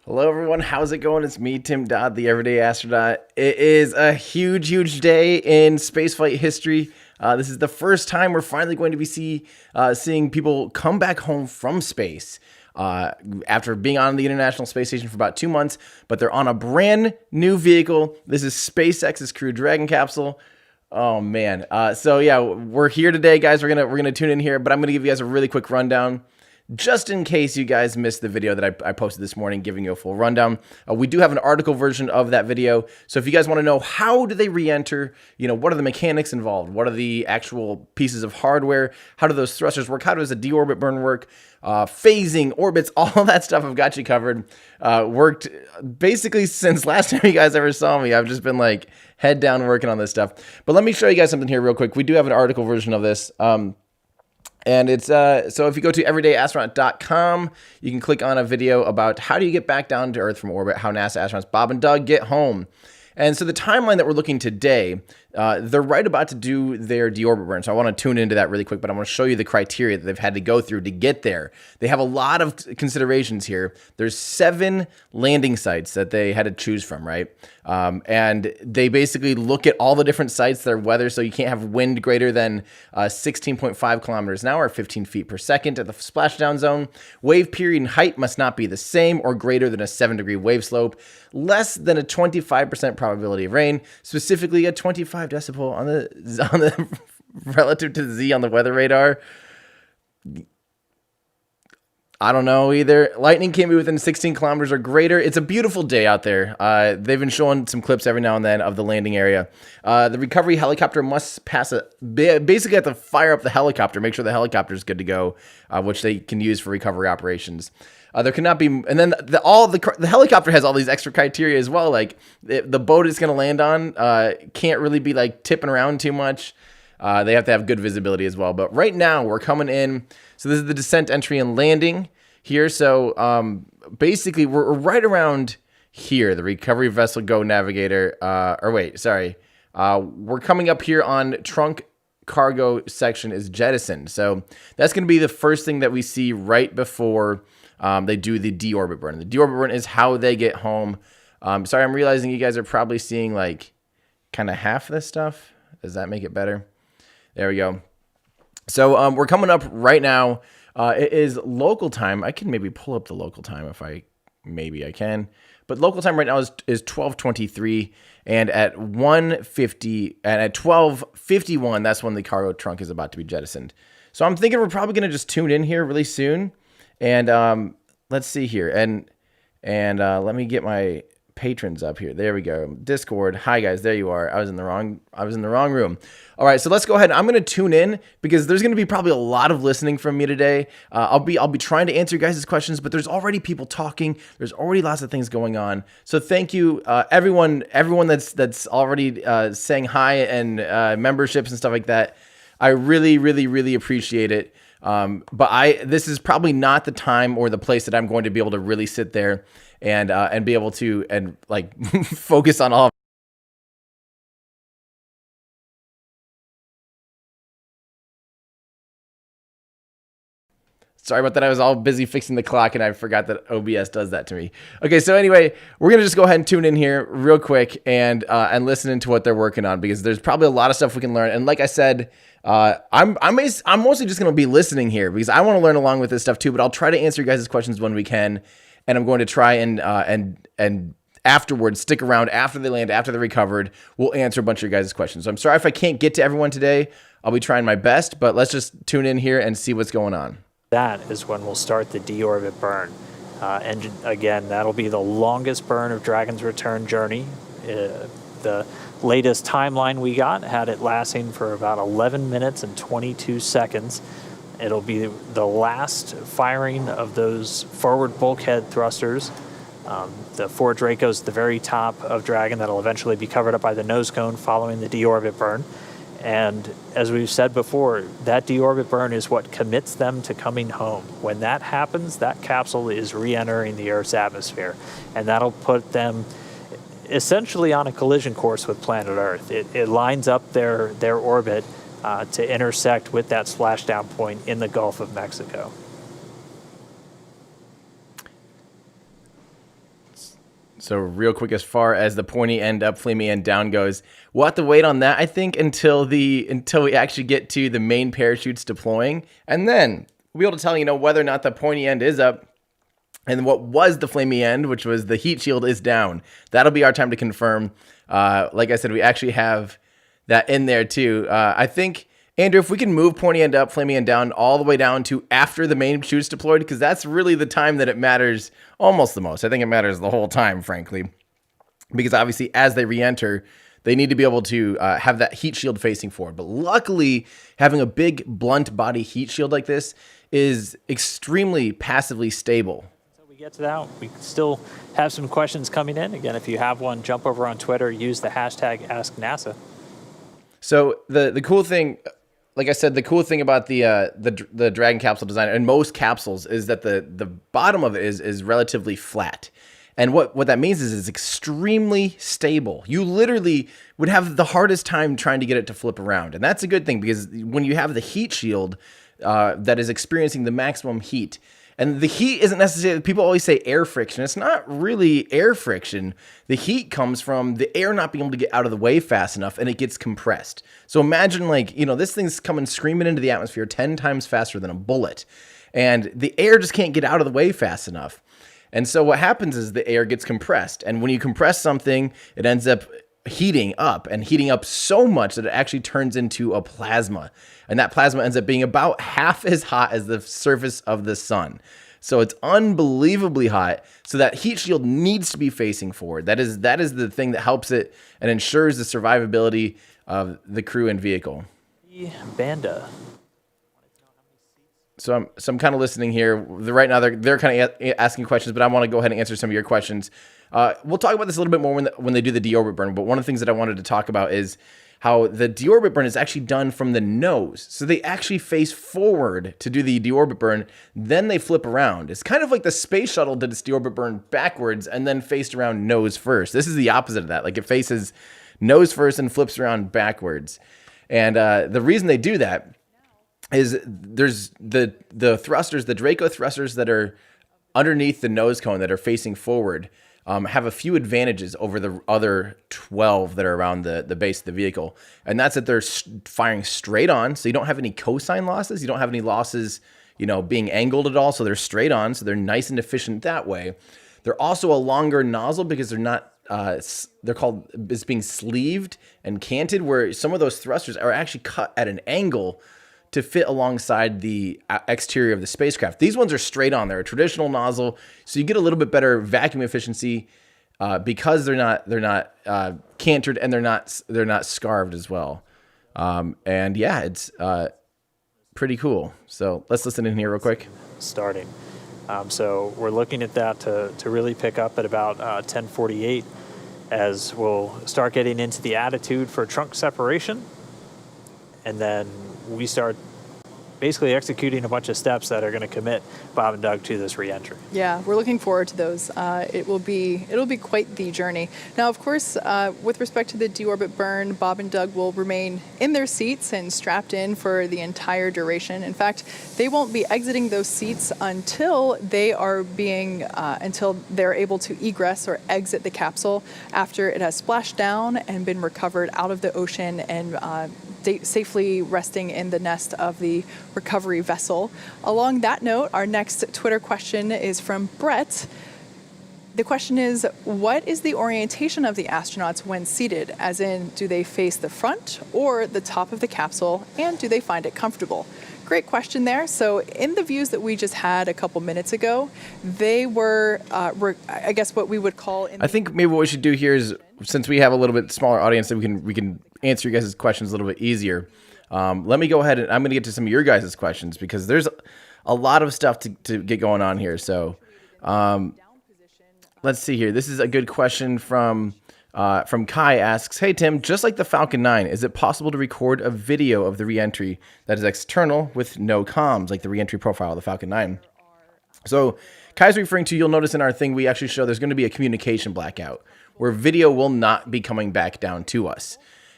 Hello everyone, how's it going? It's me, Tim Dodd, the Everyday Astronaut. It is a huge day in spaceflight history. This is the first time we're finally going to be seeing people come back home from space after being on the International Space Station for about 2 months, but they're on a brand new vehicle. This is SpaceX's Crew Dragon Capsule. Oh man. So yeah, we're here today, guys. We're gonna tune in here, but I'm gonna give you guys a really quick rundown, just in case you guys missed the video that I posted this morning giving you a full rundown. We do have an article version of that video. So if you guys want to know how do they re-enter, what are the mechanics involved? What are the actual pieces of hardware? How do those thrusters work? How does a deorbit burn work? Phasing, orbits, all that stuff I've got you covered. Worked basically since last time you guys ever saw me. I've just been like head down working on this stuff. But let me show you guys something here real quick. We do have an article version of this. And it's, so if you go to everydayastronaut.com, you can click on a video about how do you get back down to Earth from orbit, how NASA astronauts Bob and Doug get home. And so the timeline that we're looking today, they're right about to do their deorbit burn. So I want to tune into that really quick, but I want to show you the criteria that they've had to go through to get there. They have a lot of considerations here. There's 7 landing sites that they had to choose from, right? And they basically look at all the different sites, their weather, so you can't have wind greater than 16.5 kilometers an hour, 15 feet per second at the splashdown zone. Wave period and height must not be the same or greater than a 7-degree wave slope, less than a 25% probability of rain, specifically a 25 decibel on the relative to the Z on the weather radar. I don't know either. Lightning can't be within 16 kilometers or greater. It's a beautiful day out there. They've been showing some clips every now and then of the landing area. The recovery helicopter must pass basically have to fire up the helicopter, make sure the helicopter is good to go, which they can use for recovery operations. There cannot be, and then the helicopter has all these extra criteria as well. Like the boat it's going to land on can't really be like tipping around too much. They have to have good visibility as well. But right now we're coming in. So this is the descent, entry, and landing here. So basically we're right around here. The recovery vessel go navigator. We're coming up here on trunk cargo section is jettisoned. So that's going to be the first thing that we see right before they do the deorbit burn. The deorbit burn is how they get home. Sorry, I'm realizing you guys are probably seeing like kind of half this stuff. Does that make it better? There we go. So we're coming up right now. It is local time. I can maybe pull up the local time if I can. But local time right now is 12:23, and at 1:50 and at 12:51, that's when the cargo trunk is about to be jettisoned. So I'm thinking we're probably gonna just tune in here really soon, and let's see here, and let me get my patrons up here. There we go. Discord. Hi guys, there you are. I was in the wrong room. All right, so let's go ahead. I'm going to tune in because there's going to be probably a lot of listening from me today. I'll be trying to answer you guys' questions, but there's already people talking. There's already lots of things going on. So thank you, everyone that's already saying hi and memberships and stuff like that. I really, really, really appreciate it. But this is probably not the time or the place that I'm going to be able to really sit there and be able to focus on all. Sorry about that. I was all busy fixing the clock and I forgot that OBS does that to me. Okay, so anyway, we're gonna just go ahead and tune in here real quick and listen into what they're working on, because there's probably a lot of stuff we can learn. And like I said, I'm mostly just gonna be listening here because I want to learn along with this stuff too. But I'll try to answer you guys' questions when we can, and I'm going to try and afterwards stick around after they land, after they're recovered. We'll answer a bunch of your guys' questions. So I'm sorry if I can't get to everyone today. I'll be trying my best, but let's just tune in here and see what's going on. That is when we'll start the deorbit burn. And again, that'll be the longest burn of Dragon's return journey. The latest timeline we got had it lasting for about 11 minutes and 22 seconds. It'll be the last firing of those forward bulkhead thrusters. The 4 Dracos at the very top of Dragon that'll eventually be covered up by the nose cone following the deorbit burn. And as we've said before, that deorbit burn is what commits them to coming home. When that happens, that capsule is re-entering the Earth's atmosphere, and that'll put them essentially on a collision course with planet Earth. It lines up their orbit to intersect with that splashdown point in the Gulf of Mexico. So real quick, as far as the pointy end up, flamey end down goes, we'll have to wait on that, I think, until we actually get to the main parachutes deploying, and then we'll be able to tell, whether or not the pointy end is up and what was the flamey end, which was the heat shield, is down. That'll be our time to confirm. Like I said, we actually have that in there too. I think, Andrew, if we can move pointy end up, flamey end down, all the way down to after the main chute's deployed, because that's really the time that it matters almost the most. I think it matters the whole time, frankly, because obviously as they re-enter, they need to be able to have that heat shield facing forward. But luckily, having a big blunt body heat shield like this is extremely passively stable. So we get to that. We still have some questions coming in. Again, if you have one, jump over on Twitter, use the hashtag AskNASA. So the cool thing, like I said, the cool thing about the Dragon capsule design and most capsules is that the bottom of it is relatively flat. And what that means is it's extremely stable. You literally would have the hardest time trying to get it to flip around. And that's a good thing, because when you have the heat shield that is experiencing the maximum heat, and the heat isn't necessarily, people always say air friction. It's not really air friction. The heat comes from the air not being able to get out of the way fast enough, and it gets compressed. So imagine this thing's coming screaming into the atmosphere 10 times faster than a bullet, and the air just can't get out of the way fast enough. And so what happens is the air gets compressed, and when you compress something, it ends up heating up so much that it actually turns into a plasma. And that plasma ends up being about half as hot as the surface of the sun. So it's unbelievably hot. So that heat shield needs to be facing forward. That is the thing that helps it and ensures the survivability of the crew and vehicle. Banda. So I'm kind of listening here. Right now they're kind of asking questions, but I want to go ahead and answer some of your questions. We'll talk about this a little bit more when they do the deorbit burn. But one of the things that I wanted to talk about is how the deorbit burn is actually done from the nose. So they actually face forward to do the deorbit burn, then they flip around. It's kind of like the space shuttle did its deorbit burn backwards and then faced around nose first. This is the opposite of that. Like it faces nose first and flips around backwards. And the reason they do that is there's the thrusters, the Draco thrusters that are underneath the nose cone that are facing forward have a few advantages over the other 12 that are around the base of the vehicle. And that's that they're firing straight on, so you don't have any cosine losses. You don't have any losses, being angled at all, so they're straight on, so they're nice and efficient that way. They're also a longer nozzle because they're not, they're called, it's being sleeved and canted, where some of those thrusters are actually cut at an angle to fit alongside the exterior of the spacecraft. These ones are straight on. They're a traditional nozzle, so you get a little bit better vacuum efficiency because they're not cantered and they're not scarved as well. And yeah, it's pretty cool. So let's listen in here real quick. Starting. So we're looking at that to really pick up at about 10:48 as we'll start getting into the attitude for trunk separation. And then we start basically executing a bunch of steps that are going to commit Bob and Doug to this reentry. Yeah, we're looking forward to those. It'll be quite the journey. Now, of course, with respect to the deorbit burn, Bob and Doug will remain in their seats and strapped in for the entire duration. In fact, they won't be exiting those seats until until they're able to egress or exit the capsule after it has splashed down and been recovered out of the ocean and safely resting in the nest of the recovery vessel. Along that note, our next Twitter question is from Brett. The question is, what is the orientation of the astronauts when seated? As in, do they face the front or the top of the capsule, and do they find it comfortable? Great question there. So in the views that we just had a couple minutes ago, they were, I guess, what we would call... I think maybe what we should do here is, since we have a little bit smaller audience, that we can answer you guys' questions a little bit easier. Let me go ahead and I'm going to get to some of your guys' questions because there's a lot of stuff to get going on here. So let's see here. This is a good question from Kai. Asks, hey Tim, just like the Falcon 9, is it possible to record a video of the reentry that is external with no comms, like the reentry profile of the Falcon 9? So Kai's referring to, you'll notice in our thing, we actually show there's going to be a communication blackout where video will not be coming back down to us.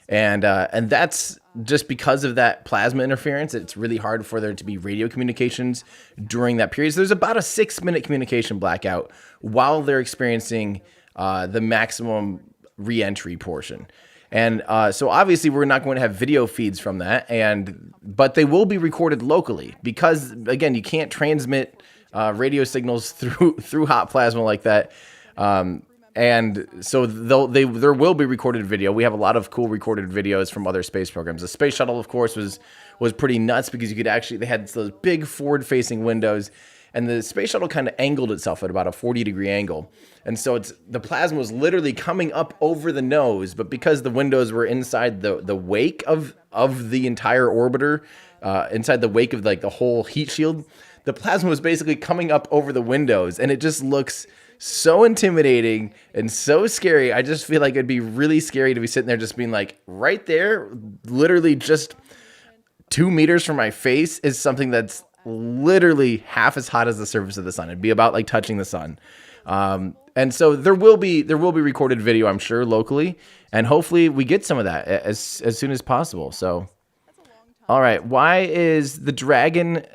And that's just because of that plasma interference. It's really hard for there to be radio communications during that period. So there's about a 6-minute communication blackout while they're experiencing the maximum reentry portion. And so obviously we're not going to have video feeds from that, but they will be recorded locally because, again, you can't transmit radio signals through hot plasma like that. And so there will be recorded video. We have a lot of cool recorded videos from other space programs. The space shuttle, of course, was pretty nuts because they had those big forward-facing windows, and the space shuttle kind of angled itself at about a 40-degree angle. And so the plasma was literally coming up over the nose, but because the windows were inside the wake of the entire orbiter, inside the wake of like the whole heat shield, the plasma was basically coming up over the windows, and it just looks so intimidating and so scary. I just feel like it'd be really scary to be sitting there just being like, right there, literally just 2 meters from my face is something that's literally half as hot as the surface of the sun. It'd be about like touching the sun. And so there will be recorded video, I'm sure, locally, and hopefully we get some of that as soon as possible. So, all right, why is the Dragon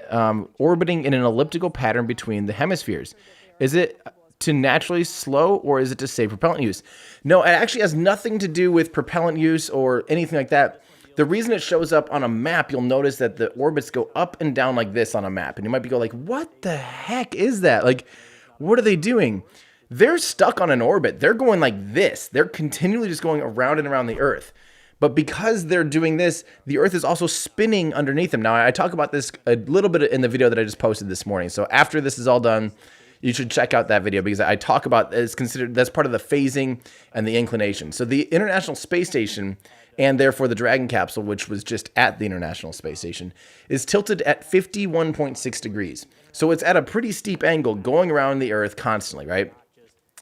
orbiting in an elliptical pattern between the hemispheres? Is it to naturally slow, or is it to save propellant use? No, it actually has nothing to do with propellant use or anything like that. The reason it shows up on a map, you'll notice that the orbits go up and down like this on a map. And you might be going like, what the heck is that? Like, what are they doing? They're stuck on an orbit. They're going like this. They're continually just going around and around the Earth. But because they're doing this, the Earth is also spinning underneath them. Now, I talk about this a little bit in the video that I just posted this morning. So after this is all done, you should check out that video because I talk about it's considered that's part of the phasing and the inclination. So the International Space Station, and therefore the Dragon Capsule, which was just at the International Space Station, is tilted at 51.6 degrees. So it's at a pretty steep angle going around the Earth constantly, right?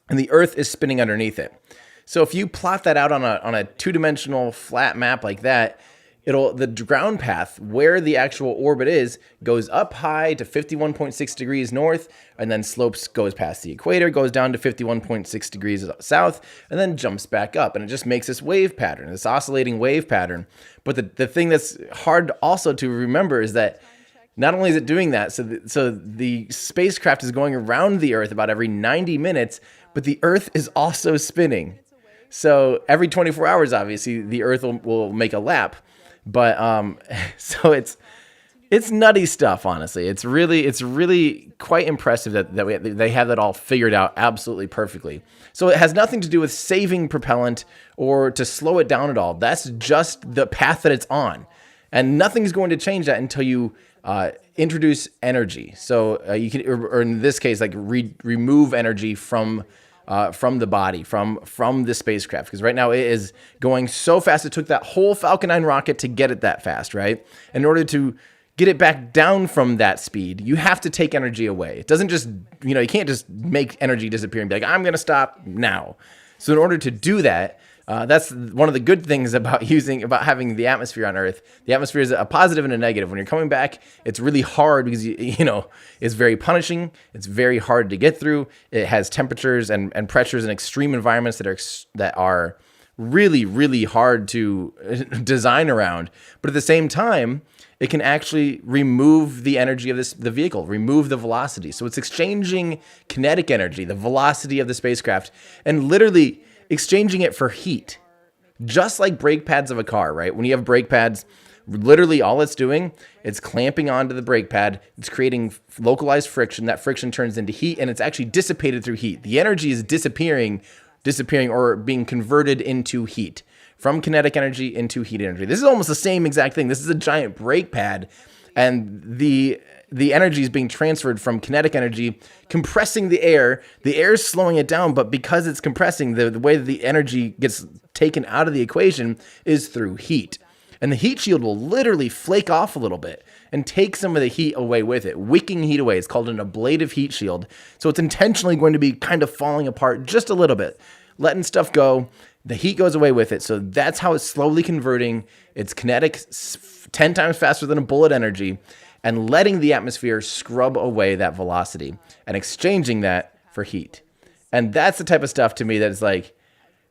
And the Earth is spinning underneath it. So if you plot that out on a two-dimensional flat map like that, the ground path where the actual orbit is goes up high to 51.6 degrees north, and then slopes, goes past the equator, goes down to 51.6 degrees south, and then jumps back up. And it just makes this wave pattern, this oscillating wave pattern. But the thing that's hard also to remember is that not only is it doing that, so the spacecraft is going around the Earth about every 90 minutes, but the Earth is also spinning. So every 24 hours, obviously, the Earth will make a lap. But so it's nutty stuff, honestly. It's really quite impressive that they have that all figured out absolutely perfectly. So it has nothing to do with saving propellant or to slow it down at all. That's just the path that it's on. And nothing's going to change that until you introduce energy. So you can, or in this case, like remove energy from the body, from the spacecraft. Because right now it is going so fast. It took that whole Falcon 9 rocket to get it that fast, right? In order to get it back down from that speed, you have to take energy away. It doesn't just, you can't just make energy disappear and be like, I'm going to stop now. So in order to do that, that's one of the good things about having the atmosphere on Earth. The atmosphere is a positive and a negative. When you're coming back, it's really hard because it's very punishing. It's very hard to get through. It has temperatures and pressures and extreme environments that are really, really hard to design around. But at the same time, it can actually remove the energy of the vehicle, remove the velocity. So it's exchanging kinetic energy, the velocity of the spacecraft, and literally exchanging it for heat, just like brake pads of a car, right? When you have brake pads, literally all it's doing, it's clamping onto the brake pad. It's creating localized friction. That friction turns into heat, and it's actually dissipated through heat. The energy is disappearing or being converted into heat, from kinetic energy into heat energy. This is almost the same exact thing. This is a giant brake pad, and the energy is being transferred from kinetic energy, compressing the air. The air is slowing it down, but because it's compressing, the way that the energy gets taken out of the equation is through heat. And the heat shield will literally flake off a little bit and take some of the heat away with it, wicking heat away. It's called an ablative heat shield. So it's intentionally going to be kind of falling apart just a little bit, letting stuff go. The heat goes away with it. So that's how it's slowly converting its kinetic 10 times faster than a bullet energy, and letting the atmosphere scrub away that velocity and exchanging that for heat. And that's the type of stuff to me that is like,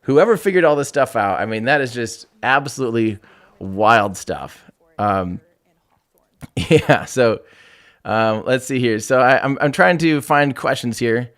whoever figured all this stuff out, I mean, that is just absolutely wild stuff. Yeah, so let's see here. So I'm trying to find questions here.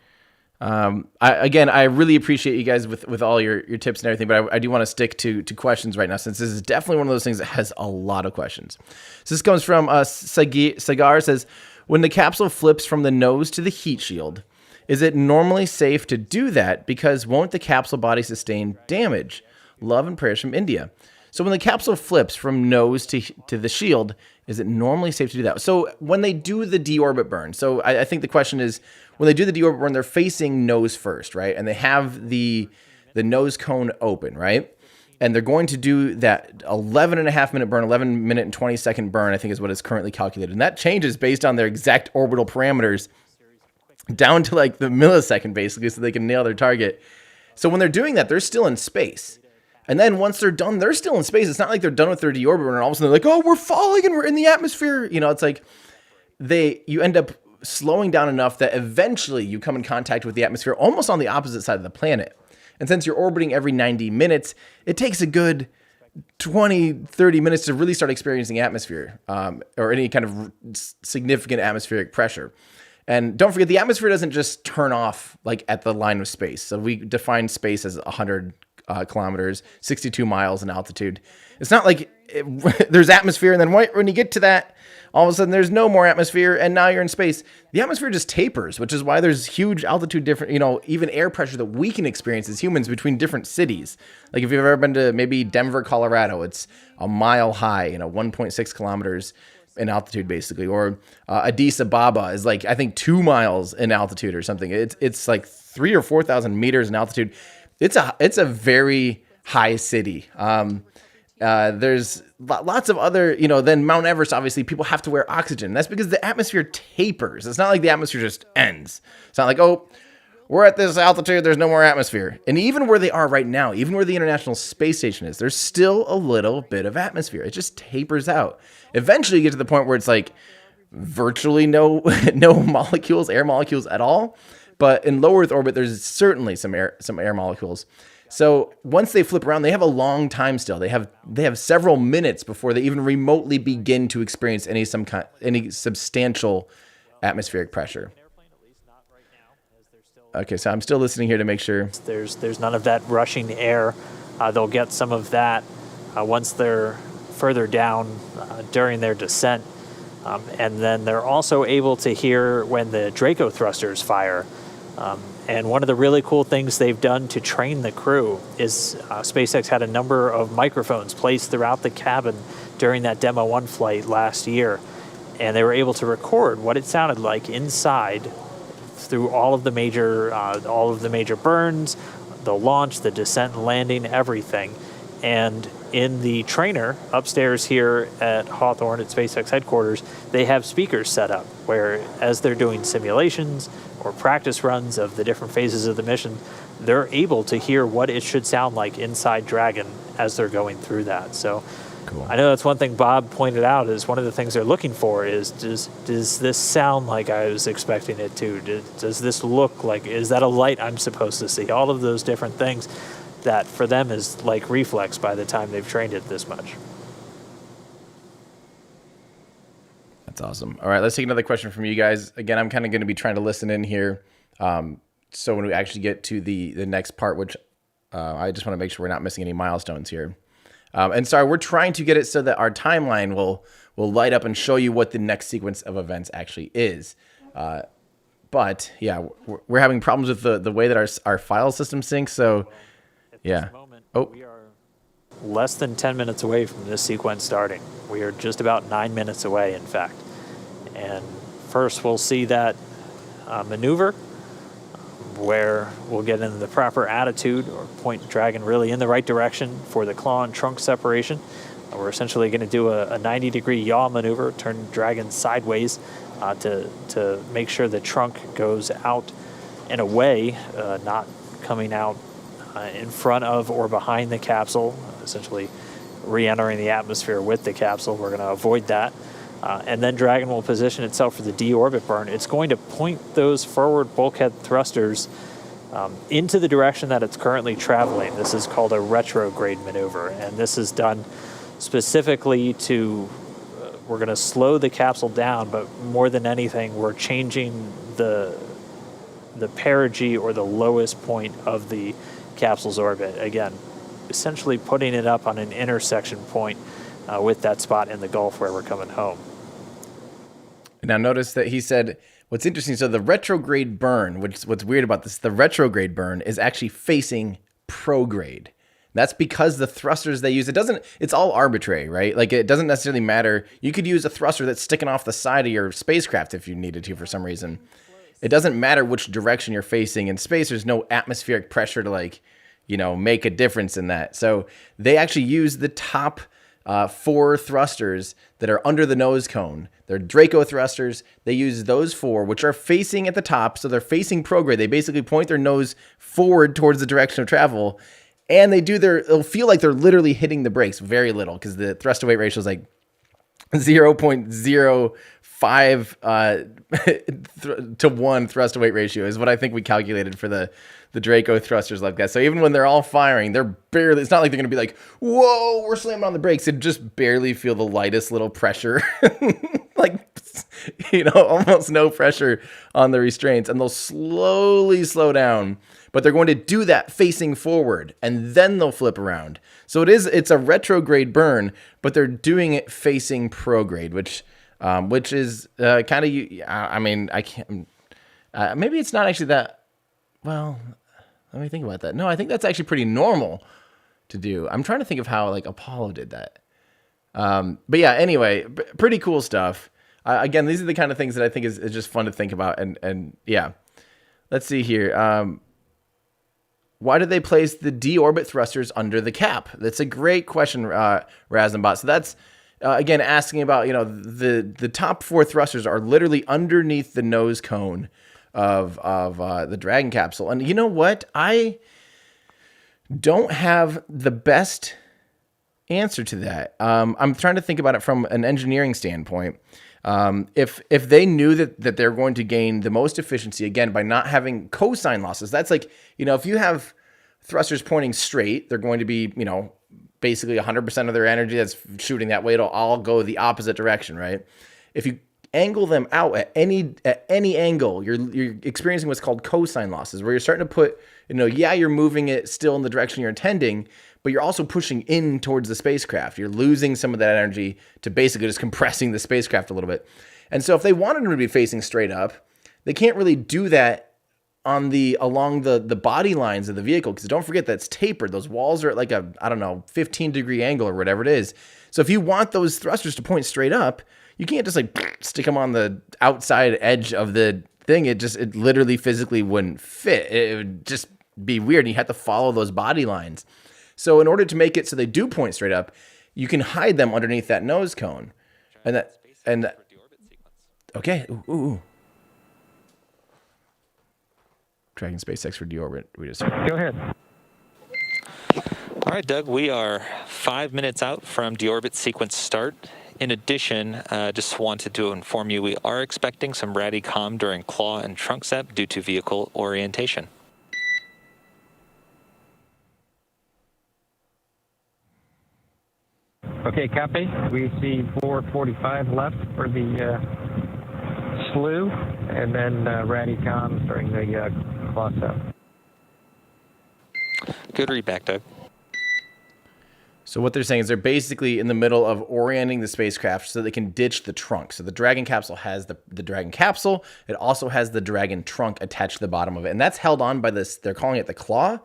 I really appreciate you guys with all your tips and everything, but I do want to stick to questions right now, since this is definitely one of those things that has a lot of questions. So this comes from Sagar, says, when the capsule flips from the nose to the heat shield, is it normally safe to do that? Because won't the capsule body sustain damage? Love and prayers from India. So when the capsule flips from nose to the shield, is it normally safe to do that? So when they do the deorbit burn, so I think the question is, when they do the deorbit burn, they're facing nose first, right? And they have the nose cone open, right? And they're going to do that 11.5-minute burn, 11-minute and 20-second burn, I think is what is currently calculated. And that changes based on their exact orbital parameters down to like the millisecond, basically, so they can nail their target. So when they're doing that, they're still in space. And then once they're done, they're still in space. It's not like they're done with their deorbit burn and all of a sudden they're like, oh, we're falling and we're in the atmosphere. It's like you end up slowing down enough that eventually you come in contact with the atmosphere almost on the opposite side of the planet. And since you're orbiting every 90 minutes, it takes a good 20, 30 minutes to really start experiencing atmosphere or any kind of significant atmospheric pressure. And don't forget, the atmosphere doesn't just turn off like at the line of space. So we define space as 100 kilometers, 62 miles in altitude. It's not like there's atmosphere, and then when you get to that all of a sudden there's no more atmosphere, and now you're in space. The atmosphere just tapers, which is why there's huge altitude different, even air pressure that we can experience as humans between different cities. Like if you've ever been to maybe Denver, Colorado, it's a mile high, 1.6 kilometers in altitude basically, or Addis Ababa is like I think 2 miles in altitude or something. It's like 3,000 or 4,000 meters in altitude. It's a very high city. There's lots of other, then Mount Everest, obviously people have to wear oxygen. That's because the atmosphere tapers. It's not like the atmosphere just ends. It's not like, oh, we're at this altitude, there's no more atmosphere. And even where they are right now, even where the International Space Station is, there's still a little bit of atmosphere. It just tapers out. Eventually you get to the point where it's like virtually no molecules, air molecules at all. But in low Earth orbit, there's certainly some air molecules. So once they flip around, they have a long time still. They have several minutes before they even remotely begin to experience any substantial atmospheric pressure. Okay, so I'm still listening here to make sure. There's none of that rushing air. They'll get some of that once they're further down during their descent. And then they're also able to hear when the Draco thrusters fire. And one of the really cool things they've done to train the crew is SpaceX had a number of microphones placed throughout the cabin during that Demo 1 flight last year. And they were able to record what it sounded like inside through all of the major burns, the launch, the descent and landing, everything. And in the trainer upstairs here at Hawthorne at SpaceX headquarters, they have speakers set up where as they're doing simulations or practice runs of the different phases of the mission, they're able to hear what it should sound like inside Dragon as they're going through that. So cool. I know that's one thing Bob pointed out is one of the things they're looking for is does this sound like I was expecting it to? Does this look like, is that a light I'm supposed to see? All of those different things that for them is like reflex by the time they've trained it this much. That's awesome. All right, let's take another question from you guys. Again, I'm kind of going to be trying to listen in here. So when we actually get to the next part, which I just want to make sure we're not missing any milestones here. And sorry, we're trying to get it so that our timeline will light up and show you what the next sequence of events actually is. But yeah, we're having problems with the way that our file system syncs. So yeah. We are less than 10 minutes away from this sequence starting. We are just about 9 minutes away, in fact. And first we'll see that maneuver where we'll get into the proper attitude or point Dragon really in the right direction for the claw and trunk separation. We're essentially going to do a 90-degree yaw maneuver, turn Dragon sideways to make sure the trunk goes out and away, not coming out in front of or behind the capsule, essentially re-entering the atmosphere with the capsule. We're going to avoid that. And then Dragon will position itself for the deorbit burn. It's going to point those forward bulkhead thrusters into the direction that it's currently traveling. This is called a retrograde maneuver, and this is done specifically to, we're going to slow the capsule down, but more than anything, we're changing the perigee or the lowest point of the capsule's orbit. Again, essentially putting it up on an intersection point with that spot in the Gulf where we're coming home. Now notice that he said, what's interesting, so the retrograde burn, what's weird about this, the retrograde burn is actually facing prograde. That's because the thrusters they use, it's all arbitrary, right? Like it doesn't necessarily matter. You could use a thruster that's sticking off the side of your spacecraft if you needed to for some reason. It doesn't matter which direction you're facing in space. There's no atmospheric pressure to make a difference in that. So they actually use the top 4 thrusters that are under the nose cone. They're Draco thrusters. They use those 4, which are facing at the top. So they're facing prograde. They basically point their nose forward towards the direction of travel. And it'll feel like they're literally hitting the brakes very little because the thrust to weight ratio is like 0.05 to 1 thrust to weight ratio is what I think we calculated for the Draco thrusters like that. So even when they're all firing, it's not like they're going to be like, whoa, we're slamming on the brakes. It just barely feel the lightest little pressure, almost no pressure on the restraints, and they'll slowly slow down. But they're going to do that facing forward, and then they'll flip around. So it's a retrograde burn, but they're doing it facing prograde, which which is kind of, I mean, I can't, maybe it's not actually that, well, let me think about that. No, I think that's actually pretty normal to do. I'm trying to think of how like Apollo did that. But yeah, anyway, pretty cool stuff. Again, these are the kind of things that I think is just fun to think about. And yeah, let's see here. Why did they place the deorbit thrusters under the cap? That's a great question, Razenbot. So that's, again, asking about, the top 4 thrusters are literally underneath the nose cone of the Dragon capsule. And you know what? I don't have the best answer to that. I'm trying to think about it from an engineering standpoint. If they knew that they're going to gain the most efficiency, again, by not having cosine losses, that's like, if you have thrusters pointing straight, they're going to be, basically 100% of their energy that's shooting that way. It'll all go the opposite direction, right? If you angle them out at any angle, you're experiencing what's called cosine losses, where you're starting to put, you're moving it still in the direction you're intending, but you're also pushing in towards the spacecraft. You're losing some of that energy to basically just compressing the spacecraft a little bit. And so if they wanted them to be facing straight up, they can't really do that along the body lines of the vehicle, because don't forget that's tapered. Those walls are at like a, 15-degree angle or whatever it is. So if you want those thrusters to point straight up, you can't just like stick them on the outside edge of the thing. It literally physically wouldn't fit. It would just be weird. You have to follow those body lines. So in order to make it so they do point straight up, you can hide them underneath that nose cone. Okay. Ooh. Dragon SpaceX for deorbit. Go ahead. All right, Doug, we are 5 minutes out from deorbit sequence start. In addition, just wanted to inform you we are expecting some RADICOM during claw and trunk sep due to vehicle orientation. Okay, copy. We see 445 left for the slew, and then RADICOM during the claw sep. Good read back, Doug. So what they're saying is they're basically in the middle of orienting the spacecraft so they can ditch the trunk. So the Dragon capsule has the Dragon capsule. It also has the Dragon trunk attached to the bottom of it. And that's held on by this, they're calling it the claw.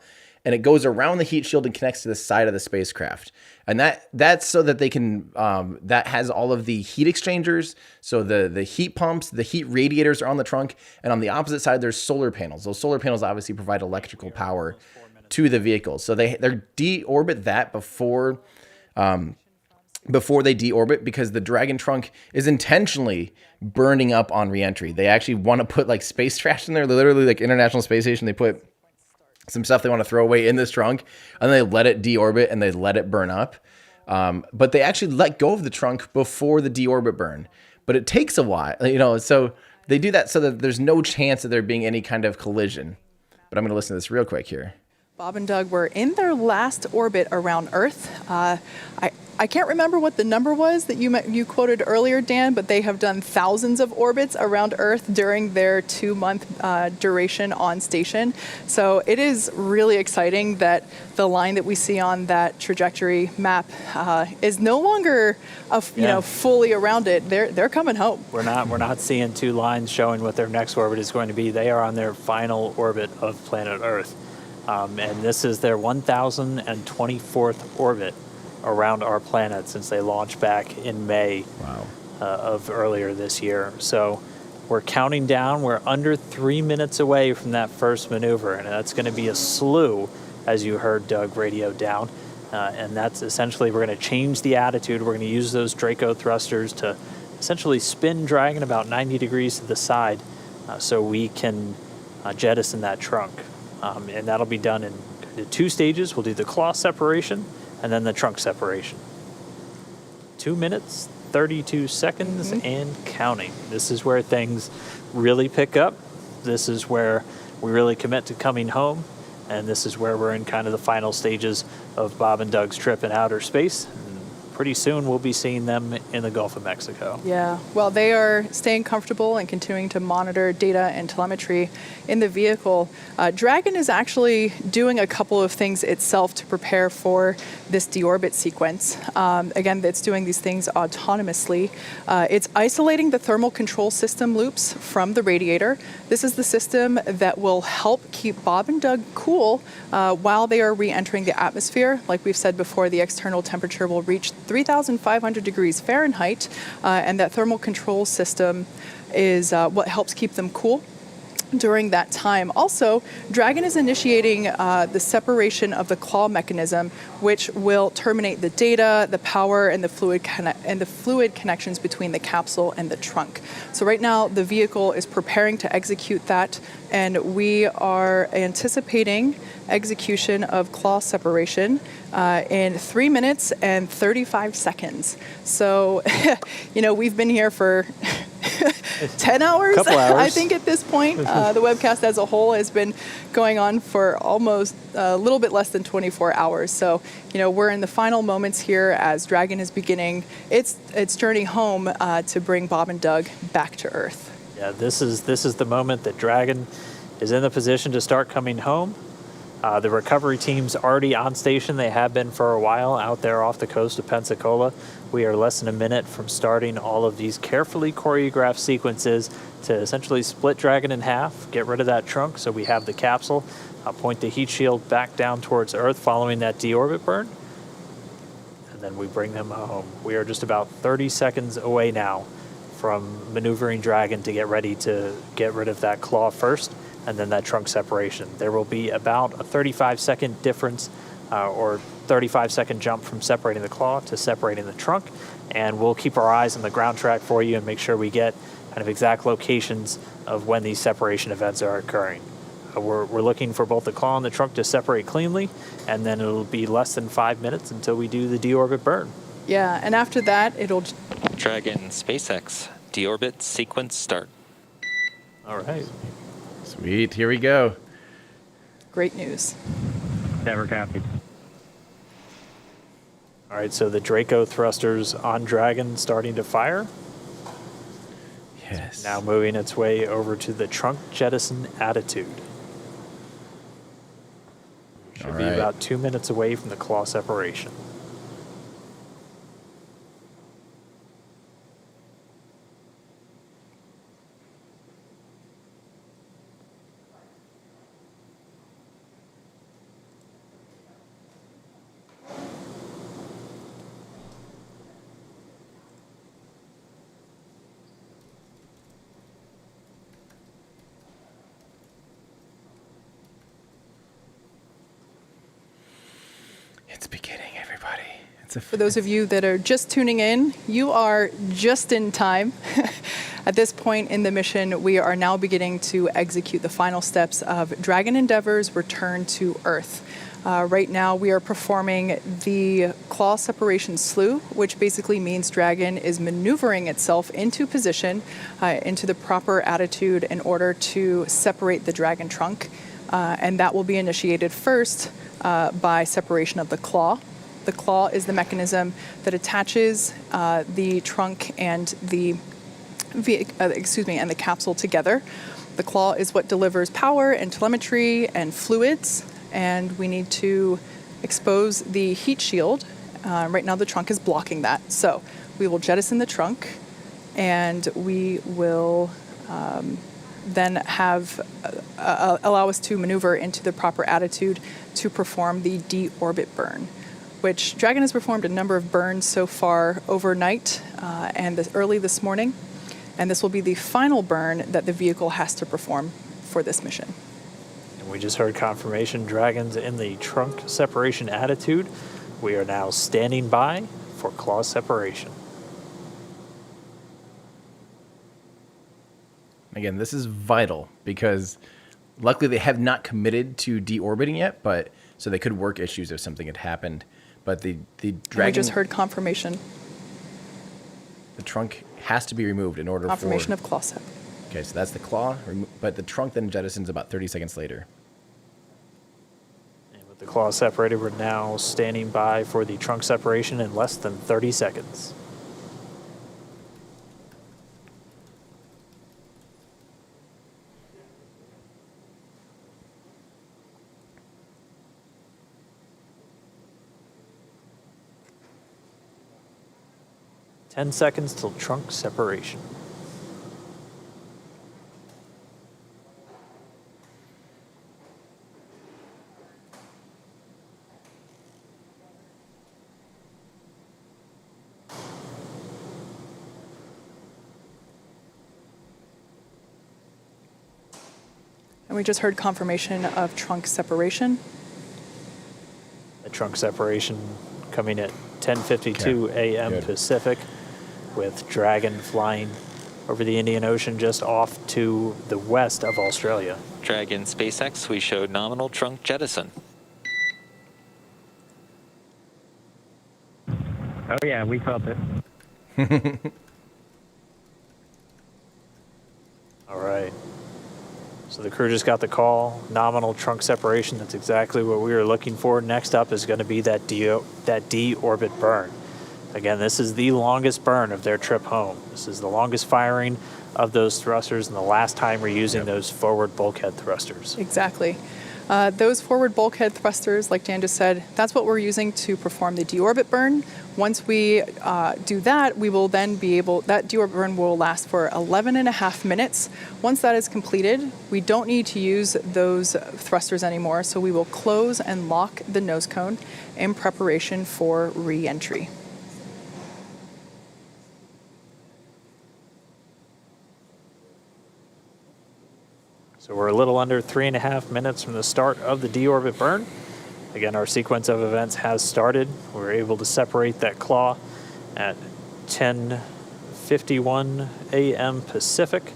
And it goes around the heat shield and connects to the side of the spacecraft. And that's so that they can, that has all of the heat exchangers. So the heat pumps, the heat radiators are on the trunk. And on the opposite side, there's solar panels. Those solar panels obviously provide electrical power to the vehicle. So they're deorbit that before they deorbit, because the Dragon trunk is intentionally burning up on reentry. They actually want to put like space trash in there, literally like International Space Station. They put some stuff they want to throw away in this trunk, and they let it deorbit and they let it burn up. But they actually let go of the trunk before the deorbit burn. But it takes a while, so they do that so that there's no chance of there being any kind of collision. But I'm going to listen to this real quick here. Bob and Doug were in their last orbit around Earth. I can't remember what the number was that you quoted earlier, Dan, but they have done thousands of orbits around Earth during their 2-month duration on station. So it is really exciting that the line that we see on that trajectory map is no longer fully around it. They're coming home. We're not seeing 2 lines showing what their next orbit is going to be. They are on their final orbit of planet Earth. And this is their 1,024th orbit around our planet since they launched back in May of earlier this year. So we're counting down. We're under 3 minutes away from that first maneuver, and that's going to be a slew, as you heard Doug radio down. And that's essentially, we're going to change the attitude. We're going to use those Draco thrusters to essentially spin Dragon about 90 degrees to the side so we can jettison that trunk. And that'll be done in 2 stages. We'll do the claw separation and then the trunk separation. 2 minutes, 32 seconds, and counting. This is where things really pick up. This is where we really commit to coming home. And this is where we're in kind of the final stages of Bob and Doug's trip in outer space. And pretty soon we'll be seeing them in the Gulf of Mexico. Yeah, well, they are staying comfortable and continuing to monitor data and telemetry in the vehicle. Dragon is actually doing a couple of things itself to prepare for this deorbit sequence. Again, it's doing these things autonomously. It's isolating the thermal control system loops from the radiator. This is the system that will help keep Bob and Doug cool while they are re-entering the atmosphere. Like we've said before, the external temperature will reach 3,500 degrees Fahrenheit, and that thermal control system is what helps keep them cool during that time. Also, Dragon is initiating the separation of the claw mechanism, which will terminate the data, the power, and the fluid connections between the capsule and the trunk. So right now, the vehicle is preparing to execute that, and we are anticipating execution of claw separation in 3 minutes and 35 seconds. So, we've been here for 10 hours, Couple hours. I think, at this point. The webcast as a whole has been going on for almost a little bit less than 24 hours. So, we're in the final moments here as Dragon is beginning its journey home to bring Bob and Doug back to Earth. Yeah, this is the moment that Dragon is in the position to start coming home. The recovery team's already on station. They have been for a while out there off the coast of Pensacola. We are less than a minute from starting all of these carefully choreographed sequences to essentially split Dragon in half, get rid of that trunk so we have the capsule, point the heat shield back down towards Earth following that deorbit burn, and then we bring them home. We are just about 30 seconds away now from maneuvering Dragon to get ready to get rid of that claw first, and then that trunk separation. There will be about a 35-second difference or 35-second jump from separating the claw to separating the trunk, and we'll keep our eyes on the ground track for you and make sure we get kind of exact locations of when these separation events are occurring. We're looking for both the claw and the trunk to separate cleanly, and then it'll be less than 5 minutes until we do the deorbit burn. Yeah, and after that, it'll... Dragon SpaceX deorbit sequence start. All right. Sweet, here we go. Great news. Never copied. All right, so the Draco thrusters on Dragon starting to fire. Yes. Now moving its way over to the trunk jettison attitude. Should be right. about 2 minutes away from the claw separation. It's beginning, everybody. For those of you that are just tuning in, you are just in time. At this point in the mission, we are now beginning to execute the final steps of Dragon Endeavor's return to Earth. Right now, we are performing the claw separation slew, which basically means Dragon is maneuvering itself into position, into the proper attitude in order to separate the Dragon trunk. And that will be initiated first by separation of the claw. The claw is the mechanism that attaches the trunk and the capsule together. The claw is what delivers power and telemetry and fluids, and we need to expose the heat shield. Right now the trunk is blocking that. So we will jettison the trunk, and we will then have allow us to maneuver into the proper attitude to perform the deorbit burn, which Dragon has performed a number of burns so far overnight and early this morning. And this will be the final burn that the vehicle has to perform for this mission. And we just heard confirmation Dragon's in the trunk separation attitude. We are now standing by for claw separation. Again, this is vital because luckily they have not committed to deorbiting yet, but so they could work issues if something had happened. But the Dragon... We just heard confirmation. The trunk has to be removed in order Confirmation for... of claw sep. Okay, so that's the claw, but the trunk then jettisons about 30 seconds later. And with the Claw separated. We're now standing by for the trunk separation in less than 30 seconds. Ten seconds till trunk separation. And we just heard confirmation of trunk separation. The trunk separation coming at 10:52 a.m. Good. Pacific, with Dragon flying over the Indian Ocean just off to the west of Australia. Dragon SpaceX, we showed nominal trunk jettison. Oh, yeah, we felt it. All right. So the crew just got the call, nominal trunk separation. That's exactly what we were looking for. Next up is going to be that D-orbit burn. Again, this is the longest burn of their trip home. This is the longest firing of those thrusters and the last time we're using those forward bulkhead thrusters. Exactly. Those forward bulkhead thrusters, like Dan just said, that's what we're using to perform the deorbit burn. Once we do that, we will then be able, that deorbit burn will last for 11 and a half minutes. Once that is completed, we don't need to use those thrusters anymore, so we will close and lock the nose cone in preparation for re-entry. So we're a little under 3.5 minutes from the start of the deorbit burn. Again, our sequence of events has started. We're able to separate that claw at 10:51 a.m. Pacific.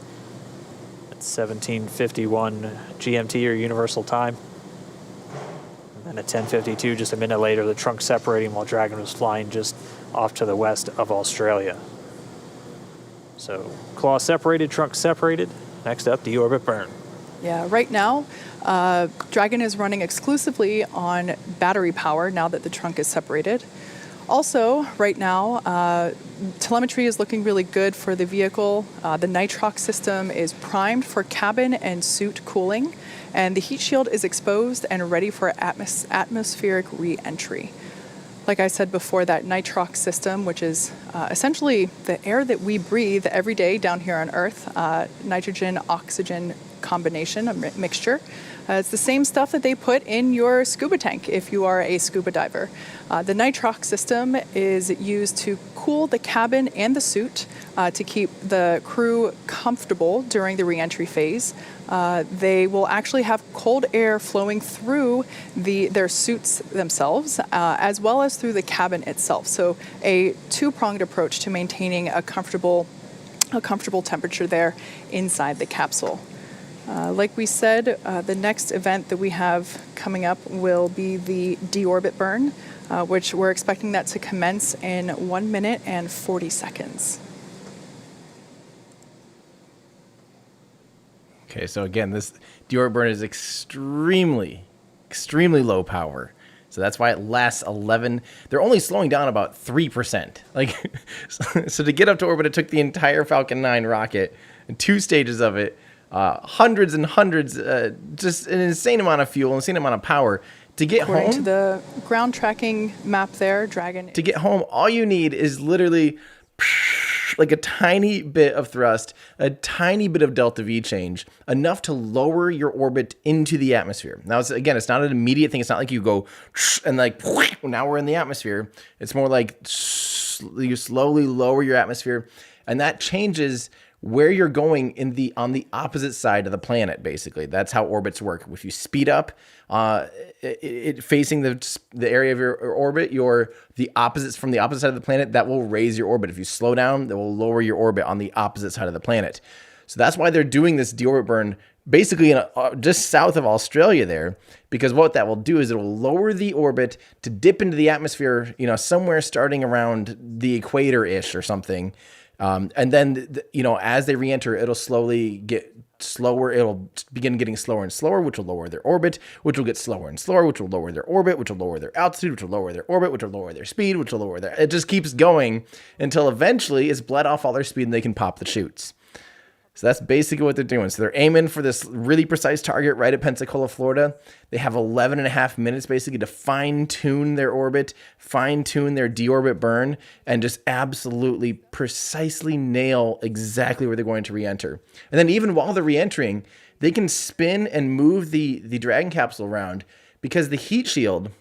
At 17:51 GMT or Universal Time. And then at 10:52, just a minute later, the trunk separating while Dragon was flying just off to the west of Australia. So claw separated, trunk separated. Next up, deorbit burn. Yeah, right now, Dragon is running exclusively on battery power now that the trunk is separated. Also, right now, telemetry is looking really good for the vehicle. The nitrox system is primed for cabin and suit cooling, and the heat shield is exposed and ready for atmospheric re-entry. Like I said before, that nitrox system, which is essentially the air that we breathe every day down here on Earth, nitrogen-oxygen combination, a mixture. It's the same stuff that they put in your scuba tank if you are a scuba diver. The nitrox system is used to cool the cabin and the suit to keep the crew comfortable during the re-entry phase. They will actually have cold air flowing through their suits themselves, as well as through the cabin itself. So a two-pronged approach to maintaining a comfortable temperature there inside the capsule. Like we said, the next event that we have coming up will be the deorbit burn, which we're expecting that to commence in 1 minute and 40 seconds. Okay, so again, this deorbit burn is extremely low power. So that's why it lasts 11. They're only slowing down about 3%. Like, so to get up to orbit, it took the entire Falcon 9 rocket and 2 stages of it, hundreds and hundreds, just an insane amount of fuel, insane amount of power to get According home. to the ground tracking map there, Dragon. To get home, all you need is literally like a tiny bit of thrust, a tiny bit of delta V change, enough to lower your orbit into the atmosphere. Now, it's not an immediate thing. It's not like you go and like, now we're in the atmosphere. It's more like you slowly lower your atmosphere, and that changes where you're going on the opposite side of the planet. Basically, that's how orbits work. If you speed up, facing the area of your orbit, from the opposite side of the planet, that will raise your orbit. If you slow down, that will lower your orbit on the opposite side of the planet. So that's why they're doing this deorbit burn basically just south of Australia there, because what that will do is it will lower the orbit to dip into the atmosphere, somewhere starting around the equator-ish or something. And then, as they re-enter, it'll slowly get slower. It'll begin getting slower and slower, which will lower their orbit, which will get slower and slower, which will lower their orbit, which will lower their altitude, which will lower their orbit, which will lower their speed, which will lower their... It just keeps going until eventually it's bled off all their speed and they can pop the chutes. So that's basically what they're doing. So they're aiming for this really precise target right at Pensacola, Florida. They have 11 and a half minutes basically to fine-tune their orbit, fine-tune their deorbit burn, and just absolutely precisely nail exactly where they're going to re-enter. And then even while they're re-entering, they can spin and move the Dragon capsule around because the heat shield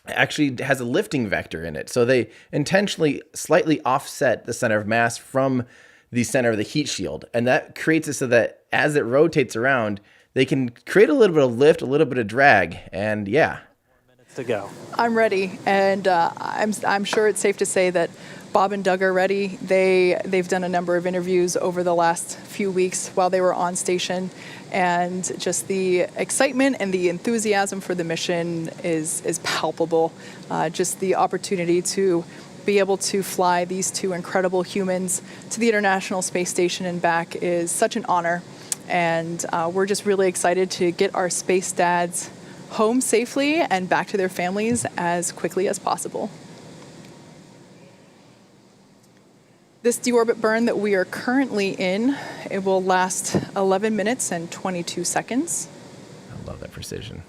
actually has a lifting vector in it. So they intentionally slightly offset the center of mass from the center of the heat shield. And that creates it so that as it rotates around, they can create a little bit of lift, a little bit of drag. And yeah. Minutes to go. I'm ready. And I'm sure it's safe to say that Bob and Doug are ready. They've done a number of interviews over the last few weeks while they were on station. And just the excitement and the enthusiasm for the mission is palpable. Just the opportunity to be able to fly these two incredible humans to the International Space Station and back is such an honor. And we're just really excited to get our space dads home safely and back to their families as quickly as possible. This deorbit burn that we are currently in, it will last 11 minutes and 22 seconds. I love that precision.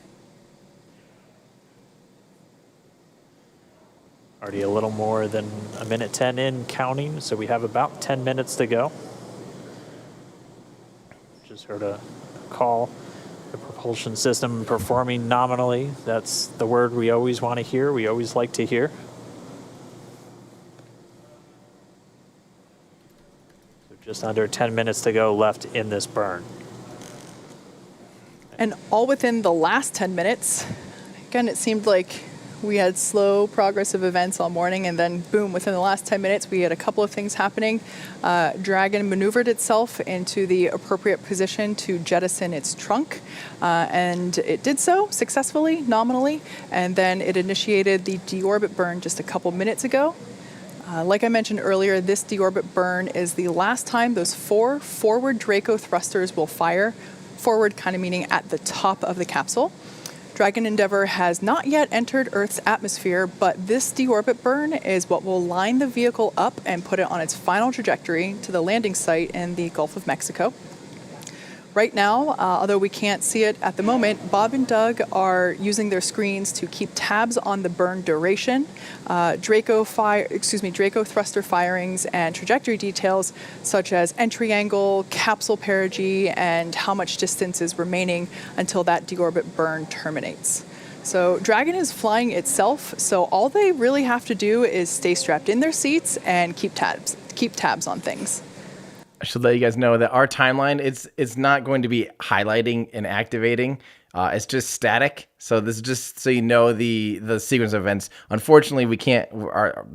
Already a little more than a minute 10 in counting, so we have about 10 minutes to go. Just heard a call. The propulsion system performing nominally. That's the word we always want to hear. We always like to hear. So just under 10 minutes to go left in this burn. And all within the last 10 minutes, again, it seemed like we had slow progress of events all morning, and then boom, within the last 10 minutes, we had a couple of things happening. Dragon maneuvered itself into the appropriate position to jettison its trunk, and it did so successfully, nominally, and then it initiated the deorbit burn just a couple minutes ago. Like I mentioned earlier, this deorbit burn is the last time those 4 forward Draco thrusters will fire, forward kind of meaning at the top of the capsule. Dragon Endeavour has not yet entered Earth's atmosphere, but this deorbit burn is what will line the vehicle up and put it on its final trajectory to the landing site in the Gulf of Mexico. Right now, although we can't see it at the moment, Bob and Doug are using their screens to keep tabs on the burn duration, Draco thruster firings, and trajectory details such as entry angle, capsule perigee, and how much distance is remaining until that deorbit burn terminates. So Dragon is flying itself, so all they really have to do is stay strapped in their seats and keep tabs on things. I should let you guys know that our timeline, it's not going to be highlighting and activating. It's just static. So this is just so you know the sequence of events. Unfortunately, we can't.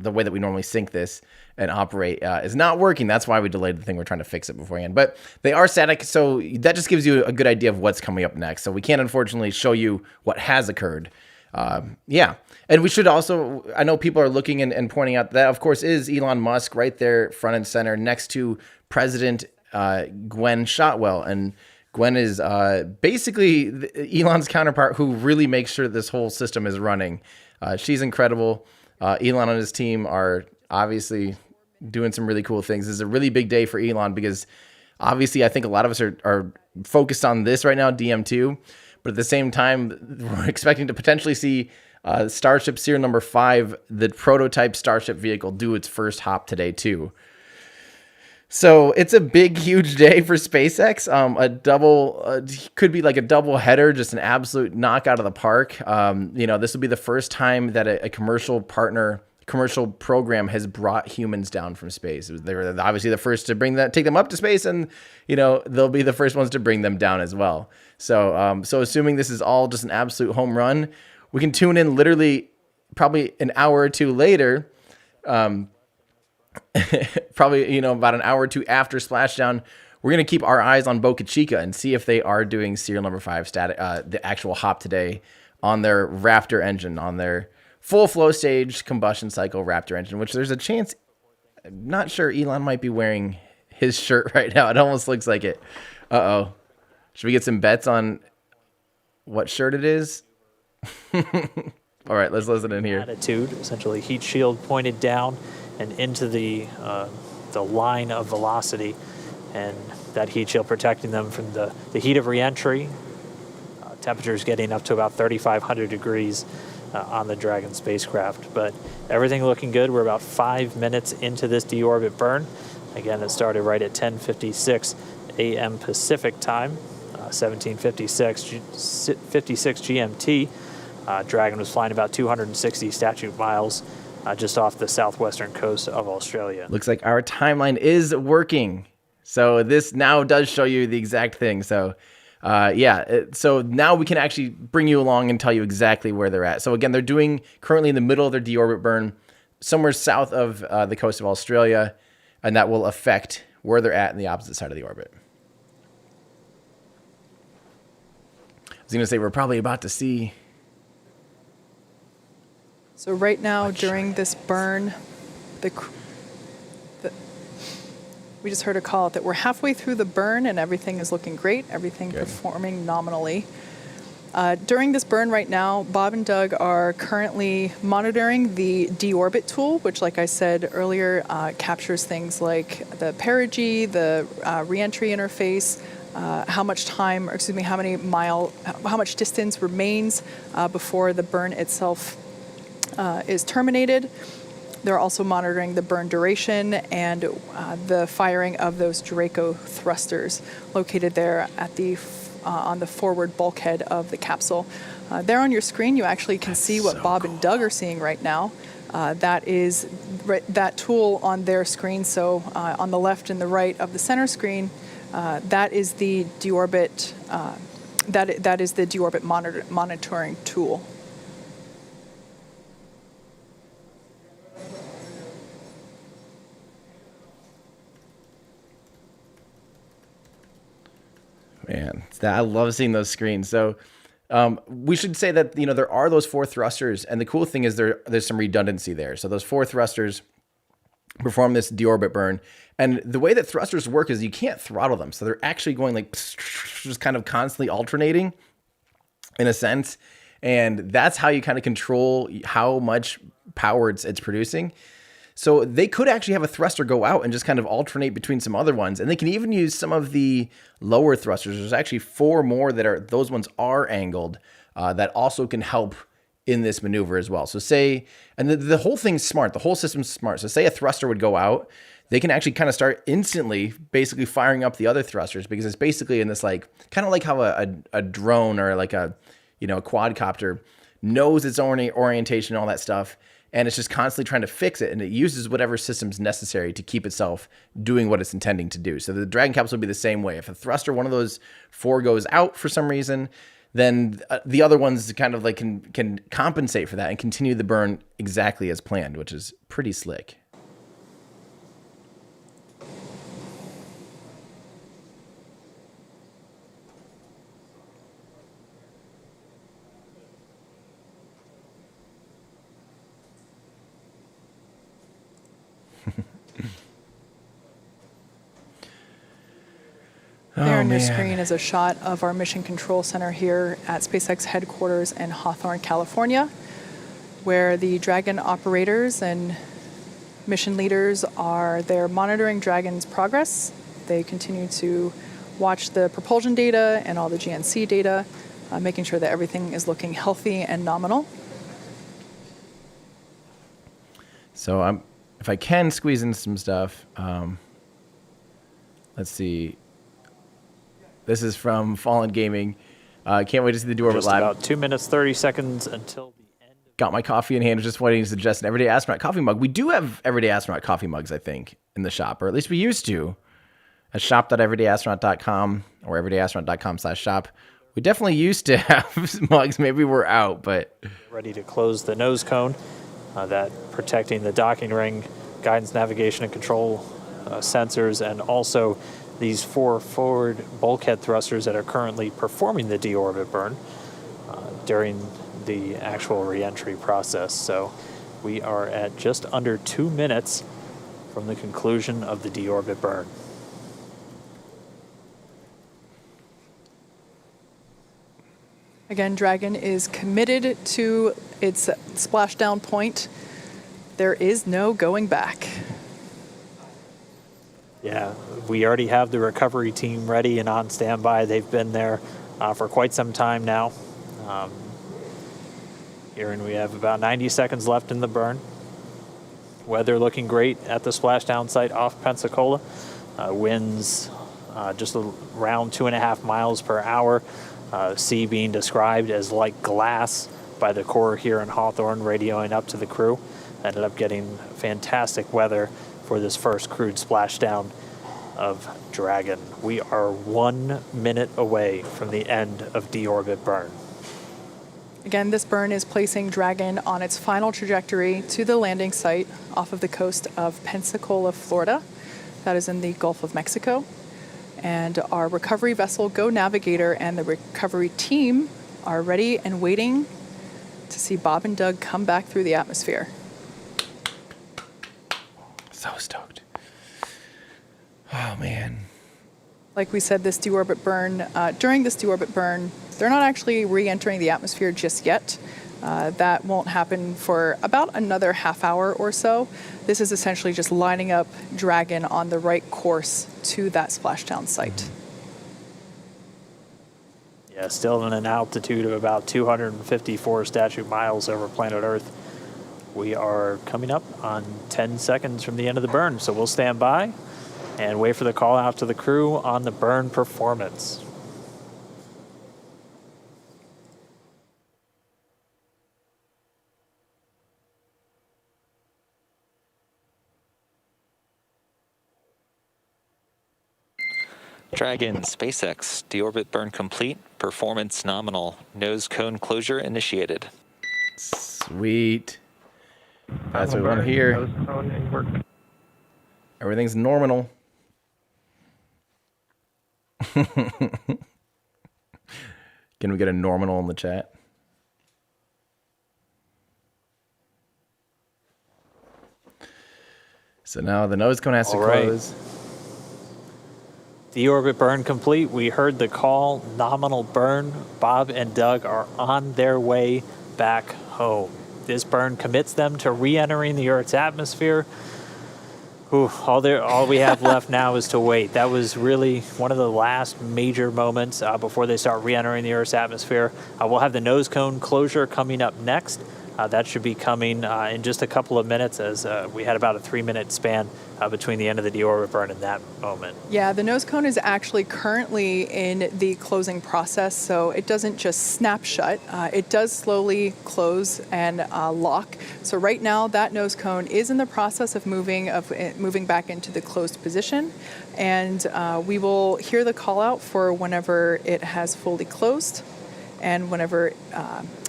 The way that we normally sync this and operate is not working. That's why we delayed the thing. We're trying to fix it beforehand. But they are static, so that just gives you a good idea of what's coming up next. So we can't unfortunately show you what has occurred. Yeah. And we should also, I know people are looking and pointing out that, of course, is Elon Musk right there front and center next to President Gwen Shotwell. And Gwen is basically Elon's counterpart who really makes sure this whole system is running. She's incredible. Elon and his team are obviously doing some really cool things. This is a really big day for Elon because obviously I think a lot of us are focused on this right now, DM-2. But at the same time, we're expecting to potentially see Starship serial number 5, the prototype Starship vehicle, do its first hop today too. So it's a big, huge day for SpaceX. Could be like a double header, just an absolute knockout of the park. This will be the first time that a commercial program has brought humans down from space. They were obviously the first to take them up to space, and they'll be the first ones to bring them down as well. So assuming this is all just an absolute home run, we can tune in literally probably an hour or two later. Probably, about an hour or two after splashdown, we're going to keep our eyes on Boca Chica and see if they are doing serial number 5 static, the actual hop today on their Raptor engine, on their full flow stage combustion cycle Raptor engine, which there's a chance, I'm not sure Elon might be wearing his shirt right now. It almost looks like it. Uh-oh. Should we get some bets on what shirt it is? All right, let's listen in here. Attitude, essentially heat shield pointed down and into the line of velocity, and that heat shield protecting them from the heat of reentry. Temperatures getting up to about 3,500 degrees on the Dragon spacecraft, but everything looking good. We're about 5 minutes into this deorbit burn. Again, it started right at 10:56 a.m. Pacific time, 17:56 GMT. Dragon was flying about 260 statute miles just off the southwestern coast of Australia. Looks like our timeline is working. So this now does show you the exact thing. So so now we can actually bring you along and tell you exactly where they're at. So again, they're doing currently in the middle of their deorbit burn, somewhere south of the coast of Australia, and that will affect where they're at in the opposite side of the orbit. I was going to say we're probably about to see. So right now, during this burn, we just heard a call that we're halfway through the burn and everything is looking great, everything performing nominally. During this burn right now, Bob and Doug are currently monitoring the deorbit tool, which, like I said earlier, captures things like the perigee, the reentry interface, how much time, or excuse me, how much distance remains before the burn itself is terminated. They're also monitoring the burn duration and the firing of those Draco thrusters located there at on the forward bulkhead of the capsule. There on your screen, you actually can see what Bob and Doug are seeing right now. That is that tool on their screen. So on the left and the right of the center screen, that is the deorbit. That is the deorbit monitoring tool. Man, I love seeing those screens. So we should say that, there are those 4 thrusters, and the cool thing is there's some redundancy there. So those 4 thrusters perform this deorbit burn, and the way that thrusters work is you can't throttle them. So they're actually going like just kind of constantly alternating in a sense, and that's how you kind of control how much power it's producing. So they could actually have a thruster go out and just kind of alternate between some other ones. And they can even use some of the lower thrusters. There's actually 4 more those ones are angled that also can help in this maneuver as well. So and the whole thing's smart. The whole system's smart. So say a thruster would go out, they can actually kind of start instantly basically firing up the other thrusters, because it's basically in this kind of like how a drone or like a quadcopter knows its own orientation and all that stuff. And it's just constantly trying to fix it, and it uses whatever system's necessary to keep itself doing what it's intending to do. So the Dragon capsule will be the same way. If a thruster, one of those 4 goes out for some reason, then the other ones kind of can compensate for that and continue the burn exactly as planned, which is pretty slick. There on your screen is a shot of our Mission Control Center here at SpaceX headquarters in Hawthorne, California, where the Dragon operators and mission leaders are there monitoring Dragon's progress. They continue to watch the propulsion data and all the GNC data, making sure that everything is looking healthy and nominal. So if I can squeeze in some stuff, let's see. This is from Fallen Gaming. Can't wait to see the deorbit live. About 2 minutes, 30 seconds until the end. Got my coffee in hand. Just waiting to suggest an Everyday Astronaut coffee mug. We do have Everyday Astronaut coffee mugs, I think, in the shop, or at least we used to. At shop.everydayastronaut.com or everydayastronaut.com/shop. We definitely used to have mugs. Maybe we're out, but... Ready to close the nose cone, that protecting the docking ring, guidance, navigation, and control sensors, and also these 4 forward bulkhead thrusters that are currently performing the deorbit burn during the actual reentry process. So we are at just under 2 minutes from the conclusion of the deorbit burn. Again, Dragon is committed to its splashdown point. There is no going back. Yeah, we already have the recovery team ready and on standby. They've been there for quite some time now. Here, and we have about 90 seconds left in the burn. Weather looking great at the splashdown site off Pensacola. Winds just around 2.5 miles per hour. Sea being described as like glass by the Corps here in Hawthorne, radioing up to the crew. Ended up getting fantastic weather for this first crewed splashdown of Dragon. We are 1 minute away from the end of deorbit burn. Again, this burn is placing Dragon on its final trajectory to the landing site off of the coast of Pensacola, Florida. That is in the Gulf of Mexico. And our recovery vessel, Go Navigator, and the recovery team are ready and waiting to see Bob and Doug come back through the atmosphere. So stoked. Oh, man. Like we said, this deorbit burn, during this deorbit burn, they're not actually re-entering the atmosphere just yet. That won't happen for about another half hour or so. This is essentially just lining up Dragon on the right course to that splashdown site. Yeah, still in an altitude of about 254 statute miles over planet Earth. We are coming up on 10 seconds from the end of the burn, so we'll stand by and wait for the call out to the crew on the burn performance. Dragon, SpaceX, deorbit burn complete, performance nominal, nose cone closure initiated. Sweet. That's what we want to hear. Nose cone in work. Everything's normal. Can we get a normal in the chat? So now the nose cone has to All right. close. Deorbit burn complete. We heard the call. Nominal burn. Bob and Doug are on their way back home. This burn commits them to re-entering the Earth's atmosphere. Ooh, all we have left now is to wait. That was really one of the last major moments before they start re-entering the Earth's atmosphere. We'll have the nose cone closure coming up next. That should be coming in just a couple of minutes, as we had about a 3-minute span between the end of the deorbit burn and that moment. Yeah, the nose cone is actually currently in the closing process, so it doesn't just snap shut. It does slowly close and lock. So right now, that nose cone is in the process of moving back into the closed position, and we will hear the call out for whenever it has fully closed and whenever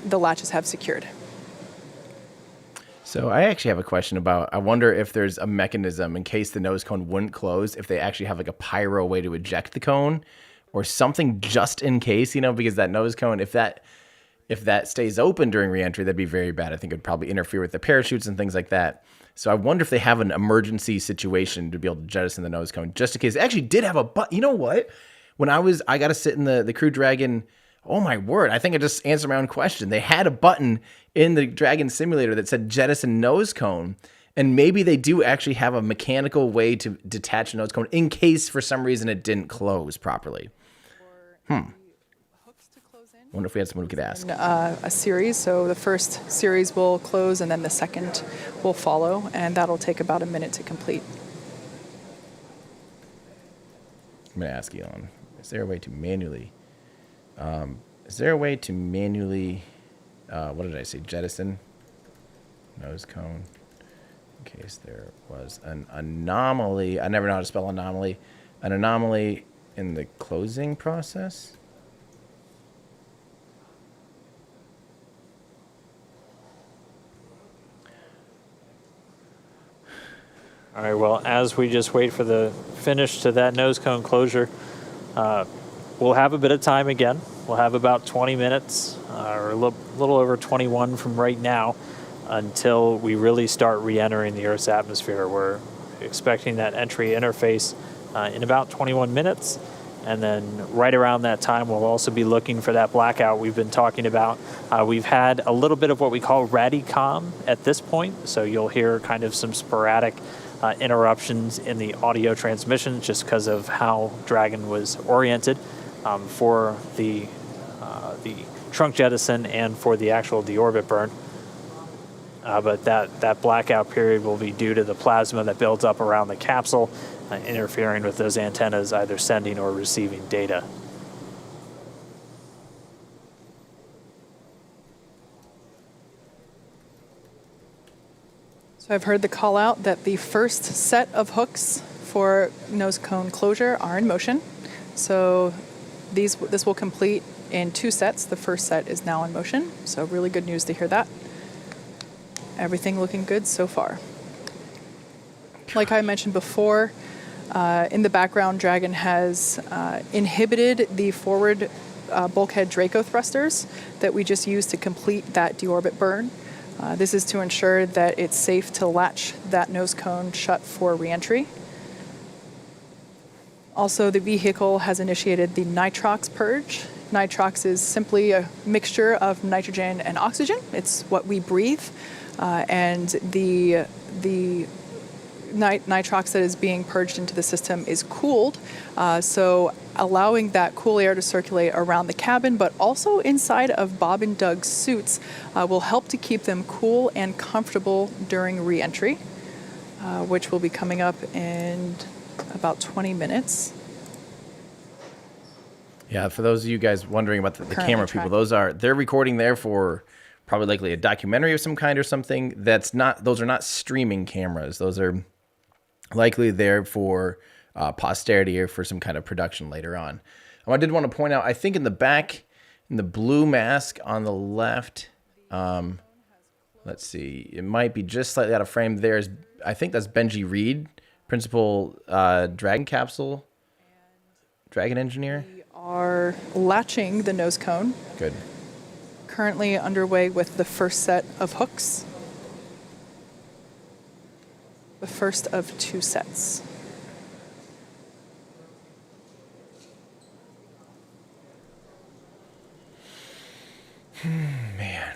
the latches have secured. So I actually have a question about, I wonder if there's a mechanism in case the nose cone wouldn't close, if they actually have like a pyro way to eject the cone or something just in case, because that nose cone, if that stays open during reentry, that'd be very bad. I think it would probably interfere with the parachutes and things like that. So I wonder if they have an emergency situation to be able to jettison the nose cone just in case. It actually did have a button. You know what? When I got to sit in the Crew Dragon, oh my word, I think I just answered my own question. They had a button in the Dragon simulator that said jettison nose cone, and maybe they do actually have a mechanical way to detach a nose cone in case for some reason it didn't close properly. Wonder if we had someone who could ask. A series, so the first series will close and then the second will follow, and that'll take about a minute to complete. I'm going to ask Elon, is there a way to manually... what did I say? Jettison nose cone in case there was an anomaly. I never know how to spell anomaly. An anomaly in the closing process. All right, well, as we just wait for the finish to that nose cone closure, we'll have a bit of time again. We'll have about 20 minutes, or a little over 21 from right now, until we really start re-entering the Earth's atmosphere. We're expecting that entry interface in about 21 minutes, And then right around that time, we'll also be looking for that blackout we've been talking about. We've had a little bit of what we call Radicom at this point, so you'll hear kind of some sporadic interruptions in the audio transmission just because of how Dragon was oriented for the trunk jettison and for the actual deorbit burn. But that blackout period will be due to the plasma that builds up around the capsule, interfering with those antennas either sending or receiving data. So I've heard the call out that the first set of hooks for nose cone closure are in motion. So this will complete in 2 sets. The first set is now in motion. So really good news to hear that. Everything looking good so far. Like I mentioned before, in the background, Dragon has inhibited the forward bulkhead Draco thrusters that we just used to complete that deorbit burn. This is to ensure that it's safe to latch that nose cone shut for reentry. Also, the vehicle has initiated the nitrox purge. Nitrox is simply a mixture of nitrogen and oxygen. It's what we breathe. And the nitrox that is being purged into the system is cooled, so allowing that cool air to circulate around the cabin, but also inside of Bob and Doug's suits will help to keep them cool and comfortable during re-entry, which will be coming up in about 20 minutes. Yeah, for those of you guys wondering about the camera people, they're recording there for probably likely a documentary of some kind or something. Those are not streaming cameras. Those are likely there for posterity or for some kind of production later on. I did want to point out, I think in the back, in the blue mask on the left, let's see, it might be just slightly out of frame. I think that's Benji Reed, principal Dragon Capsule, Dragon engineer. We are latching the nose cone. Good. Currently underway with the first set of hooks. The first of 2 sets. Man.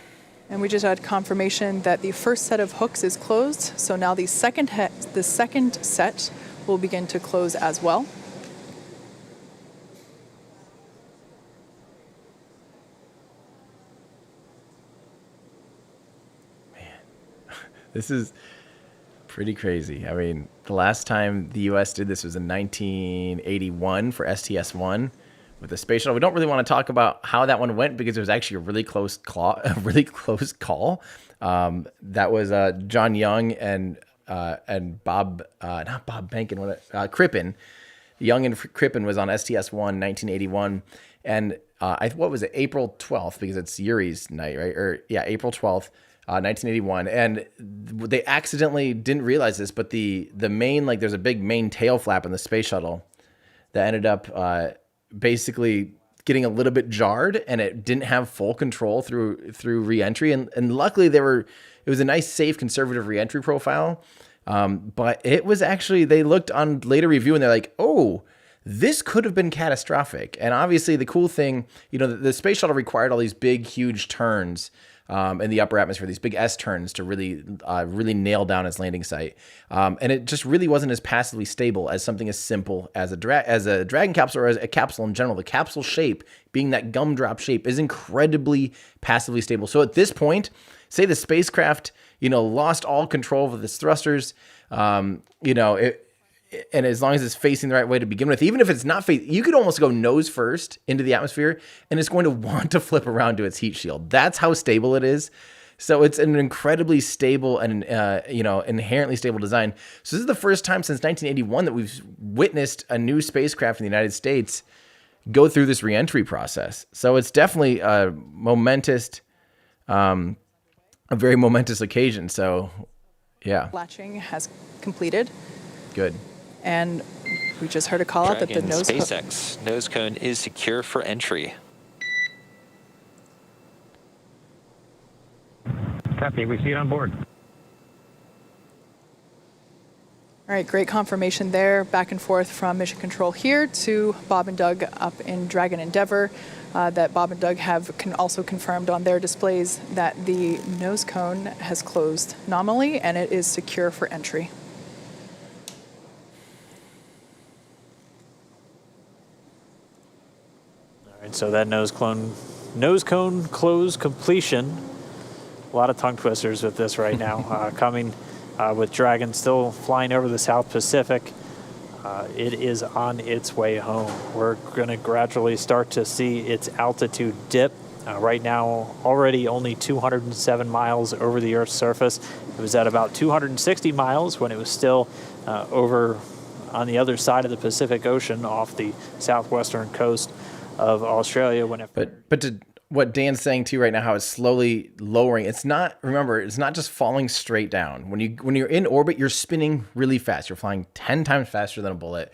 And we just had confirmation that the first set of hooks is closed. So now the second set will begin to close as well. This is pretty crazy. I mean, the last time the U.S. did this was in 1981 for STS-1 with the space shuttle. We don't really want to talk about how that one went because it was actually a really close call. That was John Young and Bob, not Bob Behnken, Crippen. Young and Crippen was on STS-1 1981, and what was it? April 12th, because it's Yuri's night, right? April 12th. 1981, and they accidentally didn't realize this, but the main, there's a big main tail flap in the space shuttle that ended up basically getting a little bit jarred, and it didn't have full control through reentry, and luckily it was a nice, safe, conservative reentry profile, but it was actually, they looked on later review and they're like, oh, this could have been catastrophic. And obviously the cool thing, the space shuttle required all these big, huge turns in the upper atmosphere, these big S turns to really nail down its landing site. And it just really wasn't as passively stable as something as simple as a Dragon capsule or as a capsule in general. The capsule shape, being that gumdrop shape, is incredibly passively stable. So at this point, say the spacecraft, lost all control of its thrusters, and as long as it's facing the right way to begin with, even if it's not facing, you could almost go nose first into the atmosphere, and it's going to want to flip around to its heat shield. That's how stable it is. So it's an incredibly stable and inherently stable design. So this is the first time since 1981 that we've witnessed a new spacecraft in the United States go through this reentry process. So it's definitely a very momentous occasion. So, yeah. Latching has completed. Good. And we just heard a call out that the nose SpaceX nose cone is secure for entry. Copy. We see it on board. All All right, great confirmation there. Back and forth from Mission Control here to Bob and Doug up in Dragon Endeavour. That Bob and Doug have also confirmed on their displays that the nose cone has closed nominally and it is secure for entry. All right, so that nose cone close completion. A lot of tongue twisters with this right now. Coming with Dragon still flying over the South Pacific. It is on its way home. We're going to gradually start to see its altitude dip. Right now, already only 207 miles over the Earth's surface. It was at about 260 miles when it was still over on the other side of the Pacific Ocean off the southwestern coast of Australia. What Dan's saying too right now, how it's slowly lowering. It's not just falling straight down. When you're in orbit, you're spinning really fast. You're flying 10 times faster than a bullet.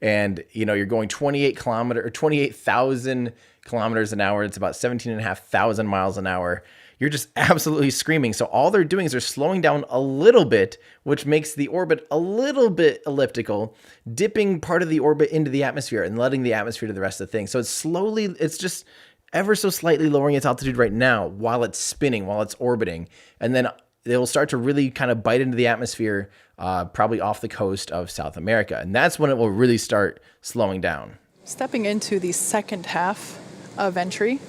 And you're going 28,000 kilometers an hour. It's about 17,500 miles an hour. You're just absolutely screaming. So all they're doing is they're slowing down a little bit, which makes the orbit a little bit elliptical, dipping part of the orbit into the atmosphere and letting the atmosphere do the rest of the thing. So it's just ever so slightly lowering its altitude right now while it's spinning, while it's orbiting. And then it'll start to really kind of bite into the atmosphere, probably off the coast of South America. And that's when it will really start slowing down. Stepping into the second half of entry.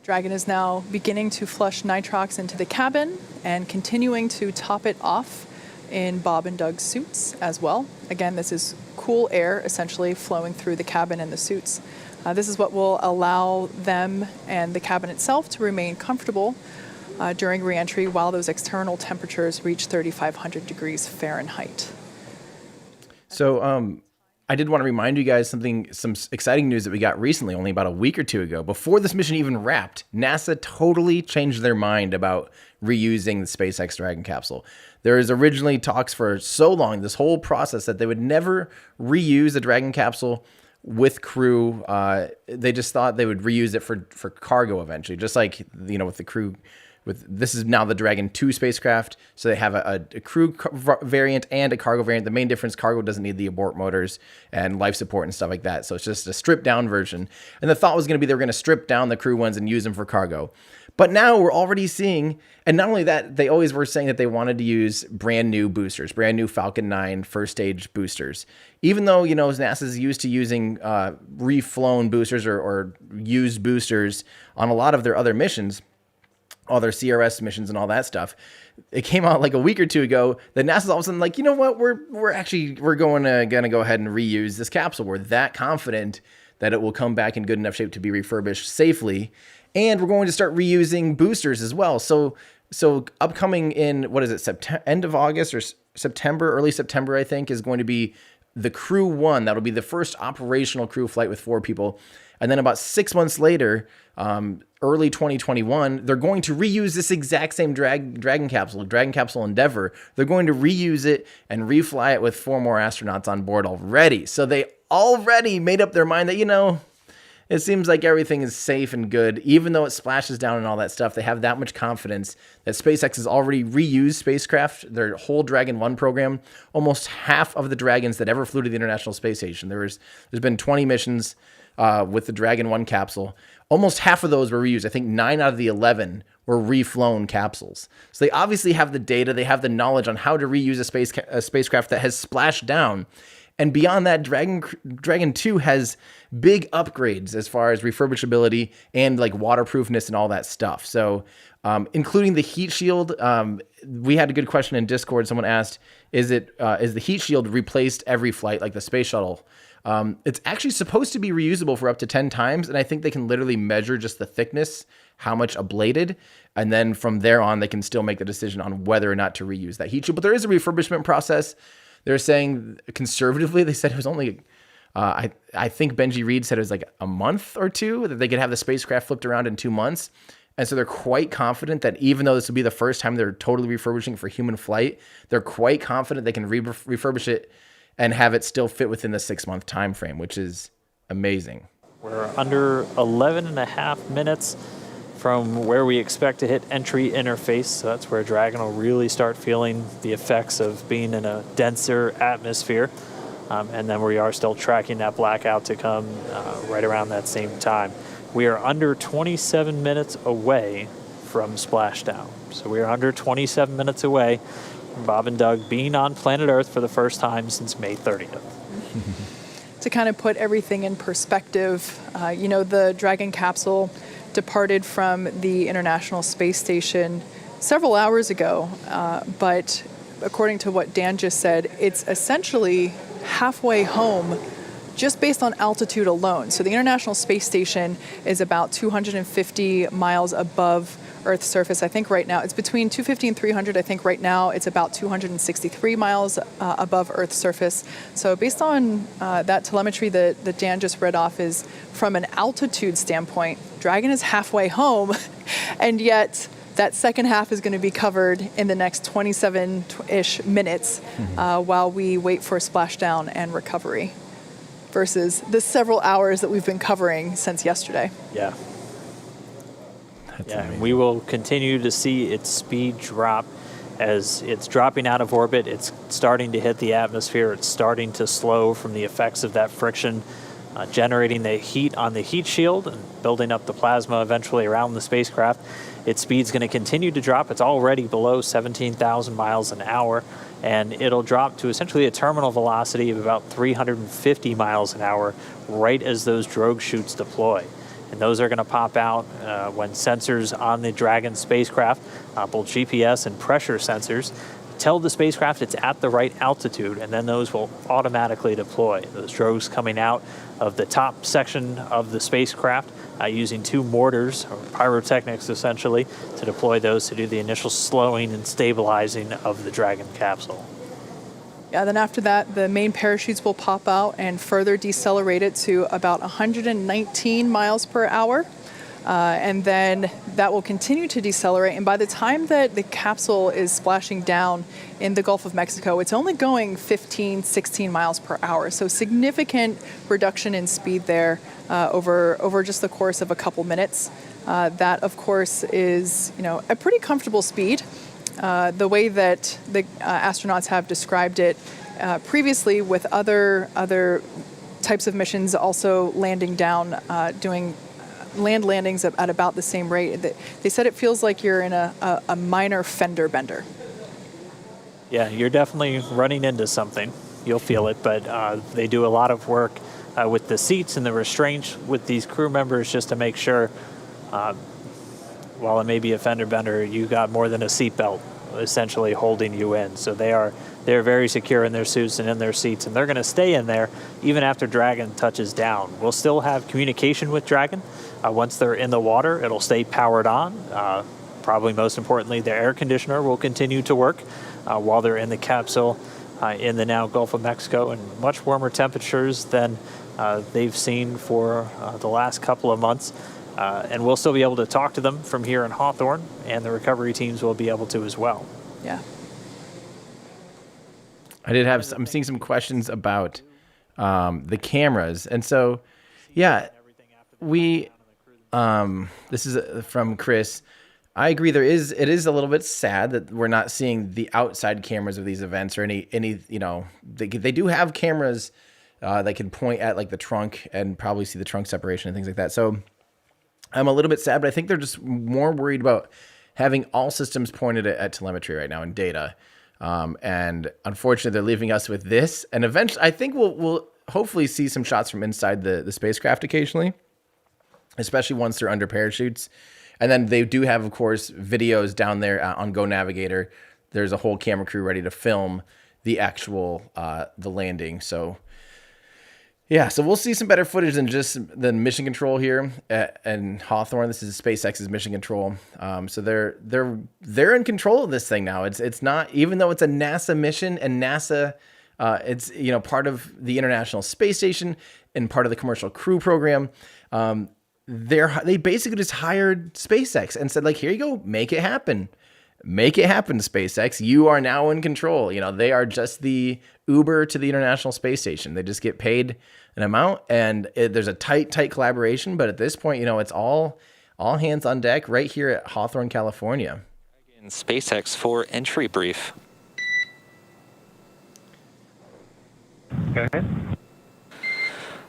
Dragon is now beginning to flush nitrox into the cabin and continuing to top it off in Bob and Doug's suits as well. Again, this is cool air essentially flowing through the cabin and the suits. This is what will allow them and the cabin itself to remain comfortable during reentry while those external temperatures reach 3,500 degrees Fahrenheit. So I did want to remind you guys some exciting news that we got recently, only about a week or two ago. Before this mission even wrapped, NASA totally changed their mind about reusing the SpaceX Dragon capsule. There was originally talks for so long, this whole process, that they would never reuse the Dragon capsule with crew. They just thought they would reuse it for cargo eventually, just like, with the crew. This is now the Dragon 2 spacecraft, so they have a crew variant and a cargo variant. The main difference, cargo doesn't need the abort motors and life support and stuff like that, so it's just a stripped down version. And the thought was going to be they were going to strip down the crew ones and use them for cargo. But now we're already seeing, and not only that, they always were saying that they wanted to use brand new boosters, brand new Falcon 9 first stage boosters. Even though, NASA's used to using reflown boosters or used boosters on a lot of their other missions, all their CRS missions and all that stuff. It came out like a week or two ago that NASA's all of a sudden like, you know what, we're going to go ahead and reuse this capsule. We're that confident that it will come back in good enough shape to be refurbished safely. And we're going to start reusing boosters as well. So upcoming in, end of August or September, early September, I think, is going to be the Crew 1. That'll be the first operational crew flight with 4 people. And then about 6 months later, early 2021, they're going to reuse this exact same Dragon Capsule Endeavour. They're going to reuse it and refly it with 4 more astronauts on board already. So they already made up their mind that, it seems like everything is safe and good. Even though it splashes down and all that stuff, they have that much confidence that SpaceX has already reused spacecraft, their whole Dragon 1 program. Almost half of the Dragons that ever flew to the International Space Station. There's been 20 missions with the Dragon 1 capsule. Almost half of those were reused. I think 9 out of the 11 were reflown capsules. So they obviously have the data. They have the knowledge on how to reuse a spacecraft that has splashed down. And beyond that, Dragon 2 has big upgrades as far as refurbishability and like waterproofness and all that stuff. So including the heat shield, we had a good question in Discord. Someone asked, is the heat shield replaced every flight like the space shuttle? It's actually supposed to be reusable for up to 10 times. And I think they can literally measure just the thickness, how much ablated. And then from there on, they can still make the decision on whether or not to reuse that heat shield. But there is a refurbishment process. They're saying conservatively, they said it was only, I think Benji Reed said it was like a month or two that they could have the spacecraft flipped around in 2 months. And so they're quite confident that even though this will be the first time they're totally refurbishing for human flight, they're quite confident they can refurbish it and have it still fit within the 6-month time frame, which is amazing. We're under 11 and a half minutes from where we expect to hit entry interface. So that's where Dragon will really start feeling the effects of being in a denser atmosphere. And then we are still tracking that blackout to come right around that same time. We are under 27 minutes away from Splashdown. So we are under 27 minutes away from Bob and Doug being on planet Earth for the first time since May 30th. To kind of put everything in perspective, the Dragon capsule departed from the International Space Station several hours ago, but according to what Dan just said, it's essentially halfway home just based on altitude alone. So the International Space Station is about 250 miles above Earth's surface. I think right now it's between 250 and 300. I think right now it's about 263 miles above Earth's surface. So based on that telemetry that Dan just read off, is from an altitude standpoint, Dragon is halfway home, and yet that second half is going to be covered in the next 27-ish minutes while we wait for splashdown and recovery, versus the several hours that we've been covering since yesterday. Yeah. That's Yeah, amazing. we will continue to see its speed drop as it's dropping out of orbit. It's starting to hit the atmosphere. It's starting to slow from the effects of that friction, generating the heat on the heat shield and building up the plasma eventually around the spacecraft. Its speed's going to continue to drop. It's already below 17,000 miles an hour, and it'll drop to essentially a terminal velocity of about 350 miles an hour right as those drogue chutes deploy. And those are going to pop out when sensors on the Dragon spacecraft, both GPS and pressure sensors, tell the spacecraft it's at the right altitude, and then those will automatically deploy. Those drogues coming out of the top section of the spacecraft using two mortars, or pyrotechnics essentially, to deploy those to do the initial slowing and stabilizing of the Dragon capsule. Yeah, then after that, the main parachutes will pop out and further decelerate it to about 119 miles per hour. And then that will continue to decelerate. And by the time that the capsule is splashing down in the Gulf of Mexico, it's only going 15, 16 miles per hour. So significant reduction in speed there over just the course of a couple minutes. That, of course, is a pretty comfortable speed. The way that the astronauts have described it previously with other types of missions also landing down, doing land landings at about the same rate. They said it feels like you're in a minor fender bender. Yeah, you're definitely running into something. You'll feel it, but they do a lot of work with the seats and the restraints with these crew members just to make sure, while it may be a fender bender, you got more than a seatbelt essentially holding you in. So they're very secure in their suits and in their seats, and they're going to stay in there even after Dragon touches down. We'll still have communication with Dragon. Once they're in the water, it'll stay powered on. Probably most importantly, the air conditioner will continue to work while they're in the capsule in the now Gulf of Mexico, and much warmer temperatures than they've seen for the last couple of months. And we'll still be able to talk to them from here in Hawthorne, and the recovery teams will be able to as well. Yeah. I'm seeing some questions about the cameras. And so, yeah, this is from Chris. I agree. It is a little bit sad that we're not seeing the outside cameras of these events, or any they do have cameras that can point at like the trunk and probably see the trunk separation and things like that. So I'm a little bit sad, but I think they're just more worried about having all systems pointed at telemetry right now and data. And unfortunately, they're leaving us with this. And eventually, I think we'll hopefully see some shots from inside the spacecraft occasionally, especially once they're under parachutes. And then they do have, of course, videos down there on Go Navigator. There's a whole camera crew ready to film the actual the landing. So yeah, so we'll see some better footage than just the mission control here and Hawthorne. This is SpaceX's mission control. So they're in control of this thing now. It's not, even though it's a NASA mission, and NASA it's part of the International Space Station and part of the commercial crew program. They basically just hired SpaceX and said, like, here you go, make it happen. Make it happen, SpaceX. You are now in control. They are just the Uber to the International Space Station. They just get paid an amount, and there's a tight collaboration. But at this point, it's all All hands on deck right here at Hawthorne, California. In SpaceX for entry brief. Go ahead.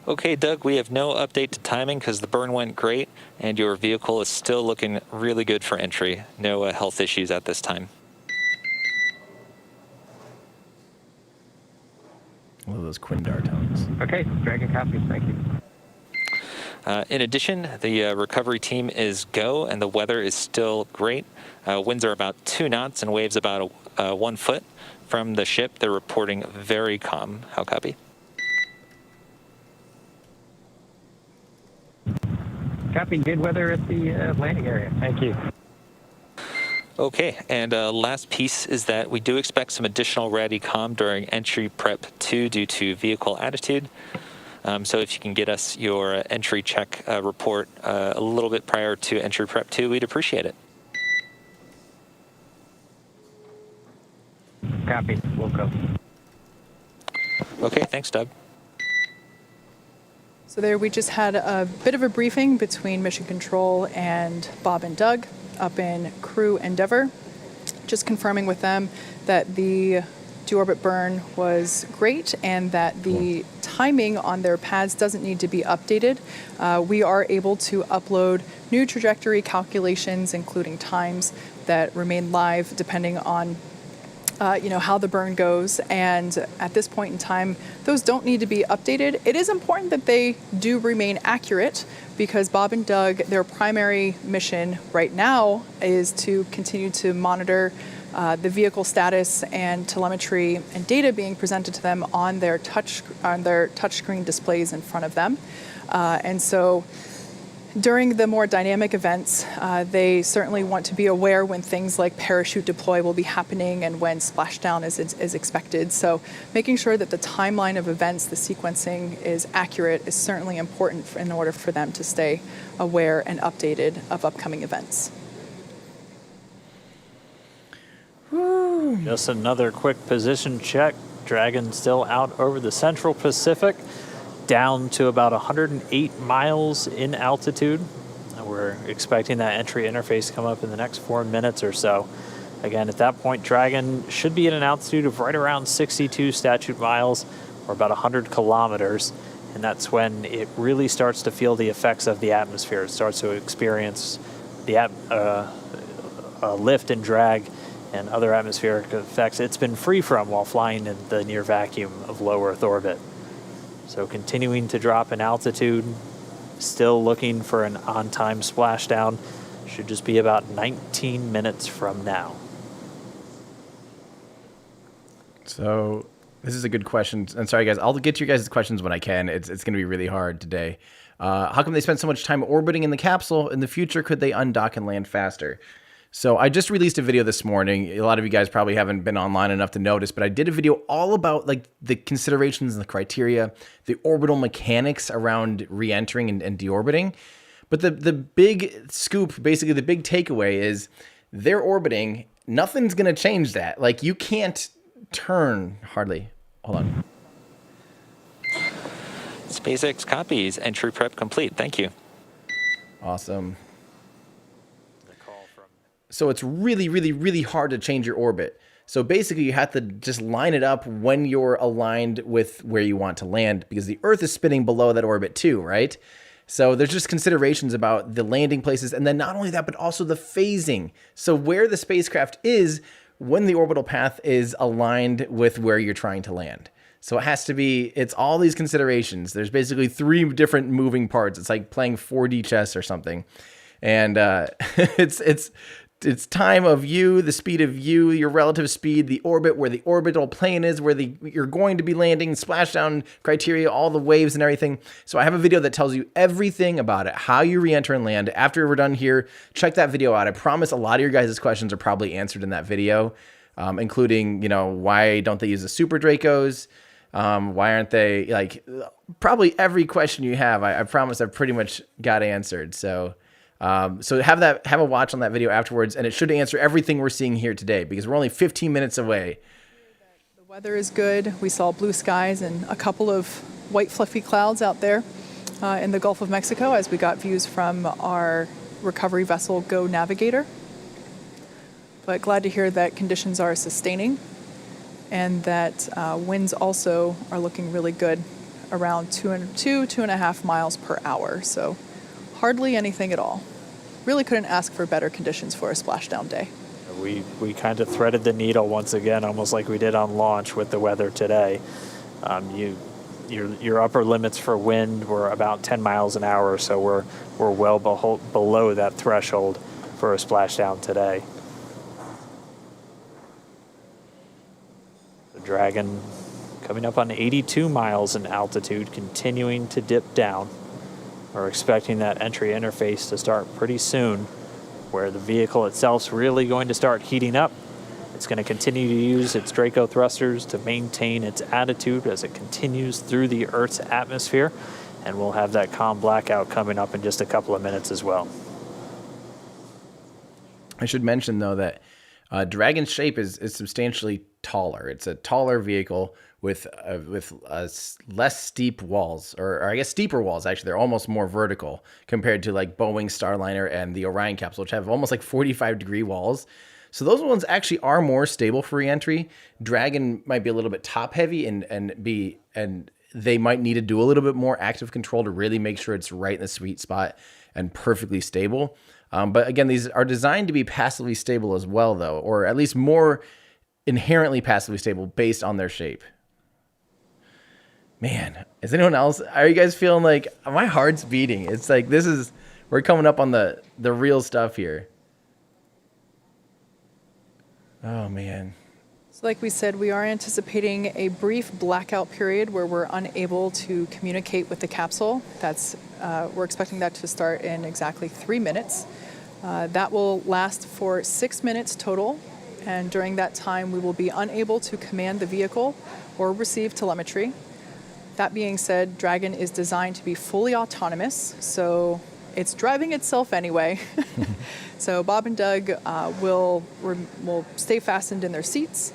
Okay, Doug, we have no update to timing because the burn went great and your vehicle is still looking really good for entry. No health issues at this time. One of those Quindar tones. Okay, Dragon copies. Thank you. In addition, the recovery team is go and the weather is still great. Winds are about 2 knots and waves about 1 foot. From the ship, they're reporting very calm. How copy? Copy. Good weather at the landing area. Thank you. Okay, and last piece is that we do expect some additional RADI-COM during entry prep 2 due to vehicle attitude. So if you can get us your entry check report a little bit prior to entry prep 2, we'd appreciate it. Copy. We'll go. Okay, thanks, Doug. So there we just had a bit of a briefing between Mission Control and Bob and Doug up in Crew Endeavor, just confirming with them that the deorbit burn was great and that the timing on their pads doesn't need to be updated. We are able to upload new trajectory calculations, including times that remain live depending on how the burn goes, and at this point in time, those don't need to be updated. It is important that they do remain accurate because Bob and Doug, their primary mission right now is to continue to monitor the vehicle status and telemetry and data being presented to them on their touchscreen displays in front of them. And so during the more dynamic events, they certainly want to be aware when things like parachute deploy will be happening and when splashdown is expected. So making sure that the timeline of events, the sequencing is accurate is certainly important in order for them to stay aware and updated of upcoming events. Just another quick position check. Dragon still out over the Central Pacific, down to about 108 miles in altitude. We're expecting that entry interface to come up in the next 4 minutes or so. Again, at that point, Dragon should be at an altitude of right around 62 statute miles, or about 100 kilometers, and that's when it really starts to feel the effects of the atmosphere. It starts to experience the lift and drag and other atmospheric effects it's been free from while flying in the near vacuum of low Earth orbit. So continuing to drop in altitude, still looking for an on-time splashdown. Should just be about 19 minutes from now. So this is a good question. And sorry, guys, I'll get to your guys' questions when I can. It's going to be really hard today. How come they spend so much time orbiting in the capsule? In the future, could they undock and land faster? So I just released a video this morning. A lot of you guys probably haven't been online enough to notice, but I did a video all about like the considerations and the criteria, the orbital mechanics around re-entering and deorbiting. But the big scoop, basically the big takeaway is they're orbiting. Nothing's going to change that. Like you can't turn hardly. Hold on. SpaceX copies. Entry prep complete. Thank you. Awesome. So it's really, really, really hard to change your orbit. So basically you have to just line it up when you're aligned with where you want to land because the Earth is spinning below that orbit too, right? So there's just considerations about the landing places and then not only that, but also the phasing. So where the spacecraft is when the orbital path is aligned with where you're trying to land. So it has to be, it's all these considerations. There's basically 3 different moving parts. It's like playing 4D chess or something. And it's time of you, the speed of you, your relative speed, the orbit, where the orbital plane is, where you're going to be landing, splashdown criteria, all the waves and everything. So I have a video that tells you everything about it, how you re-enter and land. After we're done here, check that video out. I promise a lot of your guys' questions are probably answered in that video, including, why don't they use the Super Dracos? Why aren't they, probably every question you have, I promise I've pretty much got answered. So have a watch on that video afterwards, and it should answer everything we're seeing here today because we're only 15 minutes away. The weather is good. We saw blue skies and a couple of white fluffy clouds out there in the Gulf of Mexico as we got views from our recovery vessel Go Navigator. But glad to hear that conditions are sustaining and that winds also are looking really good, around 2.5 miles per hour. So hardly anything at all. Really couldn't ask for better conditions for a splashdown day. We kind of threaded the needle once again, almost like we did on launch with the weather today. Your upper limits for wind were about 10 miles an hour, so we're well below that threshold for a splashdown today. The Dragon coming up on 82 miles in altitude, continuing to dip down. We're expecting that entry interface to start pretty soon, where the vehicle itself's really going to start heating up. It's going to continue to use its Draco thrusters to maintain its attitude as it continues through the Earth's atmosphere, and we'll have that calm blackout coming up in just a couple of minutes as well. I should mention, though, that Dragon's shape is substantially taller. It's a taller vehicle with less steep walls, or I guess steeper walls, actually. They're almost more vertical compared to like Boeing Starliner and the Orion capsule, which have almost like 45-degree walls. So those ones actually are more stable for re-entry. Dragon might be a little bit top heavy and they might need to do a little bit more active control to really make sure it's right in the sweet spot and perfectly stable. But again, these are designed to be passively stable as well, though, or at least more inherently passively stable based on their shape. Man, is anyone else? Are you guys feeling like my heart's beating? It's like we're coming up on the real stuff here. Oh, man. So like we said, we are anticipating a brief blackout period where we're unable to communicate with the capsule. We're expecting that to start in exactly 3 minutes. That will last for 6 minutes total. And during that time, we will be unable to command the vehicle or receive telemetry. That being said, Dragon is designed to be fully autonomous, so it's driving itself anyway. So Bob and Doug will stay fastened in their seats.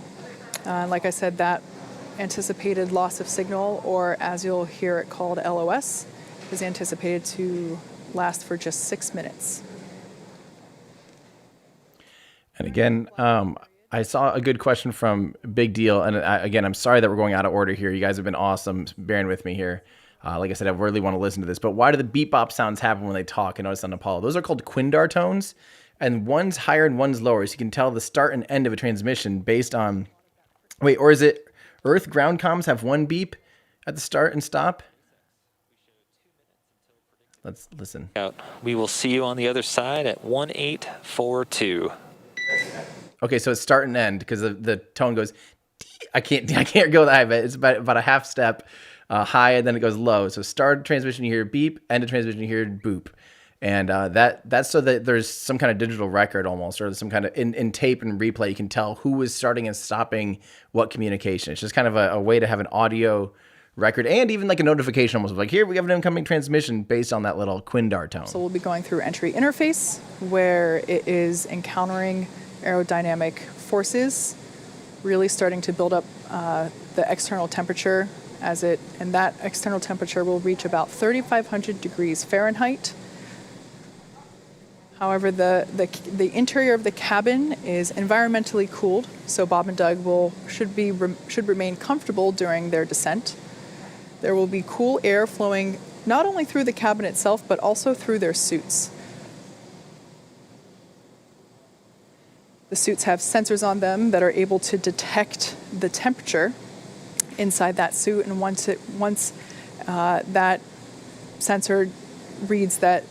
Like I said, that anticipated loss of signal, or as you'll hear it called LOS, is anticipated to last for just 6 minutes. And again, I saw a good question from Big Deal. And again, I'm sorry that we're going out of order here. You guys have been awesome bearing with me here. Like I said, I really want to listen to this. But why do the beep bop sounds happen when they talk? I noticed on Apollo. Those are called quindar tones. And one's higher and one's lower. So you can tell the start and end of a transmission based on... Wait, or is it Earth ground comms have one beep at the start and stop? Let's listen. We will see you on the other side at 1842. Okay, so it's start and end because the tone goes... I can't go that high, but it's about a half step high, and then it goes low. So start transmission, you hear beep, end of transmission, you hear boop. And that's so that there's some kind of digital record almost, or some kind of in tape and replay, you can tell who is starting and stopping what communication. It's just kind of a way to have an audio record and even like a notification almost. Like, here we have an incoming transmission based on that little quindar tone. So we'll be going through entry interface, where it is encountering aerodynamic forces, really starting to build up the external temperature and that external temperature will reach about 3,500 degrees Fahrenheit. However, the interior of the cabin is environmentally cooled, so Bob and Doug should remain comfortable during their descent. There will be cool air flowing not only through the cabin itself, but also through their suits. The suits have sensors on them that are able to detect the temperature inside that suit, and once that sensor reads that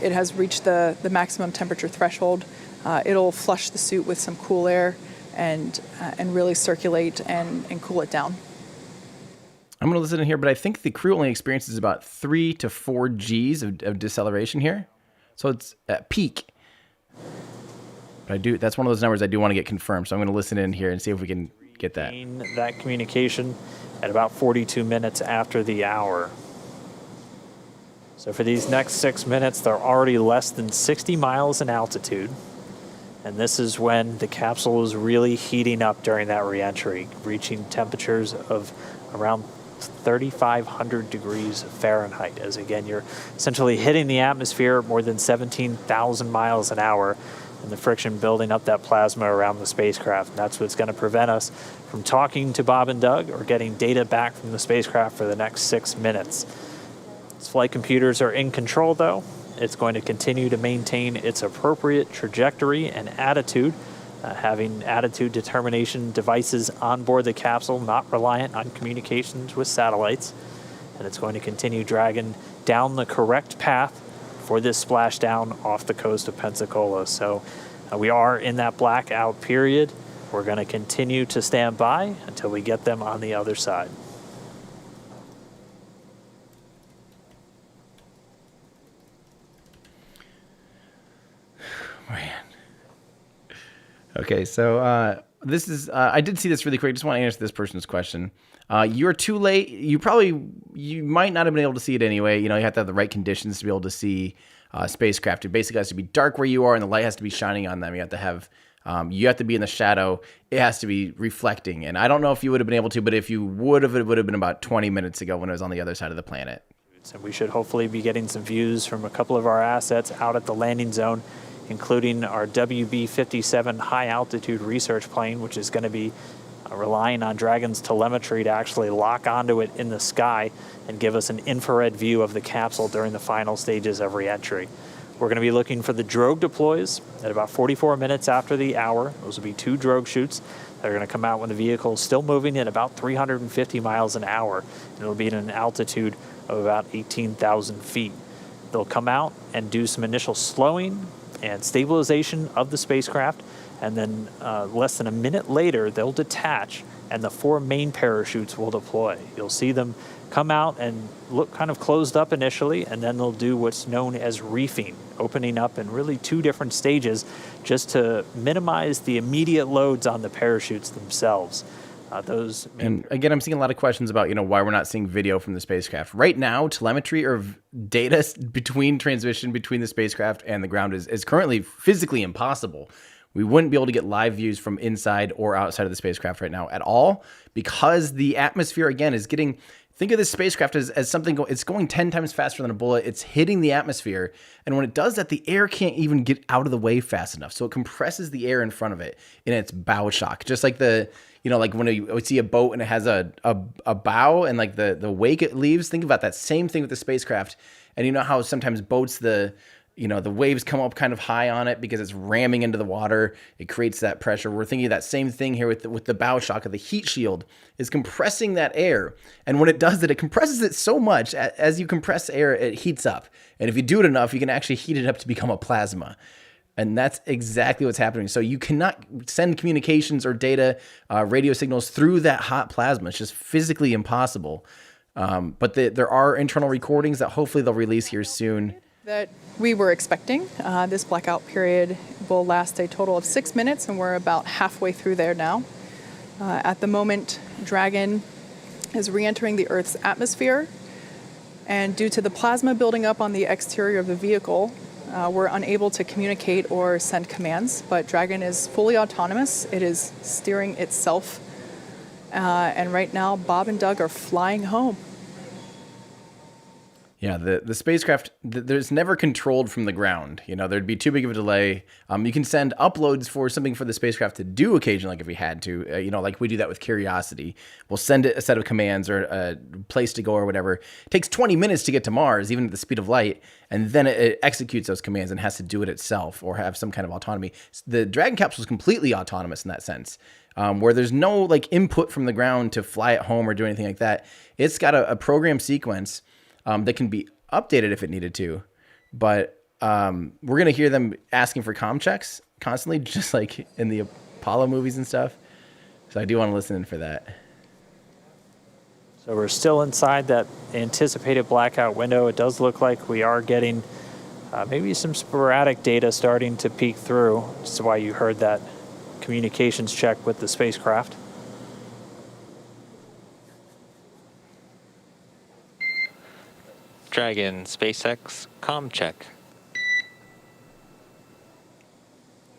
it has reached the maximum temperature threshold, it'll flush the suit with some cool air and really circulate and cool it down. I'm going to listen in here, but I think the crew only experiences about 3 to 4 Gs of deceleration here. So it's at peak. But that's one of those numbers I do want to get confirmed. So I'm going to listen in here and see if we can get that. That communication at about 42 minutes after the hour. So for these next 6 minutes, they're already less than 60 miles in altitude. And this is when the capsule is really heating up during that reentry, reaching temperatures of around 3,500 degrees Fahrenheit, as again, you're essentially hitting the atmosphere at more than 17,000 miles an hour, and the friction building up that plasma around the spacecraft. And that's what's going to prevent us from talking to Bob and Doug or getting data back from the spacecraft for the next 6 minutes. Its flight computers are in control, though. It's going to continue to maintain its appropriate trajectory and attitude, having attitude determination devices on board the capsule, not reliant on communications with satellites. And it's going to continue dragging down the correct path for this splashdown off the coast of Pensacola. So we are in that blackout period. We're going to continue to stand by until we get them on the other side. Man. Okay, so this is, I did see this really quick. I just want to answer this person's question. You're too late. You might not have been able to see it anyway. You have to have the right conditions to be able to see spacecraft. It basically has to be dark where you are, and the light has to be shining on them. You have to be in the shadow. It has to be reflecting. And I don't know if you would have been able to, but if you would have, it would have been about 20 minutes ago when it was on the other side of the planet. And we should hopefully be getting some views from a couple of our assets out at the landing zone, including our WB-57 high-altitude research plane, which is going to be relying on Dragon's telemetry to actually lock onto it in the sky and give us an infrared view of the capsule during the final stages of reentry. We're going to be looking for the drogue deploys at about 44 minutes after the hour. Those will be 2 drogue chutes that are going to come out when the vehicle is still moving at about 350 miles an hour. And it'll be at an altitude of about 18,000 feet. They'll come out and do some initial slowing and stabilization of the spacecraft, and then less than a minute later, they'll detach, and the 4 main parachutes will deploy. You'll see them come out and look kind of closed up initially, and then they'll do what's known as reefing, opening up in really 2 different stages just to minimize the immediate loads on the parachutes themselves. And again, I'm seeing a lot of questions about, why we're not seeing video from the spacecraft. Right now, telemetry or data transmission between the spacecraft and the ground is currently physically impossible. We wouldn't be able to get live views from inside or outside of the spacecraft right now at all, because the atmosphere, again, is getting... Think of this spacecraft as something, it's going 10 times faster than a bullet. It's hitting the atmosphere. And when it does that, the air can't even get out of the way fast enough. So it compresses the air in front of it in its bow shock. Just like like when you see a boat and it has a bow and like the wake it leaves, think about that same thing with the spacecraft. And you know how sometimes boats, the waves come up kind of high on it because it's ramming into the water. It creates that pressure. We're thinking of that same thing here with the bow shock of the heat shield is compressing that air. And when it does it compresses it so much. As you compress air, it heats up. And if you do it enough, you can actually heat it up to become a plasma. And that's exactly what's happening. So you cannot send communications or data, radio signals through that hot plasma. It's just physically impossible. But there are internal recordings that hopefully they'll release here soon. That we were expecting. This blackout period will last a total of 6 minutes, and we're about halfway through there now. At the moment, Dragon is re-entering the Earth's atmosphere, and due to the plasma building up on the exterior of the vehicle, we're unable to communicate or send commands, but Dragon is fully autonomous. It is steering itself, and right now, Bob and Doug are flying home. Yeah, the spacecraft, there's never controlled from the ground. There'd be too big of a delay. You can send uploads for something for the spacecraft to do occasionally, like if we had to. Like we do that with Curiosity. We'll send it a set of commands or a place to go or whatever. It takes 20 minutes to get to Mars, even at the speed of light, and then it executes those commands and has to do it itself or have some kind of autonomy. The Dragon Capsule is completely autonomous in that sense. Where there's no input from the ground to fly it home or do anything like that. It's got a program sequence that can be updated if it needed to. But we're going to hear them asking for comm checks constantly, just like in the Apollo movies and stuff. So I do want to listen in for that. So we're still inside that anticipated blackout window. It does look like we are getting maybe some sporadic data starting to peek through, which is why you heard that communications check with the spacecraft. Dragon, SpaceX, comm check.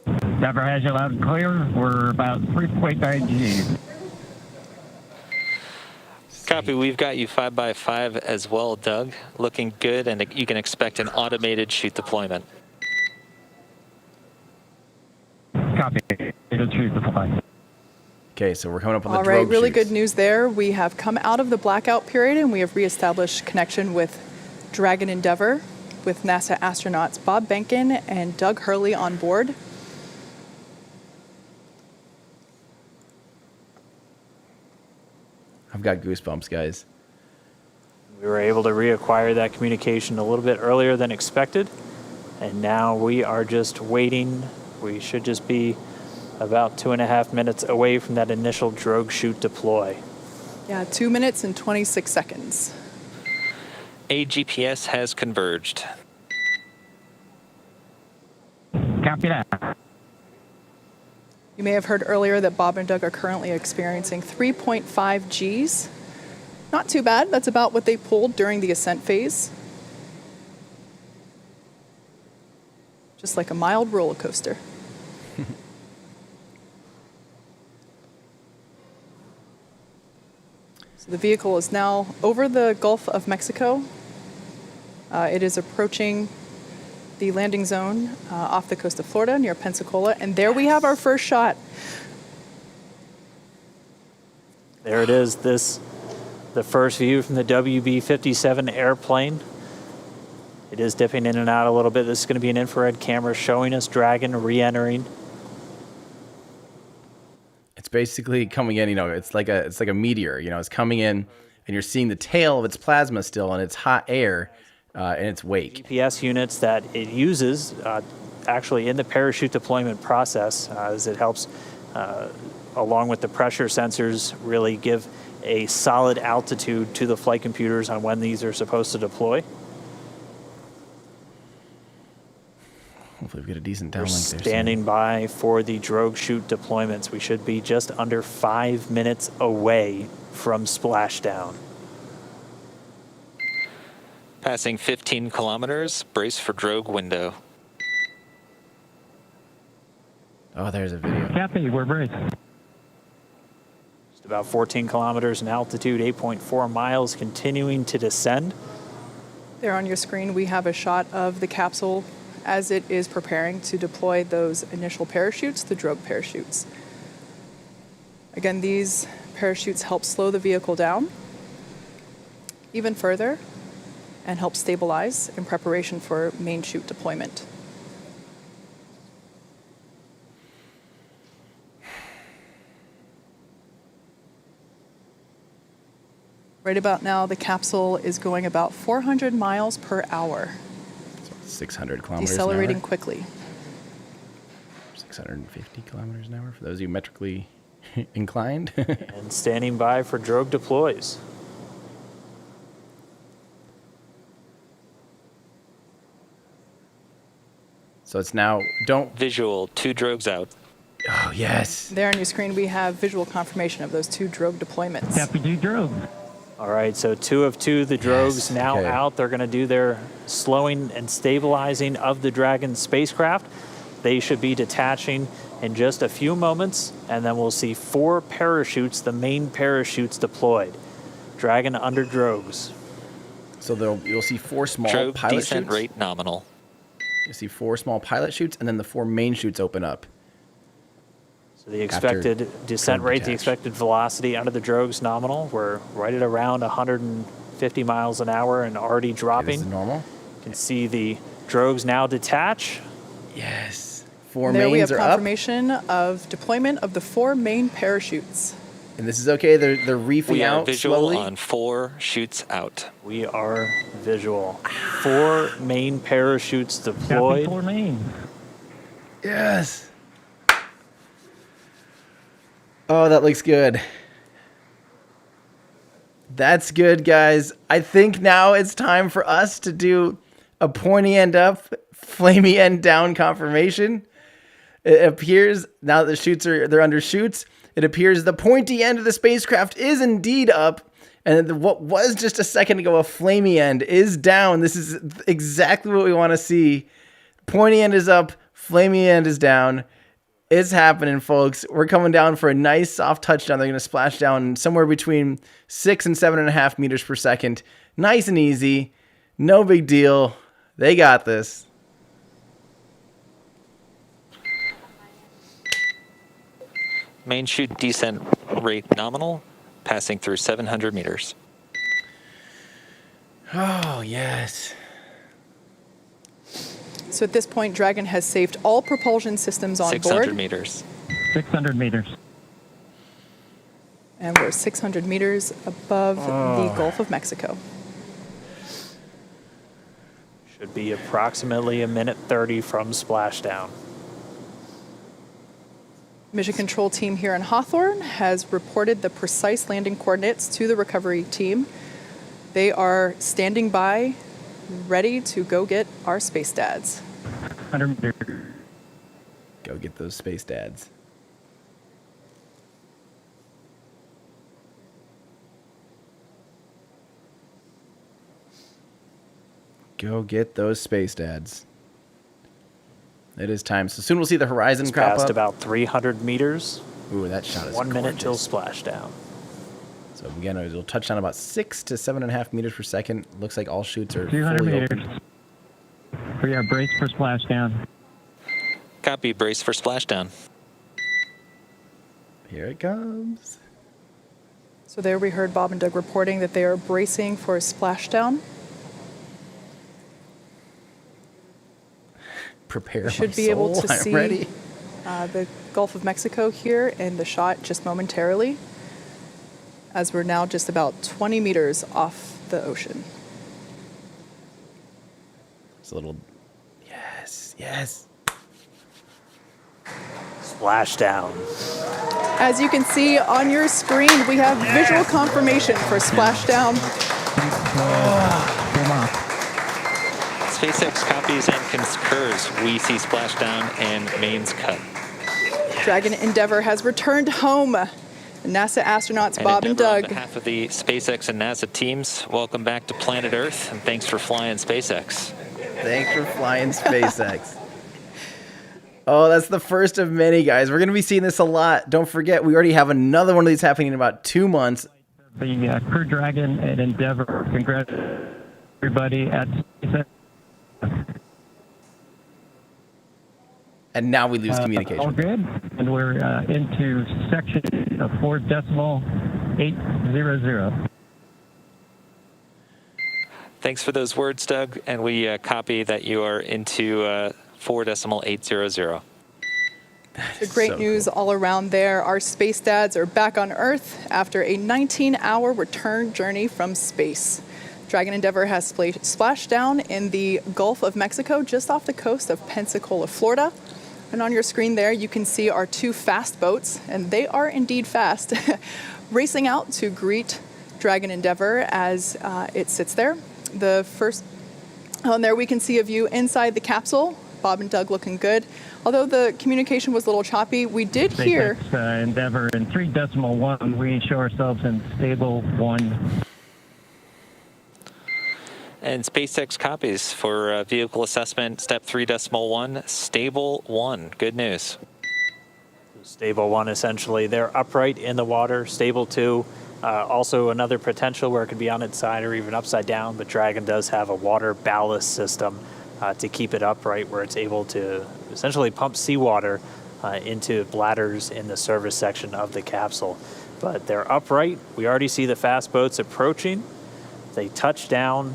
Denver has you loud and clear. We're about 3.9 G. Copy. We've got you 5x5 as well, Doug. Looking good, and you can expect an automated chute deployment. Copy. It'll choose the fly. Okay, so we're coming up on the All right, drogue really chutes. good news there. We have come out of the blackout period and we have reestablished connection with Dragon Endeavour with NASA astronauts Bob Behnken and Doug Hurley on board. I've got goosebumps, guys. We were able to reacquire that communication a little bit earlier than expected, and now we are just waiting. We should just be about 2.5 minutes away from that initial drogue chute deploy. Yeah, 2 minutes and 26 seconds. AGPS has converged. Copy that. You may have heard earlier that Bob and Doug are currently experiencing 3.5 Gs. Not too bad. That's about what they pulled during the ascent phase. Just like a mild roller coaster. So the vehicle is now over the Gulf of Mexico. It is approaching the landing zone off the coast of Florida near Pensacola. And there we have our first shot. There it is. The first view from the WB-57 airplane. It is dipping in and out a little bit. This is going to be an infrared camera showing us Dragon re-entering. It's basically coming in, it's like a meteor, it's coming in and you're seeing the tail of its plasma still and it's hot air in its wake. GPS units that it uses actually in the parachute deployment process as it helps, along with the pressure sensors, really give a solid altitude to the flight computers on when these are supposed to deploy. Hopefully we get a decent We're downlink there. standing by for the drogue chute deployments. We should be just under 5 minutes away from splashdown. Passing 15 kilometers. Brace for drogue window. Oh, there's a video. Copy. We're braced. Just about 14 kilometers in altitude, 8.4 miles, continuing to descend. There on your screen, we have a shot of the capsule as it is preparing to deploy those initial parachutes, the drogue parachutes. Again, these parachutes help slow the vehicle down even further and help stabilize in preparation for main chute deployment. Right about now, the capsule is going about 400 miles per hour. 600 kilometers Decelerating an hour. quickly. 650 kilometers an hour for those of you metrically inclined. And standing by for drogue deploys. So it's now, Visual, 2 drogues out. oh yes. There on your screen, we have visual confirmation of those 2 drogue deployments. Copy. Do drogue. All right, so 2 of 2, the drogues Yes, now okay. out. They're going to do their slowing and stabilizing of the Dragon spacecraft. They should be detaching in just a few moments, and then we'll see 4 parachutes, the main parachutes deployed. Dragon under drogues. So you'll see 4 small Drogue pilot descent chutes. rate nominal. You'll see 4 small pilot chutes and then the 4 main chutes open up. So the expected descent drogue rate, the detach. expected velocity under the drogues nominal. We're right at around 150 miles an hour and already Okay, dropping. this is normal. You can see the drogues now detach. Yes. 4 And there we have mains are up. confirmation of deployment of the 4 main parachutes. And this is okay. They're reefing We are out visual slowly. on 4 shoots out. We are visual. 4 main parachutes Copy. deployed. 4 main. Yes. Oh, that looks good. That's good, guys. I think now it's time for us to do a pointy end up, flamey end down confirmation. It appears now that the chutes they're under chutes. It appears the pointy end of the spacecraft is indeed up, and what was just a second ago a flamey end is down. This is exactly what we want to see. Pointy end is up, flamey end is down. It's happening, folks. We're coming down for a nice soft touchdown. They're going to splash down somewhere between 6 and 7.5 meters per second. Nice and easy. No big deal. They got this. Main chute descent rate nominal, passing through 700 meters. Oh, yes. So at this point, Dragon has saved all propulsion systems on 600 board. meters. 600 meters. And we're 600 meters above the Gulf of Mexico. Should be approximately a minute 30 from splashdown. Mission control team here in Hawthorne has reported the precise landing coordinates to the recovery team. They are standing by, ready to go get our space dads. 100 meters. Go get those space dads. Go get those space dads. It is time. So soon we'll see the horizon It's crop past up. about 300 meters. Ooh, that shot is 1 minute till gorgeous. splashdown. So again, it'll touch down about 6 to 7.5 meters per second. Looks like all chutes are 200 fully meters. open. We are braced for splashdown. Copy, brace for splashdown. Here it comes. So there we heard Bob and Doug reporting that they are bracing for a splashdown. Prepare Should my be able soul. to I'm see ready. the Gulf of Mexico here in the shot just momentarily, as we're now just about 20 meters off the ocean. It's a little. Yes, yes. Splashdown. As you can see on your screen, we have visual confirmation for splashdown. Come on. SpaceX copies and concurs. We see splashdown and mains cut. Dragon Endeavour has returned home. NASA astronauts And Bob and Endeavour, on Doug. behalf of the SpaceX and NASA teams, welcome back to planet Earth, and thanks for flying SpaceX. Thanks for flying SpaceX. Oh, that's the first of many, guys. We're going to be seeing this a lot. Don't forget, we already have another one of these happening in about 2 months. The Crew Dragon and Endeavour. Congratulations, everybody at SpaceX. And now we lose communication. All good. And we're into section of 4.800. Thanks for those words, Doug, and we copy that you are into 4.800. The great So news all around there. Our space dads are back on Earth after a 19-hour return journey from space. Dragon Endeavour has splashed down in the Gulf of Mexico, just off the coast of Pensacola, Florida. And on your screen there, you can see our 2 fast boats, and they are indeed fast, racing out to greet Dragon Endeavour as it sits there. The first, on there we can see a view inside the capsule. Bob and Doug looking good. Although the communication was a little choppy, we did hear... SpaceX Endeavour in 3.1, we show ourselves in stable 1. And SpaceX copies for vehicle assessment, step 3.1, stable 1. Good news. Stable 1, essentially. They're upright in the water. Stable 2, also another potential where it could be on its side or even upside down, but Dragon does have a water ballast system to keep it upright where it's able to essentially pump seawater into bladders in the service section of the capsule. But they're upright. We already see the fast boats approaching. They touched down,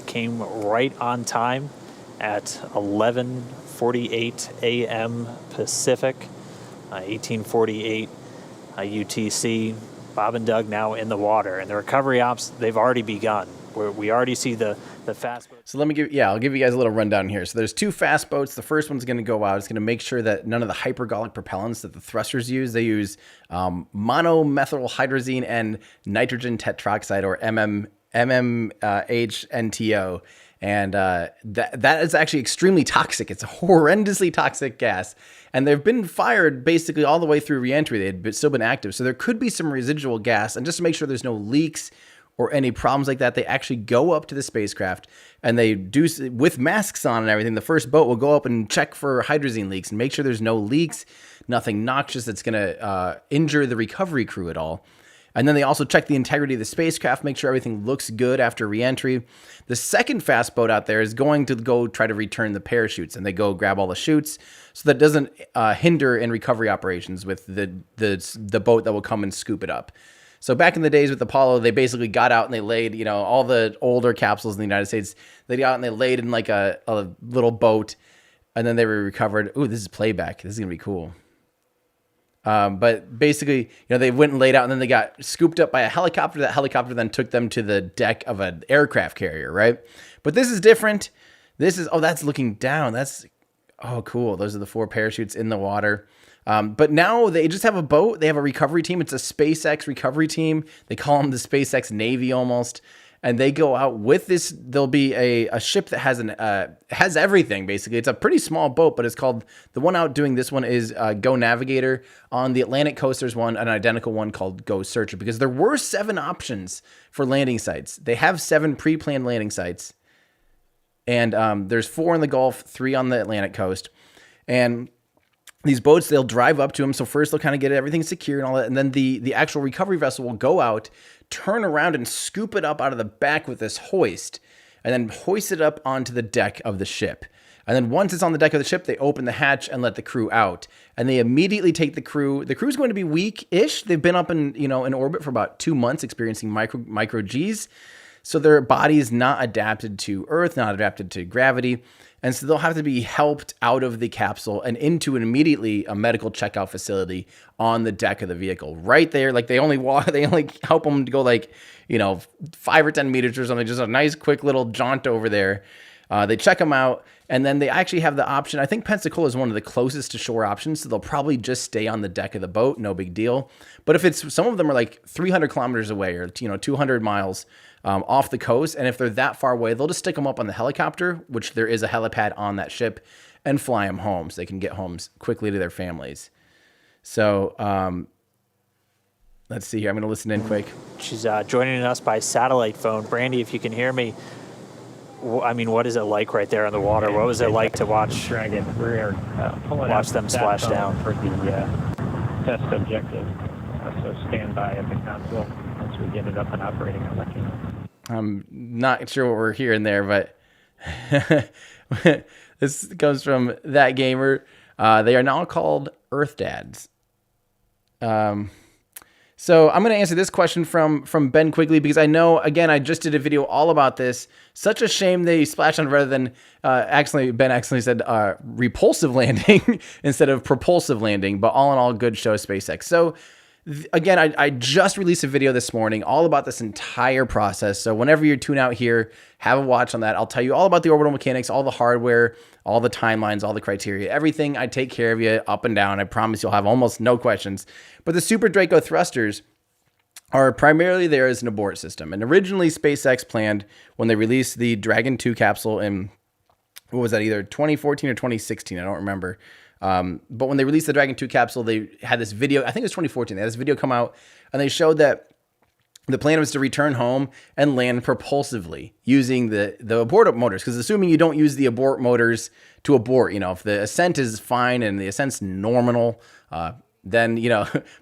came right on time at 11:48 a.m. Pacific, 1848 UTC. Bob and Doug now in the water, and the recovery ops, they've already begun. We already see the fast boats. So I'll give you guys a little rundown here. So there's 2 fast boats. The first one's going to go out. It's going to make sure that none of the hypergolic propellants that the thrusters use, they use monomethyl hydrazine and nitrogen tetroxide, or MMHNTO. And that is actually extremely toxic. It's a horrendously toxic gas. And they've been fired basically all the way through reentry. They had still been active. So there could be some residual gas. And just to make sure there's no leaks or any problems like that, they actually go up to the spacecraft and they do, with masks on and everything, the first boat will go up and check for hydrazine leaks and make sure there's no leaks, nothing noxious that's going to injure the recovery crew at all. And then they also check the integrity of the spacecraft, make sure everything looks good after reentry. The second fast boat out there is going to go try to return the parachutes, and they go grab all the chutes so that doesn't hinder in recovery operations with the boat that will come and scoop it up. So back in the days with Apollo, they basically got out and they laid, you know, all the older capsules in the United States, they got out and they laid in like a little boat, and then they were recovered. Ooh, this is playback. This is going to be cool. But basically, you know, they went and laid out and then they got scooped up by a helicopter. That helicopter then took them to the deck of an aircraft carrier, right? But this is different. This is, oh, that's looking down. That's, oh, cool. Those are the 4 parachutes in the water. But now they just have a boat. They have a recovery team. It's a SpaceX recovery team. They call them the SpaceX Navy almost. And they go out with this. There'll be a ship that has everything, basically. It's a pretty small boat, but it's called, the one out doing this one is Go Navigator. On the Atlantic coast, there's an identical one called Go Searcher, because there were 7 options for landing sites. They have 7 pre-planned landing sites. And there's 4 in the Gulf, 3 on the Atlantic coast. And these boats, they'll drive up to them. So first they'll kind of get everything secure and all that. And then the actual recovery vessel will go out, turn around and scoop it up out of the back with this hoist, and then hoist it up onto the deck of the ship. And then once it's on the deck of the ship, they open the hatch and let the crew out. And they immediately take the crew. The crew's going to be weak-ish. They've been up in orbit for about 2 months, experiencing micro G's. So their body is not adapted to Earth, not adapted to gravity. And so they'll have to be helped out of the capsule and into immediately a medical checkout facility on the deck of the vehicle. Right there, like they only help them to go 5 or 10 meters or something, just a nice quick little jaunt over there. They check them out, and then they actually have the option. I think Pensacola is one of the closest to shore options, so they'll probably just stay on the deck of the boat, no big deal. But if it's, some of them are like 300 kilometers away or 200 miles off the coast, and if they're that far away, they'll just stick them up on the helicopter, which there is a helipad on that ship, and fly them home so they can get home quickly to their families. So let's see here. I'm going to listen in quick. She's joining us by satellite phone. Brandy, if you can hear me, I mean, what is it like right there in the water? What was it like to watch Dragon? We're watch them splash down for the test objective. So stand by at the console. Once we get it up and operating, I'll let you know. I'm not sure what we're hearing there, but this comes from That Gamer. They are now called Earth Dads. So I'm going to answer this question from Ben Quigley, because I know, again, I just did a video all about this. Such a shame they splashed on rather than Ben accidentally said repulsive landing instead of propulsive landing, but all in all, good show, SpaceX. So again, I just released a video this morning all about this entire process. So whenever you tune out here, have a watch on that. I'll tell you all about the orbital mechanics, all the hardware, all the timelines, all the criteria, everything. I take care of you up and down. I promise you'll have almost no questions. But the Super Draco thrusters are primarily there as an abort system. And originally SpaceX planned, when they released the Dragon 2 capsule in, what was that, either 2014 or 2016, I don't remember. But when they released the Dragon 2 capsule, they had this video, I think it was 2014, they had this video come out, and they showed that the plan was to return home and land propulsively using the abort motors. Because assuming you don't use the abort motors to abort, if the ascent is fine and the ascent's nominal, then,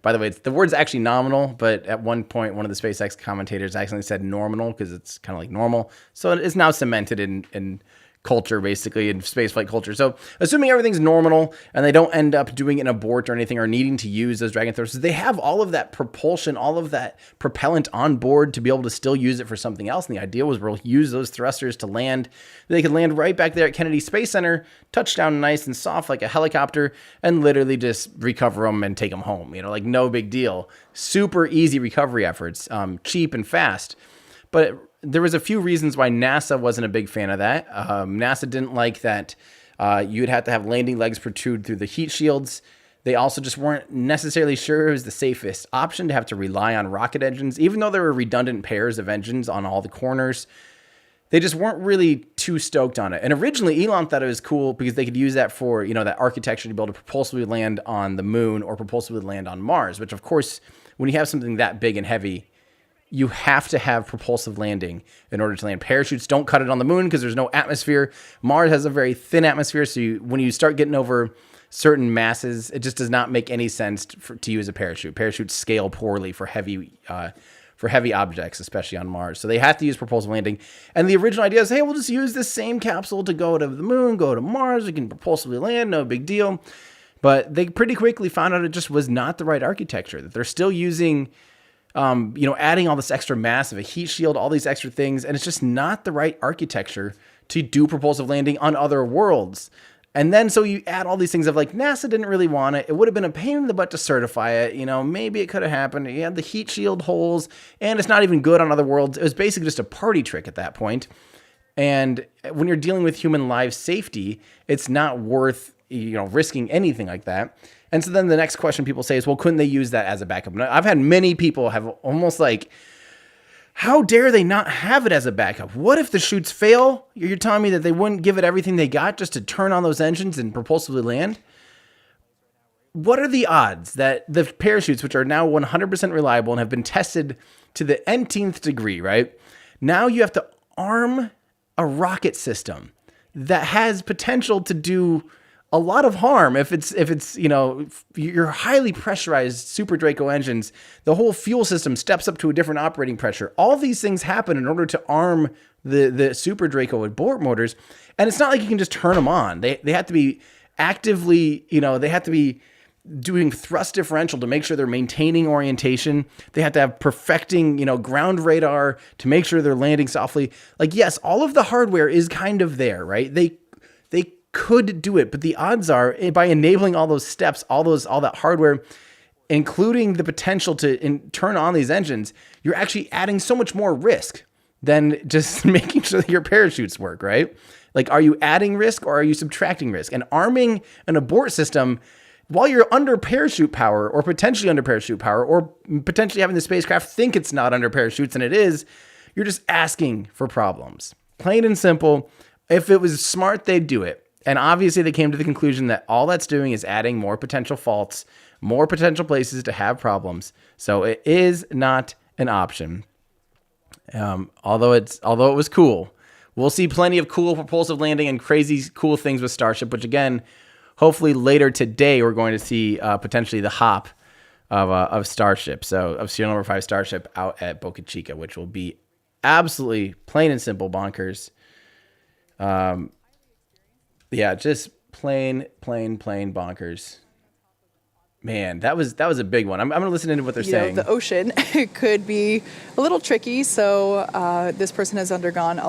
by the way, the word's actually nominal, but at one point, one of the SpaceX commentators accidentally said normal because it's kind of like normal. So it's now cemented in culture, basically, in spaceflight culture. So assuming everything's normal and they don't end up doing an abort or anything or needing to use those Dragon thrusters, they have all of that propulsion, all of that propellant on board to be able to still use it for something else. And the idea was we'll use those thrusters to land. They could land right back there at Kennedy Space Center, touch down nice and soft like a helicopter, and literally just recover them and take them home. Like no big deal. Super easy recovery efforts, cheap and fast. But there was a few reasons why NASA wasn't a big fan of that. NASA didn't like that you'd have to have landing legs protrude through the heat shields. They also just weren't necessarily sure it was the safest option to have to rely on rocket engines, even though there were redundant pairs of engines on all the corners. They just weren't really too stoked on it. And originally, Elon thought it was cool because they could use that for, that architecture to be able to propulsively land on the moon or propulsively land on Mars, which, of course, when you have something that big and heavy, you have to have propulsive landing in order to land. Parachutes don't cut it on the moon because there's no atmosphere. Mars has a very thin atmosphere, so when you start getting over certain masses, it just does not make any sense to use a parachute. Parachutes scale poorly for heavy objects, especially on Mars. So they have to use propulsive landing. And the original idea is, hey, we'll just use this same capsule to go to the moon, go to Mars. We can propulsively land, no big deal. But they pretty quickly found out it just was not the right architecture, that they're still using, adding all this extra mass of a heat shield, all these extra things. And it's just not the right architecture to do propulsive landing on other worlds. And then so you add all these things of like, NASA didn't really want it. It would have been a pain in the butt to certify it. Maybe it could have happened. You had the heat shield holes, and it's not even good on other worlds. It was basically just a party trick at that point. And when you're dealing with human life safety, it's not worth, risking anything like that. And so then the next question people say is, well, couldn't they use that as a backup? And I've had many people have almost like, how dare they not have it as a backup? What if the chutes fail? You're telling me that they wouldn't give it everything they got just to turn on those engines and propulsively land? What are the odds that the parachutes, which are now 100% reliable and have been tested to the nth degree, right? Now you have to arm a rocket system that has potential to do a lot of harm if it's your highly pressurized Super Draco engines. The whole fuel system steps up to a different operating pressure. All these things happen in order to arm the Super Draco with board motors, and it's not like you can just turn them on. They have to be actively, they have to be doing thrust differential to make sure they're maintaining orientation. They have to have perfecting, ground radar to make sure they're landing softly. Like, yes, all of the hardware is kind of there, right? They could do it, but the odds are, by enabling all those steps, all that hardware, including the potential to turn on these engines, you're actually adding so much more risk than just making sure that your parachutes work, right? Like, are you adding risk or are you subtracting risk? And arming an abort system while you're under parachute power, or potentially under parachute power, or potentially having the spacecraft think it's not under parachutes and it is, you're just asking for problems. Plain and simple. If it was smart, they'd do it. And obviously they came to the conclusion that all that's doing is adding more potential faults, more potential places to have problems. So it is not an option. Although it was cool. We'll see plenty of cool propulsive landing and crazy cool things with Starship, which again, hopefully later today we're going to see potentially the hop of Starship. So of serial number 5 Starship out at Boca Chica, which will be absolutely plain and simple bonkers. Yeah, just plain bonkers. Man, that was a big one. I'm going to listen into what they're saying. The ocean could be a little tricky. So this person has undergone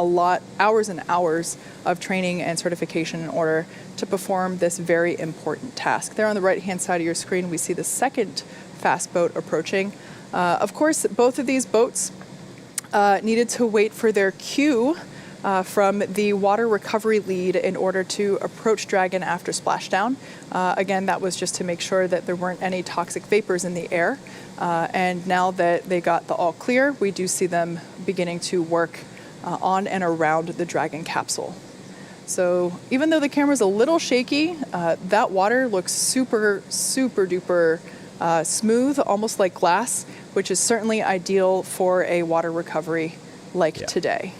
hours and hours of training and certification in order to perform this very important task. There on the right-hand side of your screen, we see the second fast boat approaching. Of course, both of these boats needed to wait for their cue from the water recovery lead in order to approach Dragon after splashdown. Again, that was just to make sure that there weren't any toxic vapors in the air. And now that they got the all clear, we do see them beginning to work on and around the Dragon capsule. So even though the camera's a little shaky, that water looks super, super duper smooth, almost like glass, which is certainly ideal for a water recovery like today.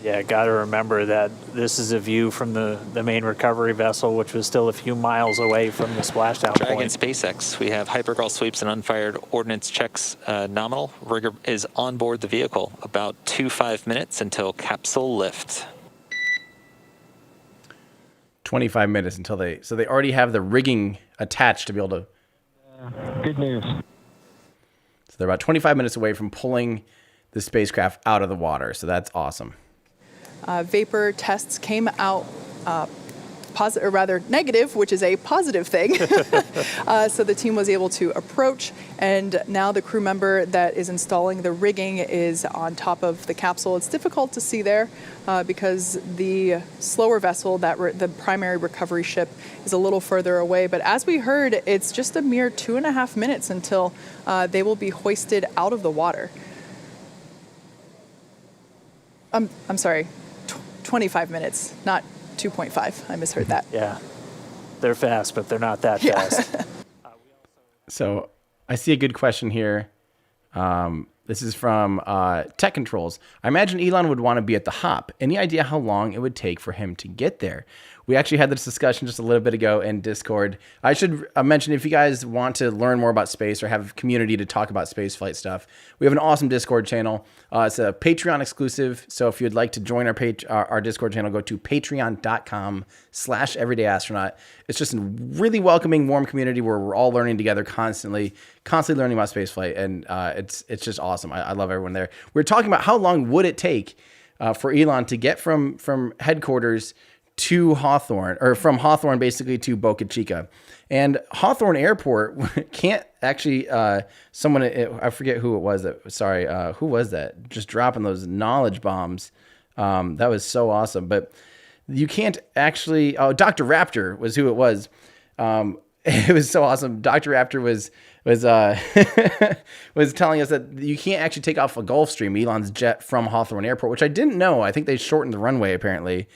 Yeah, got to remember that this is a view from the main recovery vessel, which was still a few miles away from the splashdown Dragon point. SpaceX. We have hypergol sweeps and unfired ordnance checks nominal. Rigger is on board the vehicle. About 5 minutes until capsule lift. 25 minutes until they already have the rigging attached to be able to. Good news. So they're about 25 minutes away from pulling the spacecraft out of the water. So that's awesome. Vapor tests came out positive, or rather negative, which is a positive thing. So the team was able to approach, and now the crew member that is installing the rigging is on top of the capsule. It's difficult to see there because the slower vessel, the primary recovery ship, is a little further away. But as we heard, it's just a mere 2.5 minutes until they will be hoisted out of the water. I'm sorry, 25 minutes, not 2.5. I misheard that. Yeah, they're fast, but they're not that fast. So I see a good question here. This is from Tech Controls. I imagine Elon would want to be at the hop. Any idea how long it would take for him to get there? We actually had this discussion just a little bit ago in Discord. I should mention, if you guys want to learn more about space or have a community to talk about spaceflight stuff, we have an awesome Discord channel. It's a Patreon exclusive. So if you'd like to join our Discord channel, go to patreon.com/everydayastronaut. It's just a really welcoming, warm community where we're all learning together constantly learning about spaceflight. And it's just awesome. I love everyone there. We're talking about how long would it take for Elon to get from headquarters to Hawthorne, or from Hawthorne basically to Boca Chica. And Hawthorne Airport can't actually, someone, I forget who it was who was that? Just dropping those knowledge bombs. That was so awesome. But you can't actually, Dr. Raptor was who it was. It was so awesome. Dr. Raptor was was telling us that you can't actually take off a Gulfstream, Elon's jet, from Hawthorne Airport, which I didn't know. I think they shortened the runway apparently.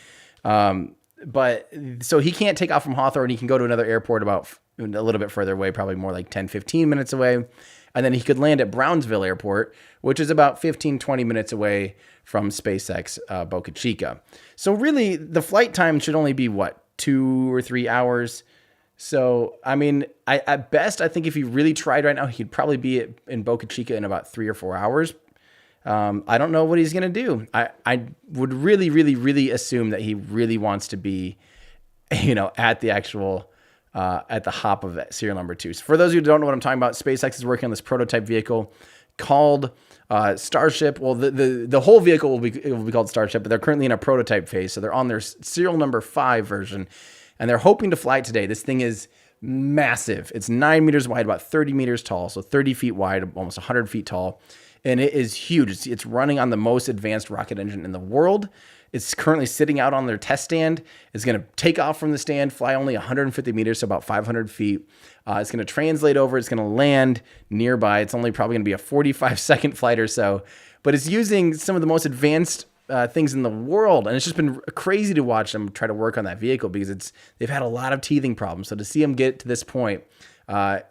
But so he can't take off from Hawthorne. He can go to another airport about a little bit further away, probably more like 10, 15 minutes away. And then he could land at Brownsville Airport, which is about 15, 20 minutes away from SpaceX Boca Chica. So really the flight time should only be 2 or 3 hours. So, I mean, at best, I think if he really tried right now, he'd probably be in Boca Chica in about 3 or 4 hours. I don't know what he's going to do. I would really, really, really assume that he really wants to be, at the actual, at the hop of serial number 2. So for those of you who don't know what I'm talking about, SpaceX is working on this prototype vehicle called Starship. Well, the whole vehicle will be called Starship, but they're currently in a prototype phase. So they're on their serial number 5 version, and they're hoping to fly it today. This thing is massive. It's 9 meters wide, about 30 meters tall. So 30 feet wide, almost 100 feet tall. And it is huge. It's running on the most advanced rocket engine in the world. It's currently sitting out on their test stand. It's going to take off from the stand, fly only 150 meters, so about 500 feet. It's going to translate over. It's going to land nearby. It's only probably going to be a 45-second flight or so. But it's using some of the most advanced things in the world. And it's just been crazy to watch them try to work on that vehicle because they've had a lot of teething problems. So to see them get to this point,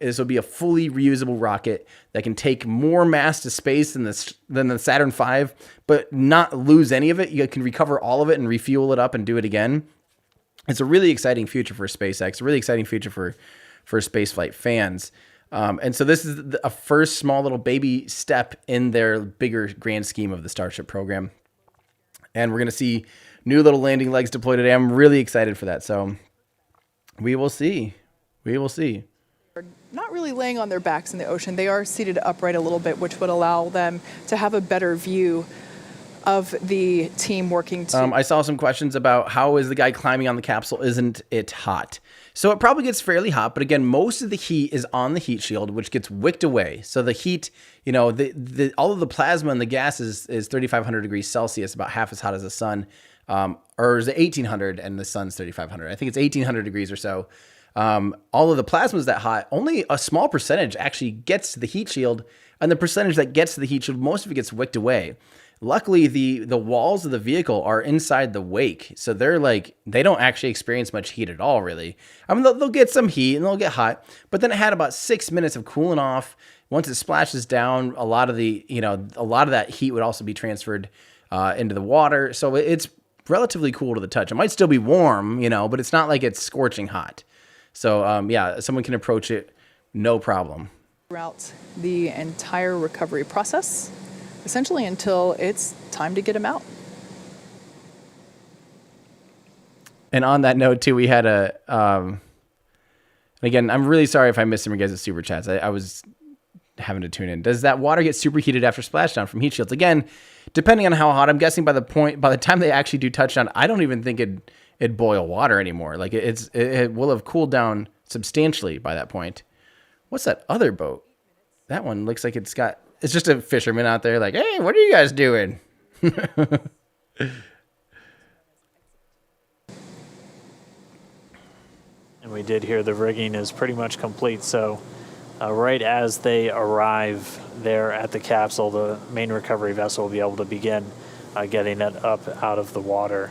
this will be a fully reusable rocket that can take more mass to space than the Saturn V, but not lose any of it. You can recover all of it and refuel it up and do it again. It's a really exciting future for SpaceX, a really exciting future for spaceflight fans. And so this is a first small little baby step in their bigger grand scheme of the Starship program. And we're going to see new little landing legs deployed today. I'm really excited for that. So we will see. We will see. Not really laying on their backs in the ocean. They are seated upright a little bit, which would allow them to have a better view of the team working to... I saw some questions about how is the guy climbing on the capsule, isn't it hot? So it probably gets fairly hot, but again, most of the heat is on the heat shield, which gets wicked away. So the heat, all of the plasma and the gas is 3,500 degrees Celsius, about half as hot as the sun. Or is it 1,800 and the sun's 3,500? I think it's 1,800 degrees or so. All of the plasma is that hot. Only a small percentage actually gets to the heat shield, and the percentage that gets to the heat shield, most of it gets wicked away. Luckily, the walls of the vehicle are inside the wake, so they don't actually experience much heat at all, really. I mean, they'll get some heat and they'll get hot, but then it had about 6 minutes of cooling off. Once it splashes down, a lot of that heat would also be transferred into the water, so it's relatively cool to the touch. It might still be warm, but it's not like it's scorching hot. So, someone can approach it, no problem. Throughout the entire recovery process, essentially until it's time to get them out. And on that note, too, we had again, I'm really sorry if I missed some of your guys' super chats. I was having to tune in. Does that water get superheated after splashdown from heat shields? Again, depending on how hot, I'm guessing by the time they actually do touchdown, I don't even think it'd boil water anymore. Like it will have cooled down substantially by that point. What's that other boat? That one looks like it's just a fisherman out there like, hey, what are you guys doing? And we did hear the rigging is pretty much complete. So right as they arrive there at the capsule, the main recovery vessel will be able to begin getting it up out of the water.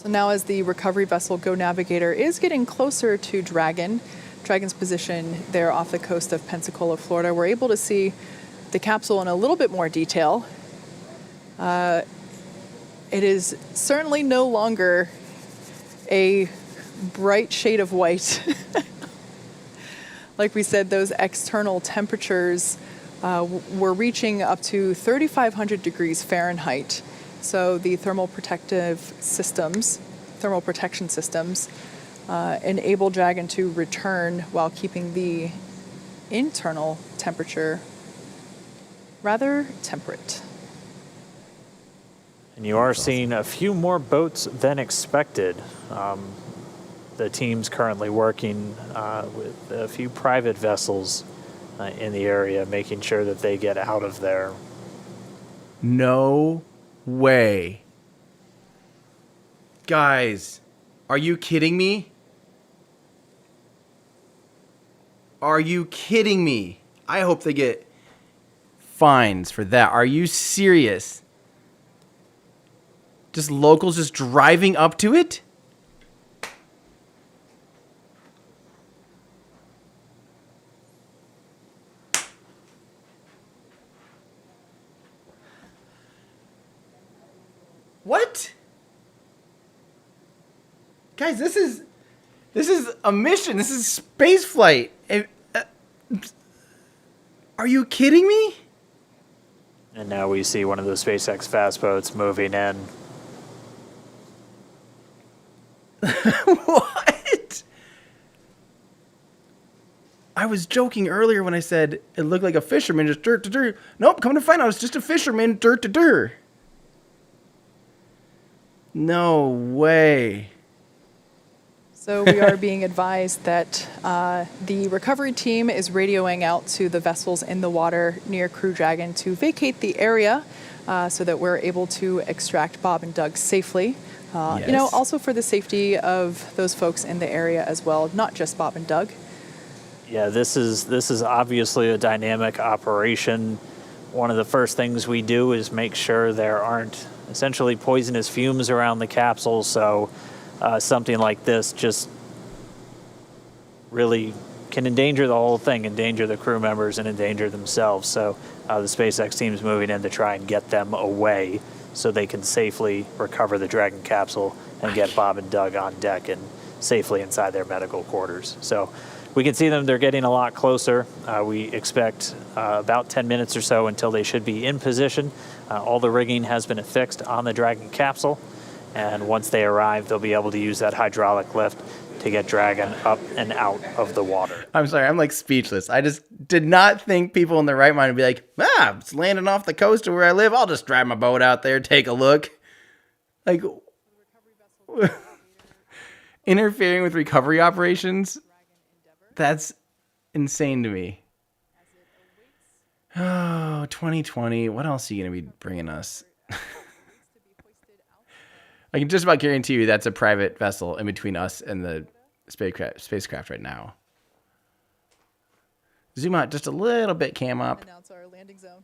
So now as the recovery vessel Go Navigator is getting closer to Dragon's position there off the coast of Pensacola, Florida, we're able to see the capsule in a little bit more detail. It is certainly no longer a bright shade of white. Like we said, those external temperatures were reaching up to 3,500 degrees Fahrenheit. So the thermal protection systems enable Dragon to return while keeping the internal temperature rather temperate. And you are seeing a few more boats than expected. The team's currently working with a few private vessels in the area, making sure that they get out of there. No way. Guys, are you kidding me? Are you kidding me? I hope they get fines for that. Are you serious? Just locals just driving up to it? What? Guys, this is a mission. This is space flight. Are you kidding me? And now we see one of the SpaceX fast boats moving in. What? I was joking earlier when I said it looked like a fisherman just dirt to dirt. Nope, come to find out it's just a fisherman dirt to dirt. No way. So we are being advised that the recovery team is radioing out to the vessels in the water near Crew Dragon to vacate the area so that we're able to extract Bob and Doug safely. Yes. You know, also for the safety of those folks in the area as well, not just Bob and Doug. Yeah, this is obviously a dynamic operation. One of the first things we do is make sure there aren't essentially poisonous fumes around the capsule, so something like this just really can endanger the whole thing, endanger the crew members and endanger themselves. So the SpaceX team's moving in to try and get them away so they can safely recover the Dragon capsule and get Bob and Doug on deck and safely inside their medical quarters. So we can see them, they're getting a lot closer. We expect about 10 minutes or so until they should be in position. All the rigging has been affixed on the Dragon capsule, and once they arrive, they'll be able to use that hydraulic lift to get Dragon up and out of the water. I'm sorry, I'm like speechless. I just did not think people in their right mind would be like, it's landing off the coast of where I live. I'll just drive my boat out there, take a look. Like, interfering with recovery operations? That's insane to me. Oh, 2020. What else are you going to be bringing us? I can just about guarantee you that's a private vessel in between us and the spacecraft right now. Zoom out just a little bit, cam up. Announce our landing zone.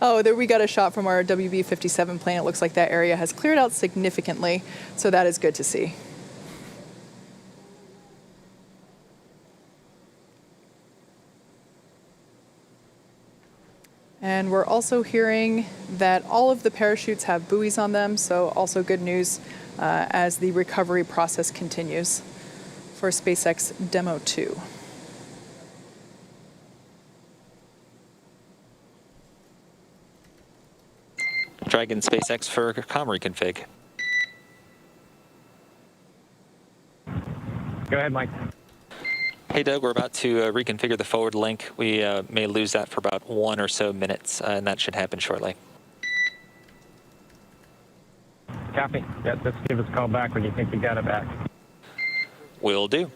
Oh, there we got a shot from our WB-57 plane. It looks like that area has cleared out significantly, so that is good to see. And we're also hearing that all of the parachutes have buoys on them, so also good news as the recovery process continues for SpaceX DM-2. Dragon SpaceX for comm reconfig. Go ahead, Mike. Hey, Doug, we're about to reconfigure the forward link. We may lose that for about 1 or so minutes, and that should happen shortly. Copy. Yeah, just give us a call back when you think you got it back. Will do.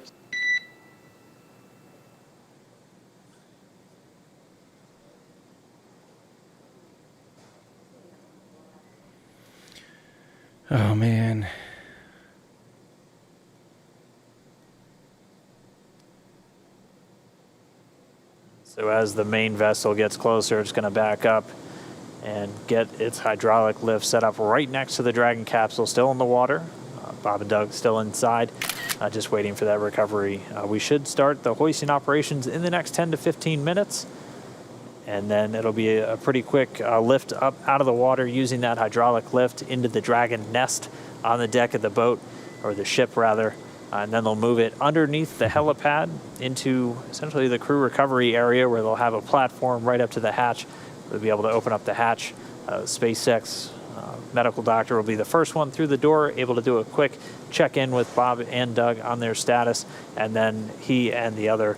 Oh, man. So as the main vessel gets closer, it's going to back up and get its hydraulic lift set up right next to the Dragon capsule, still in the water. Bob and Doug still inside, just waiting for that recovery. We should start the hoisting operations in the next 10 to 15 minutes. And then it'll be a pretty quick lift up out of the water using that hydraulic lift into the Dragon nest on the deck of the boat, or the ship rather. And then they'll move it underneath the helipad into essentially the crew recovery area, where they'll have a platform right up to the hatch. They'll be able to open up the hatch. SpaceX medical doctor will be the first one through the door, able to do a quick check-in with Bob and Doug on their status. And then he and the other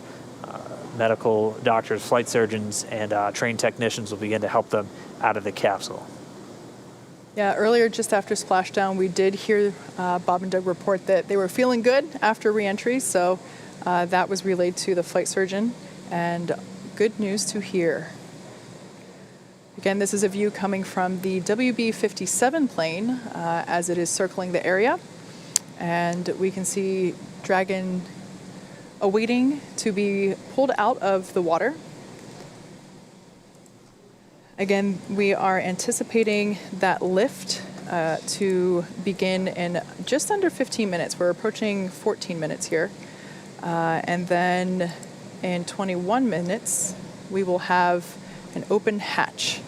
medical doctors, flight surgeons, and trained technicians will begin to help them out of the capsule. Yeah, earlier, just after splashdown, we did hear Bob and Doug report that they were feeling good after reentry, so that was relayed to the flight surgeon, and good news to hear. Again, this is a view coming from the WB-57 plane as it is circling the area, and we can see Dragon awaiting to be pulled out of the water. Again, we are anticipating that lift to begin in just under 15 minutes. We're approaching 14 minutes here. And then in 21 minutes, we will have an open hatch.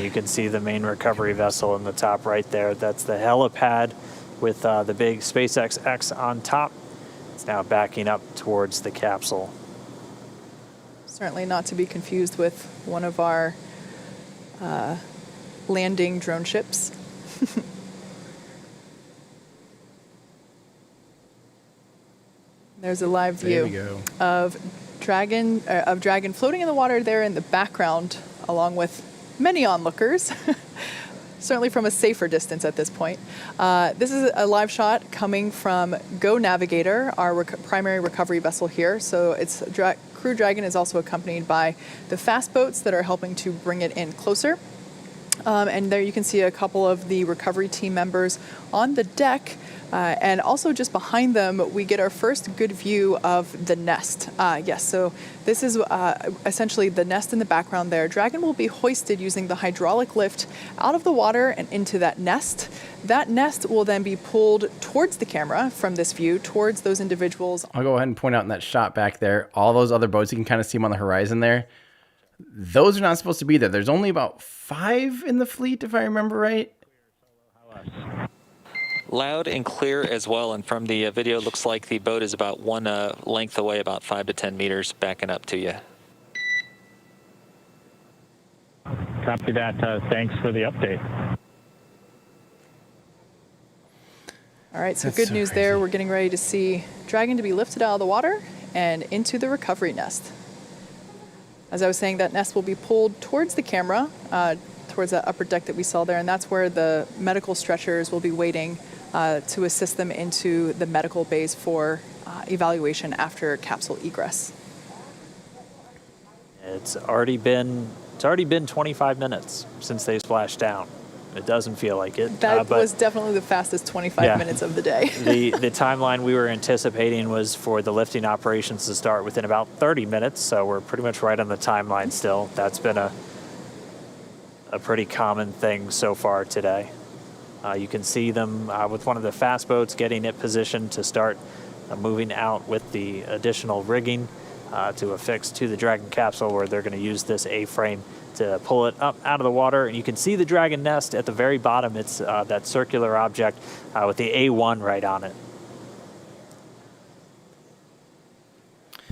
You can see the main recovery vessel in the top right there. That's the helipad with the big SpaceX X on top. It's now backing up towards the capsule. Certainly not to be confused with one of our landing drone ships. There's a live view of Dragon floating in the water there in the background, along with many onlookers. Certainly from a safer distance at this point. This is a live shot coming from Go Navigator, our primary recovery vessel here. So it's Crew Dragon is also accompanied by the fast boats that are helping to bring it in closer. And there you can see a couple of the recovery team members on the deck. And also just behind them, we get our first good view of the nest. Yes, so this is essentially the nest in the background there. Dragon will be hoisted using the hydraulic lift out of the water and into that nest. That nest will then be pulled towards the camera from this view, towards those individuals. I'll go ahead and point out in that shot back there, all those other boats, you can kind of see them on the horizon there. Those are not supposed to be there. There's only about 5 in the fleet, if I remember right. Loud and clear as well, and from the video, it looks like the boat is about one length away, about 5 to 10 meters, backing up to you. Copy that. Thanks for the update. All right, so That's good so news crazy. there. We're getting ready to see Dragon to be lifted out of the water and into the recovery nest. As I was saying, that nest will be pulled towards the camera, towards that upper deck that we saw there, and that's where the medical stretchers will be waiting to assist them into the medical bays for evaluation after capsule egress. It's already been 25 minutes since they splashed down. It doesn't feel like it. That but was definitely the fastest 25 minutes of the day. the timeline we were anticipating was for the lifting operations to start within about 30 minutes, so we're pretty much right on the timeline still. That's been a pretty common thing so far today. You can see them with one of the fast boats getting it positioned to start moving out with the additional rigging to affix to the Dragon capsule, where they're going to use this A-frame to pull it up out of the water. And you can see the Dragon nest at the very bottom. It's that circular object with the A1 right on it.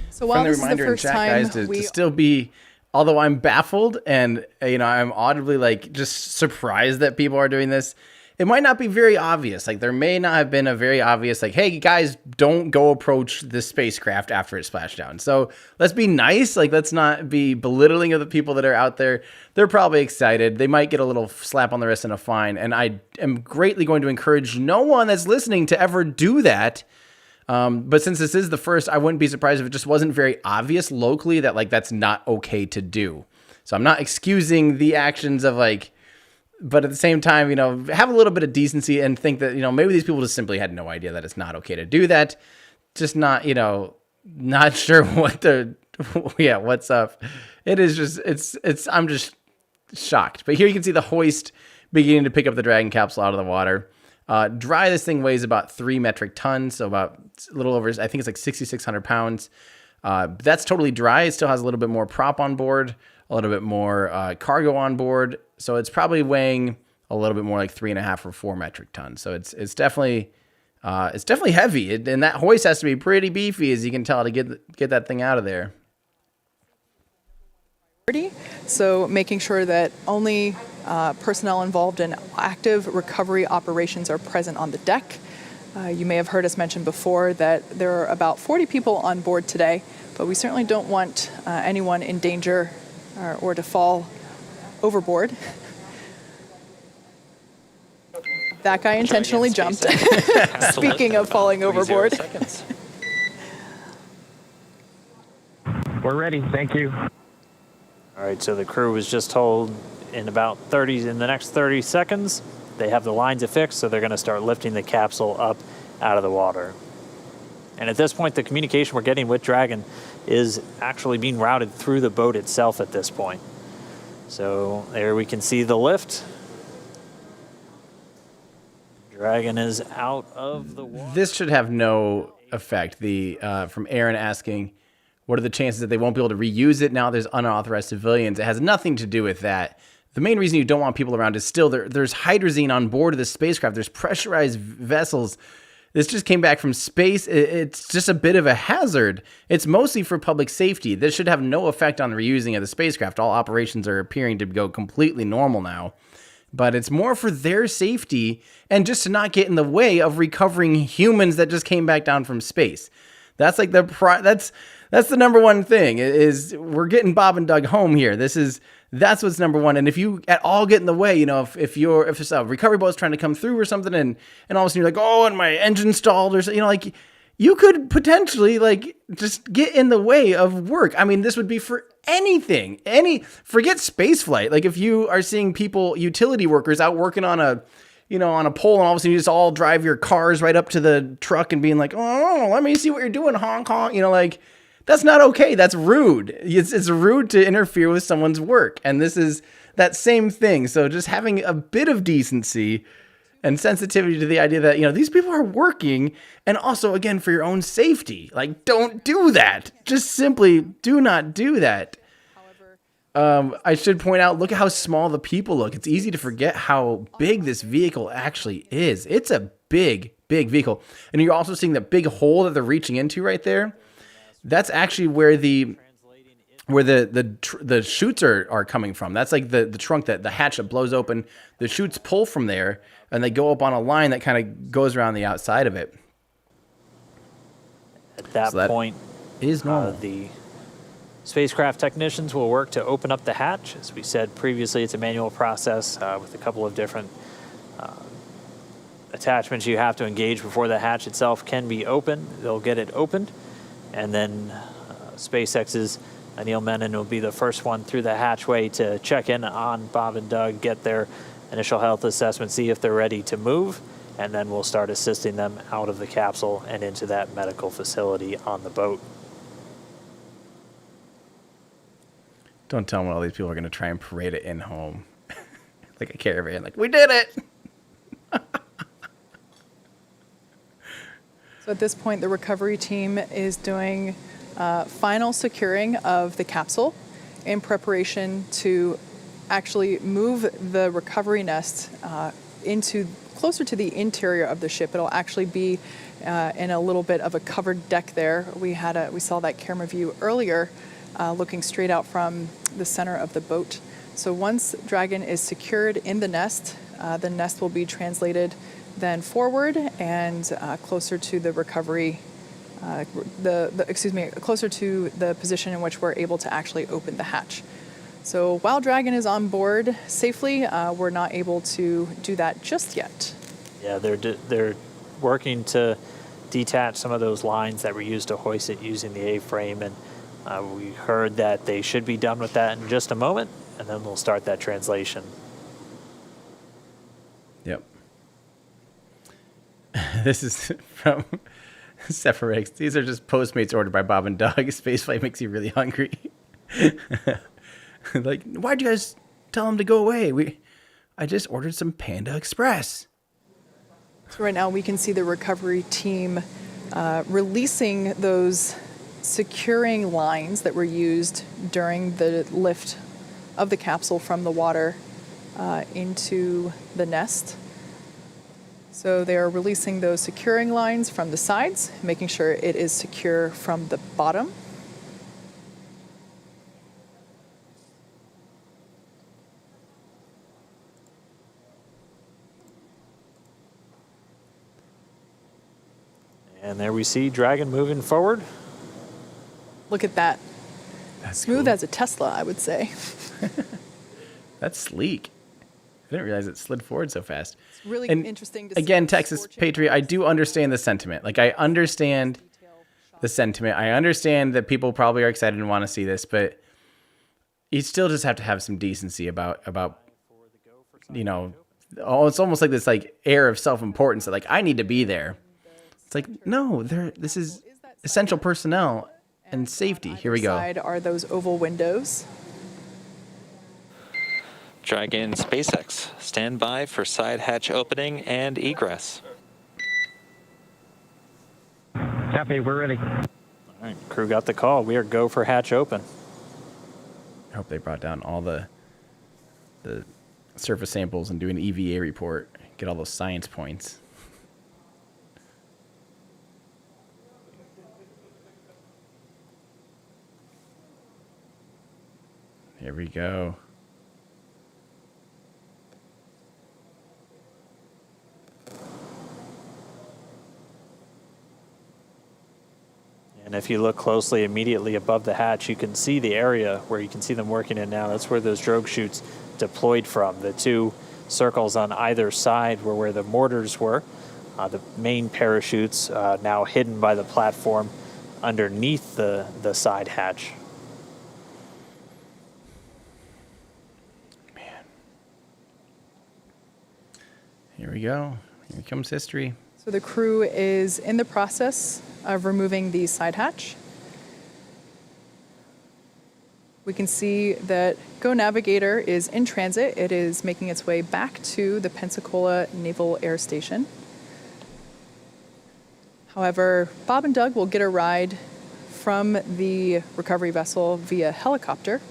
So while Friendly this is the reminder in first chat, time guys, to still be, although I'm baffled and I'm audibly like just surprised that people are doing this, it might not be very obvious. Like there may not have been a very obvious like, hey guys, don't go approach the spacecraft after it splashed down. So let's be nice. Like let's not be belittling of the people that are out there. They're probably excited. They might get a little slap on the wrist and a fine. And I am greatly going to encourage no one that's listening to ever do that. But since this is the first, I wouldn't be surprised if it just wasn't very obvious locally that like that's not okay to do. So I'm not excusing the actions of like, but at the same time, have a little bit of decency and think that, maybe these people just simply had no idea that it's not okay to do that. Just not, not sure what what's up. It is just, I'm just shocked. But here you can see the hoist beginning to pick up the Dragon capsule out of the water. Dry, this thing weighs about 3 metric tons, so about a little over, I think it's like 6,600 pounds. That's totally dry. It still has a little bit more prop on board, a little bit more cargo on board. So it's probably weighing a little bit more like 3.5 or 4 metric tons. So it's definitely heavy. And that hoist has to be pretty beefy, as you can tell, to get that thing out of there. So making sure that only personnel involved in active recovery operations are present on the deck. You may have heard us mention before that there are about 40 people on board today, but we certainly don't want anyone in danger or to fall overboard. That guy intentionally jumped. Speaking of falling overboard. We're ready. Thank you. All right, so the crew was just told in the next 30 seconds, they have the lines affixed, so they're going to start lifting the capsule up out of the water. And at this point, the communication we're getting with Dragon is actually being routed through the boat itself at this point. So there we can see the lift. Dragon is out of the water. This should have no effect. From Aaron asking, what are the chances that they won't be able to reuse it now there's unauthorized civilians? It has nothing to do with that. The main reason you don't want people around is still there's hydrazine on board of the spacecraft. There's pressurized vessels. This just came back from space. It's just a bit of a hazard. It's mostly for public safety. This should have no effect on the reusing of the spacecraft. All operations are appearing to go completely normal now. But it's more for their safety and just to not get in the way of recovering humans that just came back down from space. That's like that's the number one thing is we're getting Bob and Doug home here. That's what's number one. And if you at all get in the way, if it's a recovery boat's trying to come through or something, and all of a sudden you're like, oh, and my engine stalled, or like you could potentially like just get in the way of work. I mean, this would be for anything. Forget space flight. Like if you are seeing utility workers out working on a pole, and all of a sudden you just all drive your cars right up to the truck and being like, oh, let me see what you're doing, honk honk. That's not okay. That's rude. It's rude to interfere with someone's work. And this is that same thing. So just having a bit of decency and sensitivity to the idea that, these people are working, and also, again, for your own safety. Like, don't do that. Just simply do not do that. I should point out, look at how small the people look. It's easy to forget how big this vehicle actually is. It's a big, big vehicle. And you're also seeing that big hole that they're reaching into right there. That's actually where the chutes are coming from. That's like the trunk, that the hatch that blows open. The chutes pull from there, and they go up on a line that kind of goes around the outside of it. At that point, is normal. The spacecraft technicians will work to open up the hatch. As we said previously, it's a manual process with a couple of different attachments you have to engage before the hatch itself can be opened. They'll get it opened. And then SpaceX's Neil Menon will be the first one through the hatchway to check in on Bob and Doug, get their initial health assessment, see if they're ready to move, and then we'll start assisting them out of the capsule and into that medical facility on the boat. Don't tell me all these people are going to try and parade it in home. Like a caravan. Like, we did it! So at this point, the recovery team is doing final securing of the capsule in preparation to actually move the recovery nest into closer to the interior of the ship. It'll actually be in a little bit of a covered deck there. We saw that camera view earlier, looking straight out from the center of the boat. So once Dragon is secured in the nest will be translated then forward and closer to the recovery, closer to the position in which we're able to actually open the hatch. So while Dragon is on board safely, we're not able to do that just yet. Yeah, they're working to detach some of those lines that were used to hoist it using the A-frame, and we heard that they should be done with that in just a moment, and then we'll start that translation. Yep. This is from Sephirex. These are just Postmates ordered by Bob and Doug. Spaceflight makes you really hungry. Like, why'd you guys Tell them to go away. I just ordered some Panda Express. So right now we can see the recovery team releasing those securing lines that were used during the lift of the capsule from the water into the nest. So they are releasing those securing lines from the sides, making sure it is secure from the bottom. And there we see Dragon moving forward. Look at that. That's Smooth cool. as a Tesla, I would say. That's sleek. I didn't realize it slid forward so fast. It's really And interesting to see. again, those Texas scorching Patriot, I rays. do understand the sentiment. Like, I understand the sentiment. I understand that people probably are excited and want to see this, but you still just have to have some decency about you know, it's almost like this like air of self-importance that like I need to be there. It's like, no, this is essential personnel and safety. Here we go. Side are those oval windows. Dragon SpaceX, stand by for side hatch opening and egress. Copy, we're ready. All right, crew got the call. We are go for hatch open. I hope they brought down all the surface samples and do an EVA report. Get all those science points. Here we go. And if you look closely immediately above the hatch, you can see the area where you can see them working in now. That's where those drogue chutes deployed from. The two circles on either side were where the mortars were. The main parachutes now hidden by the platform underneath the side hatch. Man. Here we go. Here comes history. So the crew is in the process of removing the side hatch. We can see that Go Navigator is in transit. It is making its way back to the Pensacola Naval Air Station. However, Bob and Doug will get a ride from the recovery vessel via helicopter.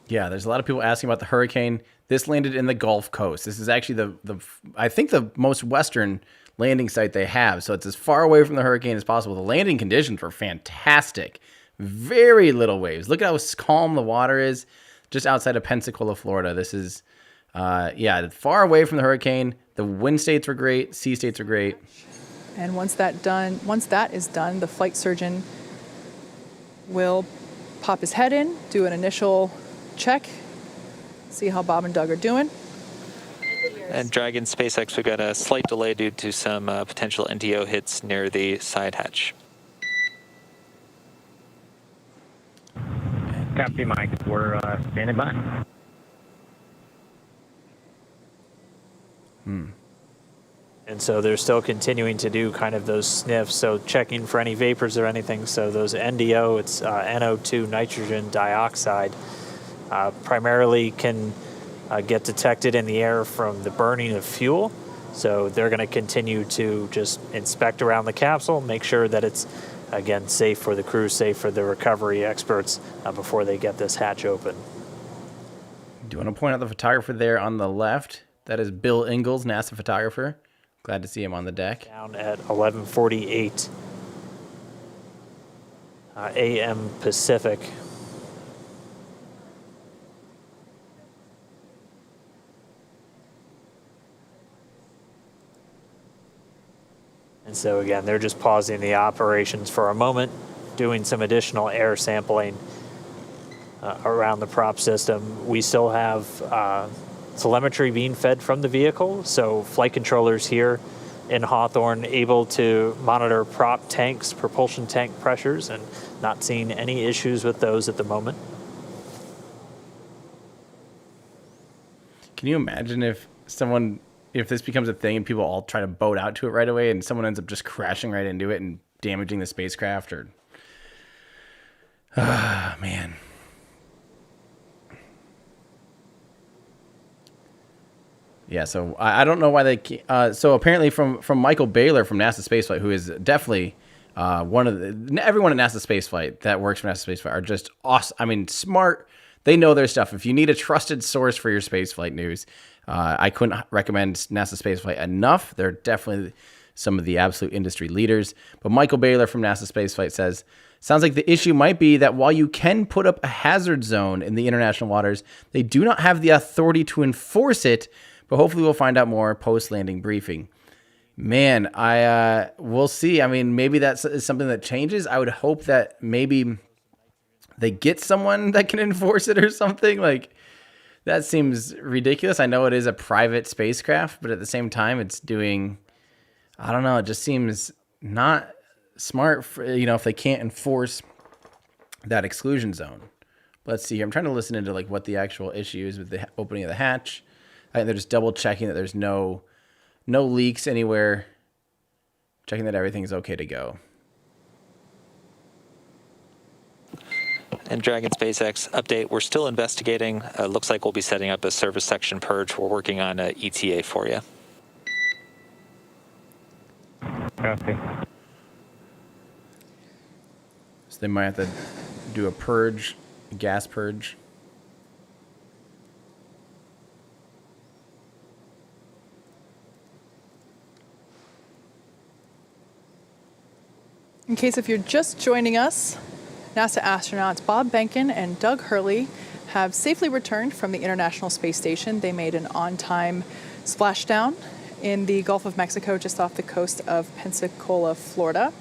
Yeah, there's a lot of people asking about the hurricane. This landed in the Gulf Coast. This is actually I think the most western landing site they have. So it's as far away from the hurricane as possible. The landing conditions were fantastic. Very little waves. Look at how calm the water is just outside of Pensacola, Florida. This is, far away from the hurricane. The wind states were great. Sea states were great. And once that is done, the flight surgeon will pop his head in, do an initial check, see how Bob and Doug are doing. And Dragon SpaceX, we got a slight delay due to some potential NTO hits near the side hatch. Copy, Mike. We're standing by. And so they're still continuing to do kind of those sniffs, so checking for any vapors or anything. So those NDO, it's NO2, nitrogen dioxide, primarily can get detected in the air from the burning of fuel. So they're going to continue to just inspect around the capsule, make sure that it's, again, safe for the crew, safe for the recovery experts before they get this hatch open. Do you want to point out the photographer there on the left? That is Bill Ingalls, NASA photographer. Glad to see him on the deck. Down at 11:48 a.m. Pacific. And so again, they're just pausing the operations for a moment, doing some additional air sampling around the prop system. We still have telemetry being fed from the vehicle, so flight controllers here in Hawthorne able to monitor prop tanks, propulsion tank pressures, and not seeing any issues with those at the moment. Can you imagine if someone if this becomes a thing and people all try to boat out to it right away and someone ends up just crashing right into it and damaging the spacecraft or... man. Yeah, so I don't know why they... so apparently from Michael Baylor from NASA Spaceflight, who is definitely one of the... Everyone at NASA Spaceflight that works for NASA Spaceflight are just awesome. I mean, smart. They know their stuff. If you need a trusted source for your spaceflight news, I couldn't recommend NASA Spaceflight enough. They're definitely some of the absolute industry leaders. But Michael Baylor from NASA Spaceflight says, sounds like the issue might be that while you can put up a hazard zone in the international waters, they do not have the authority to enforce it, but hopefully we'll find out more post-landing briefing. Man, we'll see. I mean, maybe that's something that changes. I would hope that maybe they get someone that can enforce it or something. Like, that seems ridiculous. I know it is a private spacecraft, but at the same time, it's doing, I don't know, it just seems not smart for, if they can't enforce that exclusion zone. Let's see here. I'm trying to listen into like what the actual issue is with the opening of the hatch. I think they're just double checking that there's no leaks anywhere. Checking that everything's okay to go. And Dragon SpaceX update, we're still investigating. Looks like we'll be setting up a service section purge. We're working on a ETA for you. Copy. So they might have to do a purge, a gas purge. In case if you're just joining us, NASA astronauts Bob Behnken and Doug Hurley have safely returned from the International Space Station. They made an on-time splashdown in the Gulf of Mexico just off the coast of Pensacola, Florida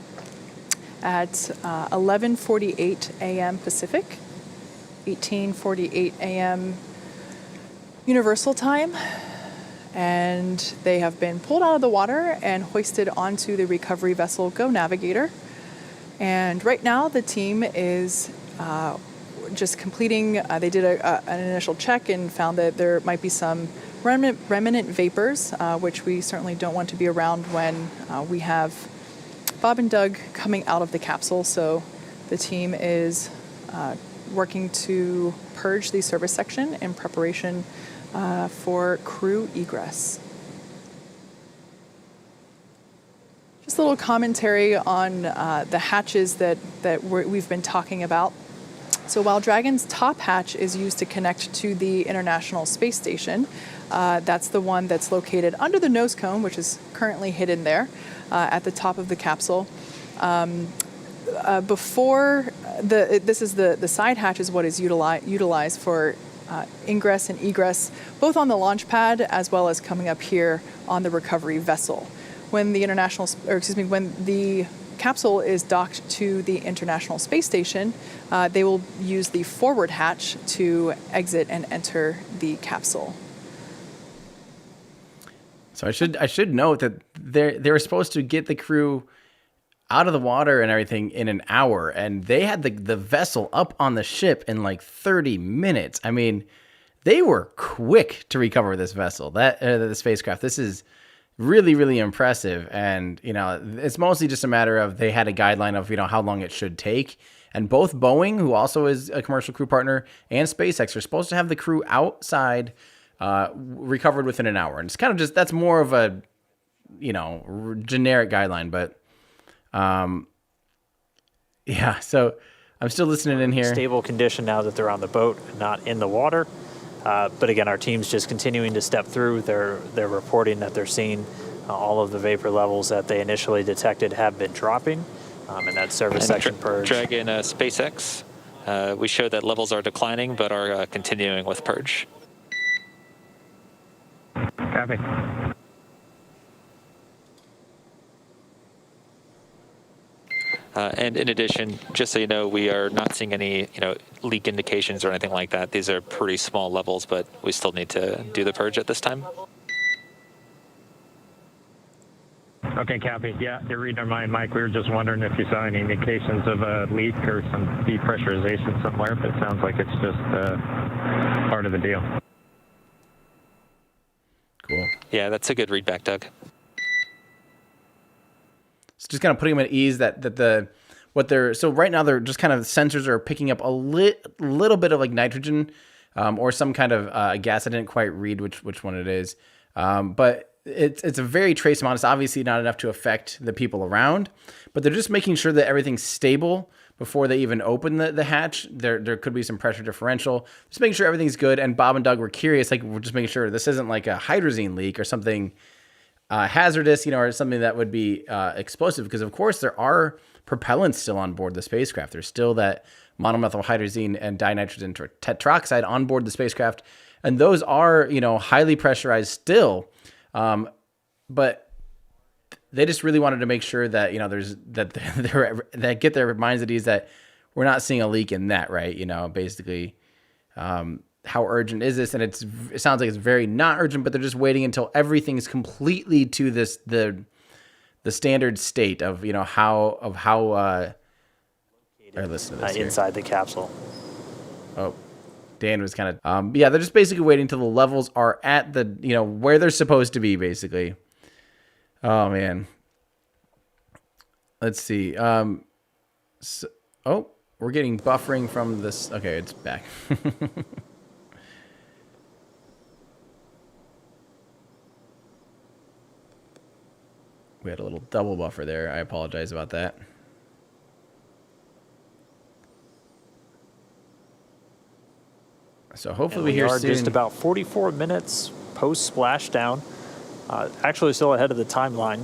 at 11:48 a.m. Pacific, 18:48 a.m. Universal Time. And they have been pulled out of the water and hoisted onto the recovery vessel Go Navigator. And right now, the team is just completing, they did an initial check and found that there might be some remnant vapors, which we certainly don't want to be around when we have Bob and Doug coming out of the capsule. So the team is working to purge the service section in preparation for crew egress. Just a little commentary on the hatches that we've been talking about. So while Dragon's top hatch is used to connect to the International Space Station, that's the one that's located under the nose cone, which is currently hidden there at the top of the capsule. This is the side hatch is what is utilized for ingress and egress, both on the launch pad as well as coming up here on the recovery vessel. When the when the capsule is docked to the International Space Station, they will use the forward hatch to exit and enter the capsule. So I should note that they were supposed to get the crew out of the water and everything in an hour, and they had the vessel up on the ship in like 30 minutes. I mean, they were quick to recover this vessel, the spacecraft. This is really, really impressive. And, it's mostly just a matter of they had a guideline of, how long it should take. And both Boeing, who also is a commercial crew partner, and SpaceX are supposed to have the crew outside recovered within an hour. And it's kind of just, that's more of a, generic guideline. But, yeah, so I'm still listening in here. Stable condition now that they're on the boat, not in the water. But again, our team's just continuing to step through. They're reporting that they're seeing all of the vapor levels that they initially detected have been dropping, and that service section purge. Dragon SpaceX, we show that levels are declining, but are continuing with purge. Copy. And in addition, just so you know, we are not seeing any, leak indications or anything like that. These are pretty small levels, but we still need to do the purge at this time. Okay, copy. Yeah, you're reading our mind, Mike. We were just wondering if you saw any indications of a leak or some depressurization somewhere, but it sounds like it's just part of the deal. Cool. Yeah, that's a good read back, Doug. So just kind of putting them at ease so right now they're just kind of sensors are picking up a little bit of like nitrogen or some kind of gas. I didn't quite read which one it is, but it's a very trace amount. It's obviously not enough to affect the people around, but they're just making sure that everything's stable before they even open the hatch. There could be some pressure differential. Just making sure everything's good. And Bob and Doug were curious, like we're just making sure this isn't like a hydrazine leak or something hazardous, or something that would be explosive. Because of course there are propellants still on board the spacecraft. There's still that monomethyl hydrazine and dinitrogen tetroxide on board the spacecraft, and those are highly pressurized still. But they just really wanted to make sure that that get their minds at ease that we're not seeing a leak in that, right? Basically, how urgent is this? And it sounds like it's very not urgent, but they're just waiting until everything's completely to the standard state of how. Listen to this inside the capsule. Oh, Dan was kind of they're just basically waiting until the levels are at the where they're supposed to be, basically. Oh man. Let's see. We're getting buffering from this. Okay, it's back. We had a little double buffer there. I apologize about that. So hopefully we hear are soon. just about 44 minutes post splashdown. Actually still ahead of the timeline,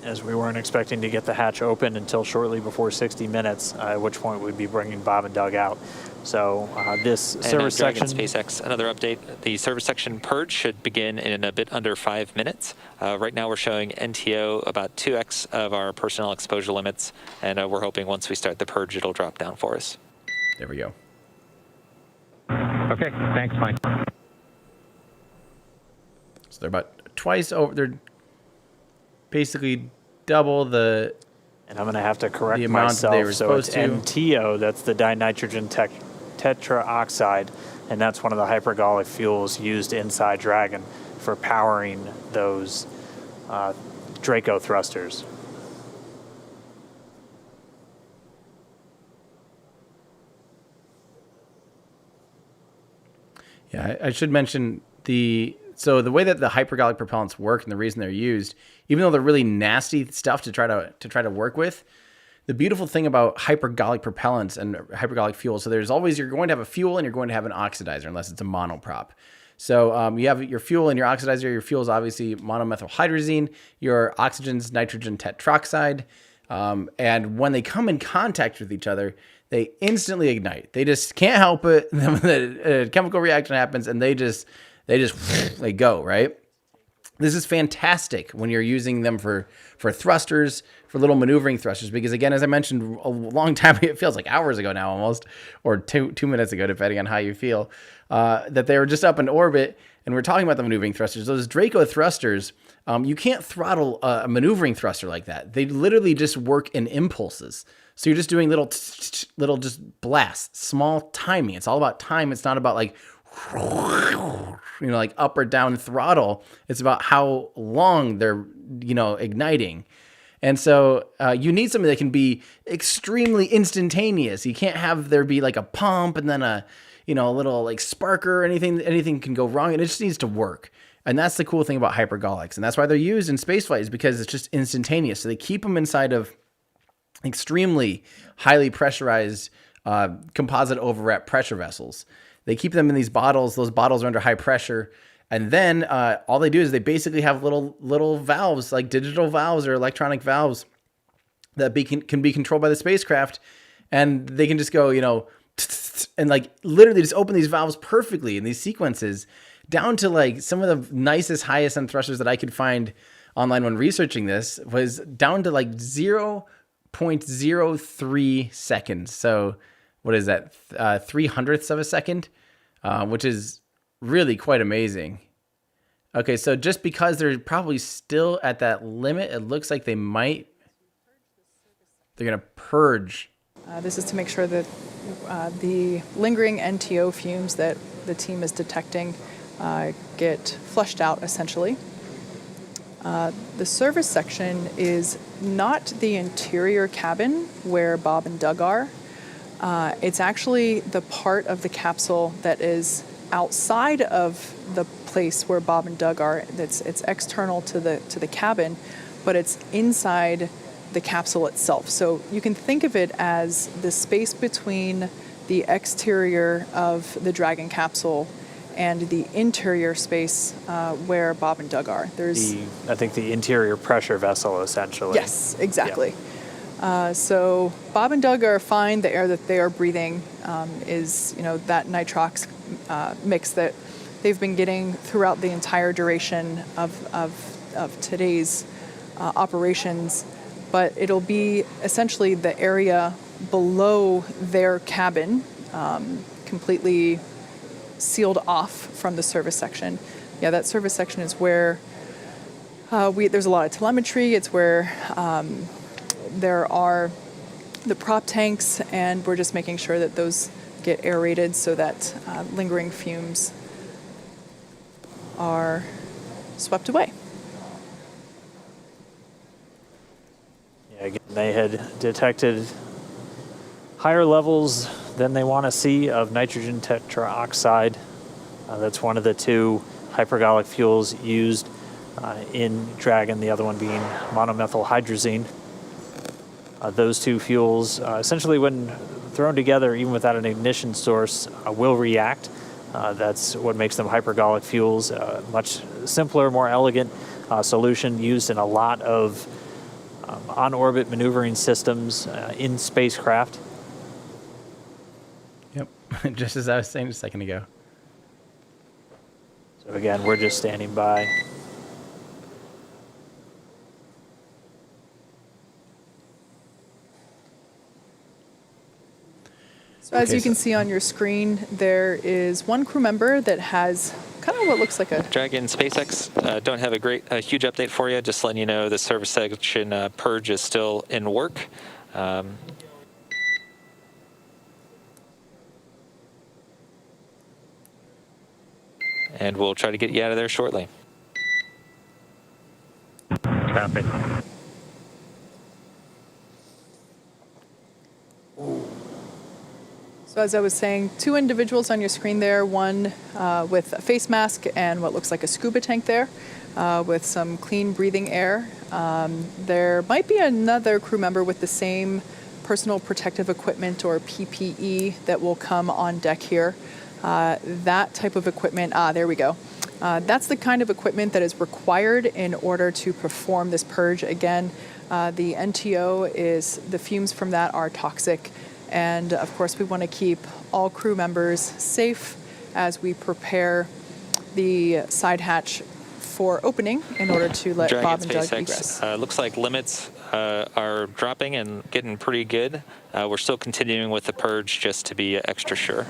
as we weren't expecting to get the hatch open until shortly before 60 minutes, at which point we'd be bringing Bob and Doug out. So this service Dragon section... SpaceX, another update. The service section purge should begin in a bit under 5 minutes. Right now we're showing NTO about 2x of our personnel exposure limits, and we're hoping once we start the purge it'll drop down for us. There we go. Okay, thanks, Mike. So they're about twice over. They're basically double the. And I'm going to have to correct the amount myself. they were So it's supposed to. NTO, that's the dinitrogen tetraoxide, and that's one of the hypergolic fuels used inside Dragon for powering those Draco thrusters. Yeah, I should mention the way that the hypergolic propellants work and the reason they're used, even though they're really nasty stuff to try to work with. The beautiful thing about hypergolic propellants and hypergolic fuel, so you're going to have a fuel and you're going to have an oxidizer unless it's a monoprop. So you have your fuel and your oxidizer. Your fuel is obviously monomethyl hydrazine. Your oxygen's nitrogen tetroxide. And when they come in contact with each other, they instantly ignite. They just can't help it. The chemical reaction happens and they go, right? This is fantastic when you're using them for thrusters, for little maneuvering thrusters, because again, as I mentioned a long time, it feels like hours ago now almost, or two minutes ago, depending on how you feel, that they were just up in orbit and we're talking about the maneuvering thrusters. Those Draco thrusters, you can't throttle a maneuvering thruster like that. They literally just work in impulses. So you're just doing little just blasts, small timing. It's all about time. It's not about like, like up or down throttle. It's about how long they're, igniting. And so you need something that can be extremely instantaneous. You can't have there be like a pump and then a little like sparker or anything can go wrong. And it just needs to work. And that's the cool thing about hypergolics. And that's why they're used in spaceflight, is because it's just instantaneous. So they keep them inside of extremely highly pressurized composite overwrap pressure vessels. They keep them in these bottles. Those bottles are under high pressure. And then all they do is they basically have little valves, like digital valves or electronic valves that can be controlled by the spacecraft. And they can just go, and like literally just open these valves perfectly in these sequences down to like some of the nicest, highest end thrusters that I could find online when researching this was down to like 0.03 seconds. So what is that? 3/100ths of a second, which is really quite amazing. Okay, so just because they're probably still at that limit, it looks like they're going to purge. This is to make sure that the lingering NTO fumes that the team is detecting get flushed out, essentially. The service section is not the interior cabin where Bob and Doug are. It's actually the part of the capsule that is outside of the place where Bob and Doug are. It's external to the cabin, but it's inside the capsule itself. So you can think of it as the space between the exterior of the Dragon capsule and the interior space where Bob and Doug are. I think the interior pressure vessel, essentially. Yes, exactly. Yeah. So Bob and Doug are fine. The air that they are breathing is, that nitrox mix that they've been getting throughout the entire duration of today's operations. But it'll be essentially the area below their cabin, completely sealed off from the service section. Yeah, that service section is where there's a lot of telemetry. It's where there are the prop tanks, and we're just making sure that those get aerated so that lingering fumes are swept away. Yeah, again, they had detected higher levels than they want to see of nitrogen tetroxide. That's one of the two hypergolic fuels used in Dragon, the other one being monomethyl hydrazine. Those two fuels, essentially when thrown together, even without an ignition source, will react. That's what makes them hypergolic fuels. Much simpler, more elegant solution used in a lot of on-orbit maneuvering systems in spacecraft. Yep, just as I was saying a second ago. So again, we're just standing by. So as you can see on your screen, there is one crew member that has kind of what looks like a... Dragon SpaceX, don't have a huge update for you. Just letting you know the service section purge is still in work. And we'll try to get you out of there shortly. Copy. So as I was saying, two individuals on your screen there, one with a face mask and what looks like a scuba tank there with some clean breathing air. There might be another crew member with the same personal protective equipment or PPE that will come on deck here. That type of equipment, there we go. That's the kind of equipment that is required in order to perform this purge. Again, the NTO is, the fumes from that are toxic. And of course, we want to keep all crew members safe as we prepare the side hatch for opening in order to let Dragon Bob and Doug SpaceX, egress. looks like limits are dropping and getting pretty good. We're still continuing with the purge just to be extra sure.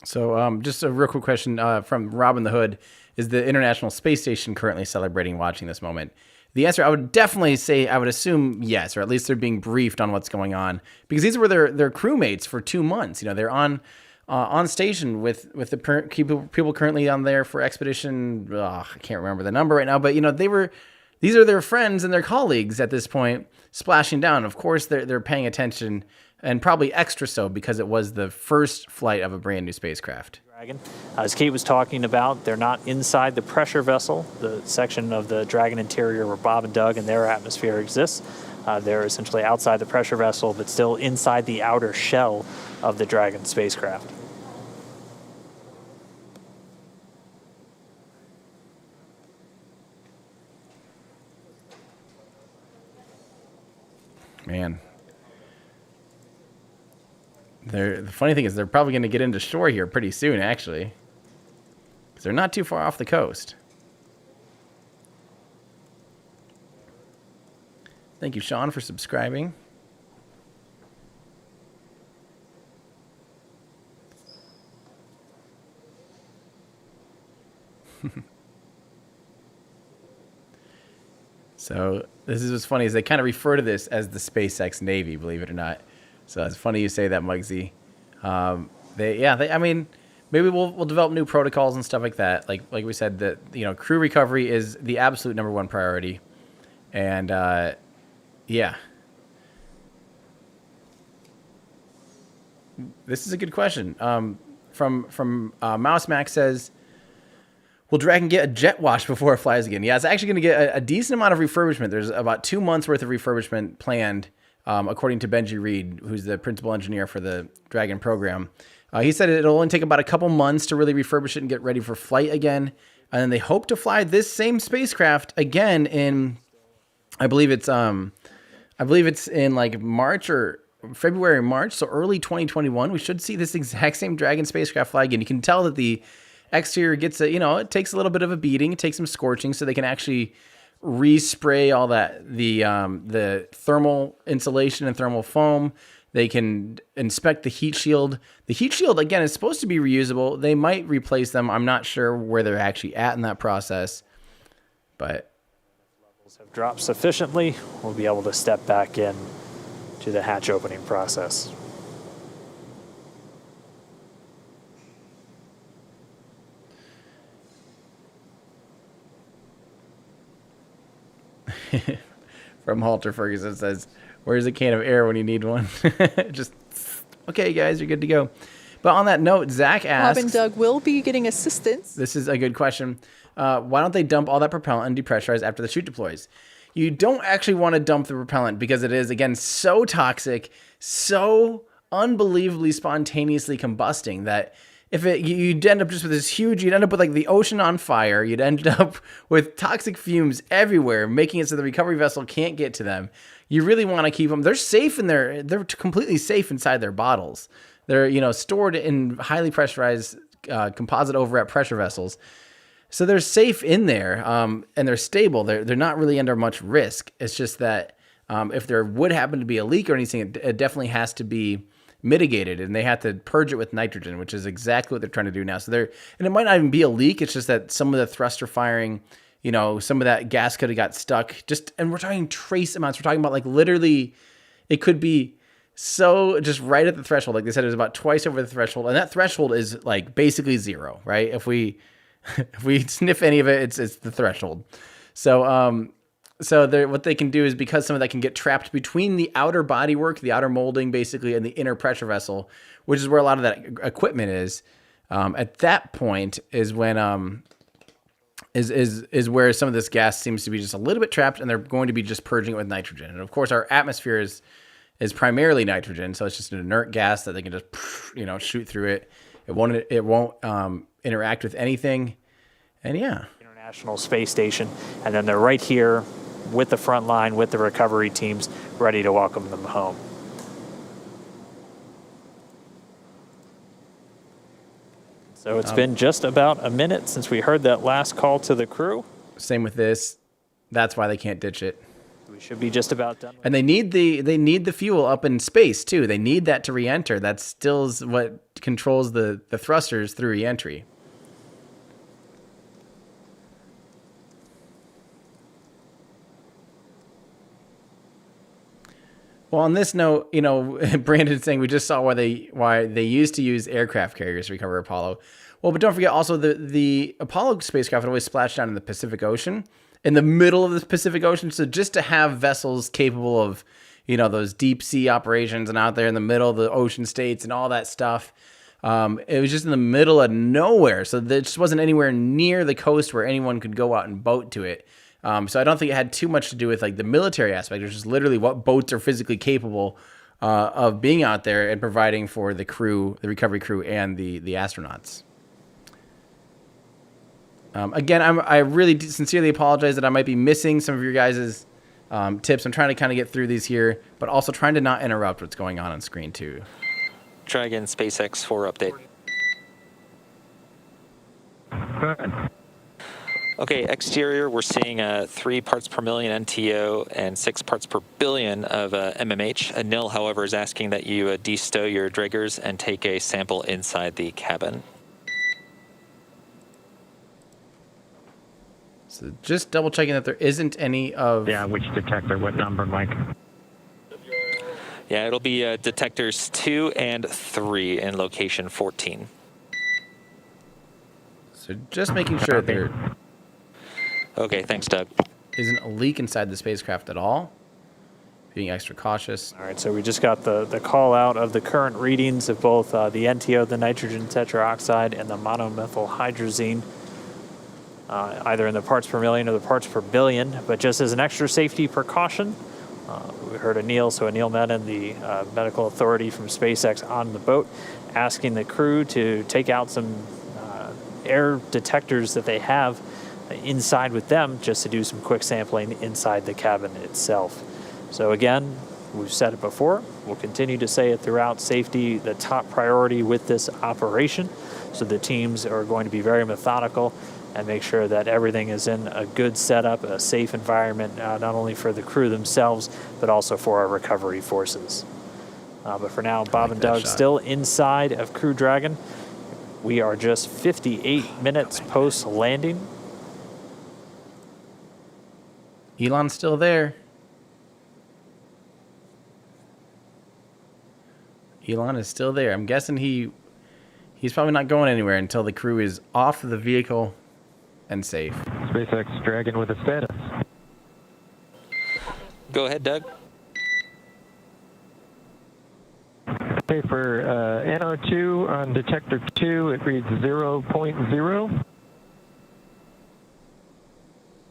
So just a real quick question from Robin the Hood. Is the International Space Station currently celebrating watching this moment? The answer, I would definitely say, I would assume yes, or at least they're being briefed on what's going on, because these were their crewmates for 2 months. They're on station with the people currently on there for expedition. I can't remember the number right now, but these are their friends and their colleagues at this point, splashing down. Of course, they're paying attention, and probably extra so because it was the first flight of a brand new spacecraft. Dragon. As Kate was talking about, they're not inside the pressure vessel, the section of the Dragon interior where Bob and Doug and their atmosphere exists. They're essentially outside the pressure vessel, but still inside the outer shell of the Dragon spacecraft. Man. The funny thing is they're probably going to get into shore here pretty soon, actually. Because they're not too far off the coast. Thank you, Sean, for subscribing. So this is what's funny is they kind of refer to this as the SpaceX Navy, believe it or not. So it's funny you say that, Muggsy. maybe we'll develop new protocols and stuff like that. Like we said, that crew recovery is the absolute #1 priority, and yeah. This is a good question. From Mouse Max says, will Dragon get a jet wash before it flies again? Yeah, it's actually going to get a decent amount of refurbishment. There's about 2 months worth of refurbishment planned, according to Benji Reed, who's the principal engineer for the Dragon program. He said it'll only take about a couple months to really refurbish it and get ready for flight again. And then they hope to fly this same spacecraft again in, I believe it's in like March or February, March, so early 2021. We should see this exact same Dragon spacecraft fly again. You can tell that the exterior gets it takes a little bit of a beating. It takes some scorching, so they can actually respray all that, the thermal insulation and thermal foam. They can inspect the heat shield. The heat shield, again, is supposed to be reusable. They might replace them. I'm not sure where they're actually at in that process, but Have dropped sufficiently, we'll be able to step back in to the hatch opening process. From Halter Ferguson says, where's a can of air when you need one? Just, okay, guys, you're good to go. But on that note, Zach asks, Bob and Doug will be getting assistance. this is a good question. Why don't they dump all that propellant and depressurize after the chute deploys? You don't actually want to dump the propellant because it is, again, so toxic, so unbelievably spontaneously combusting that if you'd end up just with this huge, you'd end up with like the ocean on fire. You'd end up with toxic fumes everywhere, making it so the recovery vessel can't get to them. You really want to keep them. They're safe in there. They're completely safe inside their bottles. They're, stored in highly pressurized composite overwrap pressure vessels. So they're safe in there, and they're stable. They're not really under much risk. It's just that if there would happen to be a leak or anything, it definitely has to be mitigated, and they have to purge it with nitrogen, which is exactly what they're trying to do now. So and it might not even be a leak. It's just that some of the thruster firing, some of that gas could have got stuck. And we're talking trace amounts. We're talking about like literally, it could be so just right at the threshold. Like they said, it was about twice over the threshold, and that threshold is like basically 0, right? If we sniff any of it, it's the threshold. So what they can do is, because some of that can get trapped between the outer bodywork, the outer molding, basically, and the inner pressure vessel, which is where a lot of that equipment is. At that point is when is where some of this gas seems to be just a little bit trapped, and they're going to be just purging it with nitrogen. And of course, our atmosphere is primarily nitrogen, so it's just an inert gas that they can just shoot through it. It won't interact with anything, and yeah. International Space Station, and then they're right here with the front line, with the recovery teams, ready to welcome them home. So it's been just about a minute since we heard that last call to the crew. Same with this. That's why they can't ditch it. We should be just about done. And they need the fuel up in space too. They need that to re-enter. That still is what controls the thrusters through re-entry. Well, on this note, Brandon's saying we just saw why they used to use aircraft carriers to recover Apollo. Well, but don't forget also the Apollo spacecraft would always splash down in the Pacific Ocean, in the middle of the Pacific Ocean. So just to have vessels capable of, those deep sea operations and out there in the middle of the ocean states and all that stuff, it was just in the middle of nowhere. So it just wasn't anywhere near the coast where anyone could go out and boat to it. So I don't think it had too much to do with like the military aspect. It was just literally what boats are physically capable of being out there and providing for the crew, the recovery crew, and the astronauts. Again, I really sincerely apologize that I might be missing some of your guys' tips. I'm trying to kind of get through these here, but also trying to not interrupt what's going on screen too. Dragon SpaceX 4 update. Good. Okay, exterior, we're seeing 3 parts per million NTO and 6 parts per billion of MMH. Nil, however, is asking that you destow your Draggers and take a sample inside the cabin. So just double checking that there isn't any of... Yeah, which detector, what number, Mike? Yeah, it'll be detectors 2 and 3 in location 14. So just making sure that there Okay, thanks, Doug. isn't a leak inside the spacecraft at all. Being extra cautious. All right, so we just got the call out of the current readings of both the NTO, the nitrogen tetroxide, and the monomethyl hydrazine, either in the parts per million or the parts per billion. But just as an extra safety precaution, we heard Anil Menon, the medical authority from SpaceX, on the boat, asking the crew to take out some air detectors that they have inside with them just to do some quick sampling inside the cabin itself. So again, we've said it before, we'll continue to say it throughout, safety the top priority with this operation. So the teams are going to be very methodical and make sure that everything is in a good setup, a safe environment, not only for the crew themselves, but also for our recovery forces. But for now, Bob and Doug still inside of Crew Dragon. We are just 58 minutes post-landing. Elon's still there. Elon is still there. I'm guessing he's probably not going anywhere until the crew is off the vehicle and safe. SpaceX Dragon with a status. Go ahead, Doug. Okay, for NO2 on detector 2, it reads 0.0.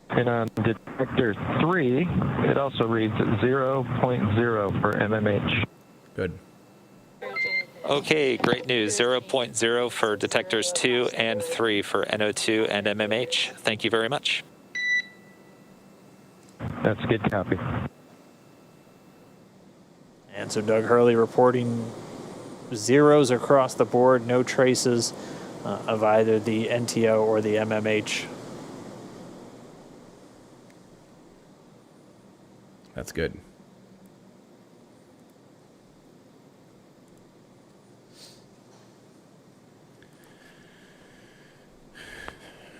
And on detector 3, it also reads 0.0 for MMH. Good. Okay, great news. 0.0 for detectors 2 and 3 for NO2 and MMH. Thank you very much. That's a good copy. And so Doug Hurley reporting zeros across the board, no traces of either the NTO or the MMH. That's good.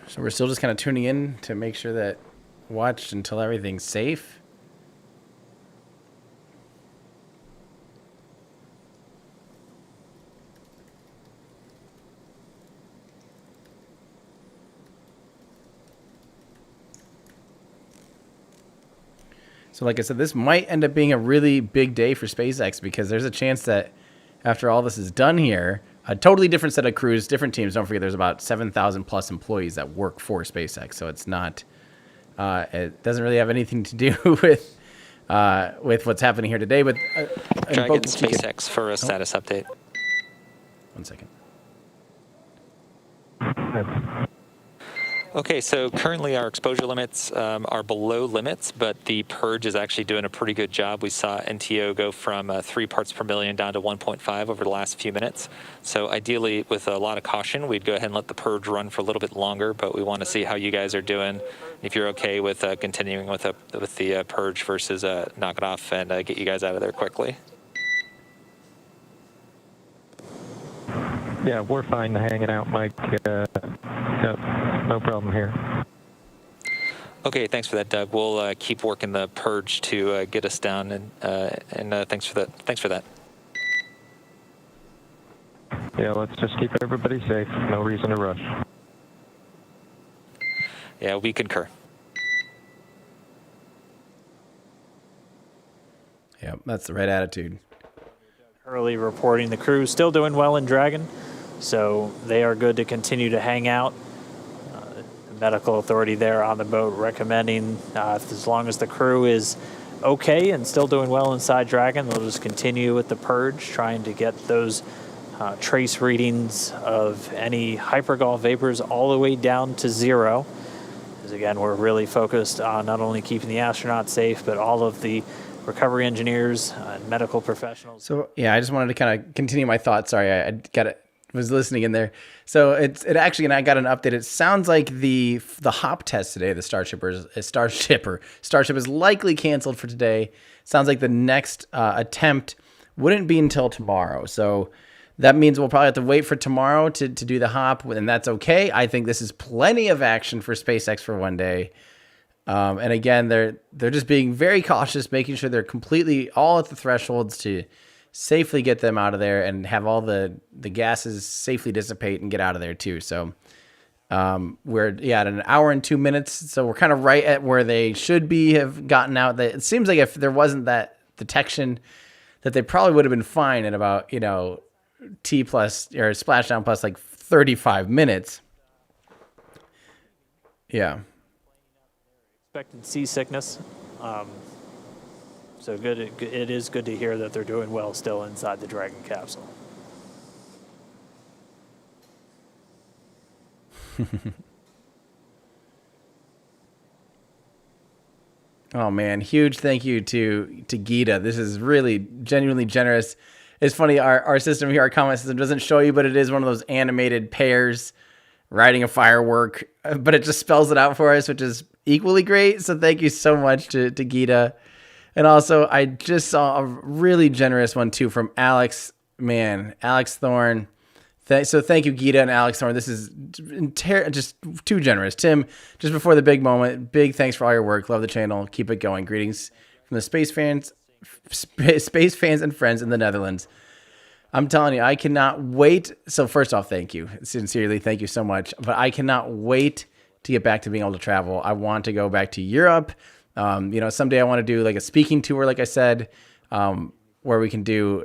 So we're still just kind of tuning in to make sure that watch until everything's safe. So like I said, this might end up being a really big day for SpaceX because there's a chance that after all this is done here, a totally different set of crews, different teams. Don't forget, there's about 7,000 plus employees that work for SpaceX. So it's not, it doesn't really have anything to do with what's happening here today. But Dragon SpaceX for a status update. 1 second. Okay, so currently our exposure limits are below limits, but the purge is actually doing a pretty good job. We saw NTO go from 3 parts per million down to 1.5 over the last few minutes. So ideally, with a lot of caution, we'd go ahead and let the purge run for a little bit longer, but we want to see how you guys are doing. If you're okay with continuing with the purge versus knock it off and get you guys out of there quickly. Yeah, we're fine hanging out, Mike. No problem here. Okay, thanks for that, Doug. We'll keep working the purge to get us down, and thanks for that. Thanks for that. Yeah, let's just keep everybody safe. No reason to rush. Yeah, we concur. Yeah, that's the right attitude. Hurley reporting the crew still doing well in Dragon, so they are good to continue to hang out. The medical authority there on the boat recommending as long as the crew is okay and still doing well inside Dragon, they'll just continue with the purge, trying to get those trace readings of any hypergol vapors all the way down to 0. Because again, we're really focused on not only keeping the astronauts safe, but all of the recovery engineers and medical professionals. So yeah, I just wanted to kind of continue my thoughts. Sorry, I was listening in there. So it actually, and I got an update. It sounds like the hop test today, the Starship is likely canceled for today. Sounds like the next attempt wouldn't be until tomorrow. So that means we'll probably have to wait for tomorrow to do the hop, and that's okay. I think this is plenty of action for SpaceX for one day. And again, they're just being very cautious, making sure they're completely all at the thresholds to safely get them out of there and have all the gases safely dissipate and get out of there too. So We're at an hour and 2 minutes, so we're kind of right at where they should be have gotten out. It seems like if there wasn't that detection, that they probably would have been fine in about T plus or splashdown plus like 35 minutes. Yeah. Expected seasickness. So good. It is good to hear that they're doing well still inside the Dragon capsule. Oh man, huge thank you to Gita. This is really genuinely generous. It's funny, our system here, our comment system doesn't show you, but it is one of those animated pairs riding a firework, but it just spells it out for us, which is equally great. So thank you so much to Gita. And also, I just saw a really generous one too from Alex. Man, Alex Thorne. So thank you, Gita and Alex Thorne. This is just too generous. Tim, just before the big moment, big thanks for all your work. Love the channel. Keep it going. Greetings from the space fans and friends in the Netherlands. I'm telling you, I cannot wait. So first off, thank you. Sincerely, thank you so much. But I cannot wait to get back to being able to travel. I want to go back to Europe. Someday I want to do like a speaking tour, like I said, where we can do,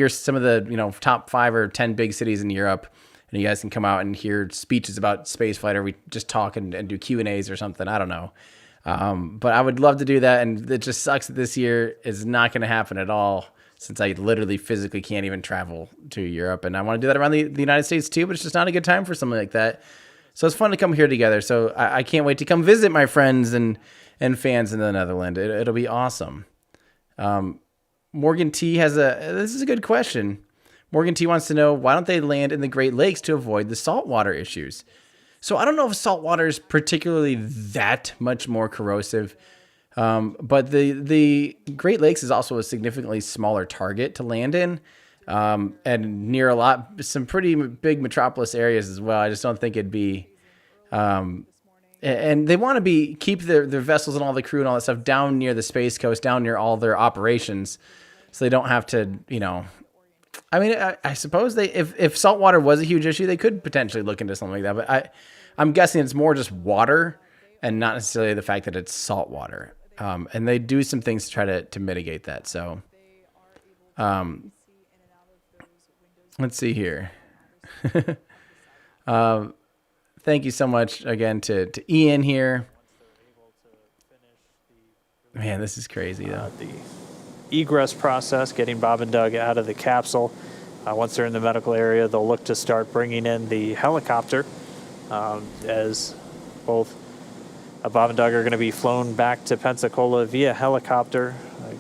some of the, top 5 or 10 big cities in Europe. And you guys can come out and hear speeches about spaceflight, or we just talk and do Q&As or something. I don't know. But I would love to do that. And it just sucks that this year is not going to happen at all, since I literally physically can't even travel to Europe. And I want to do that around the United States too, but it's just not a good time for something like that. So it's fun to come here together. So I can't wait to come visit my friends and fans in the Netherlands. It'll be awesome. Morgan T this is a good question. Morgan T wants to know, why don't they land in the Great Lakes to avoid the saltwater issues? So I don't know if saltwater is particularly that much more corrosive. But the Great Lakes is also a significantly smaller target to land in, and near some pretty big metropolis areas as well. I just don't think it'd be, and they want to keep their vessels and all the crew and all that stuff down near the Space Coast, down near all their operations, so they don't have to, I mean, I suppose if saltwater was a huge issue, they could potentially look into something like that. But I'm guessing it's more just water and not necessarily the fact that it's saltwater. And they do some things to try to mitigate that. So, let's see here. Thank you so much again to Ian here. Man, this is crazy though. The egress process, getting Bob and Doug out of the capsule. Once they're in the medical area, they'll look to start bringing in the helicopter, as both Bob and Doug are going to be flown back to Pensacola via helicopter,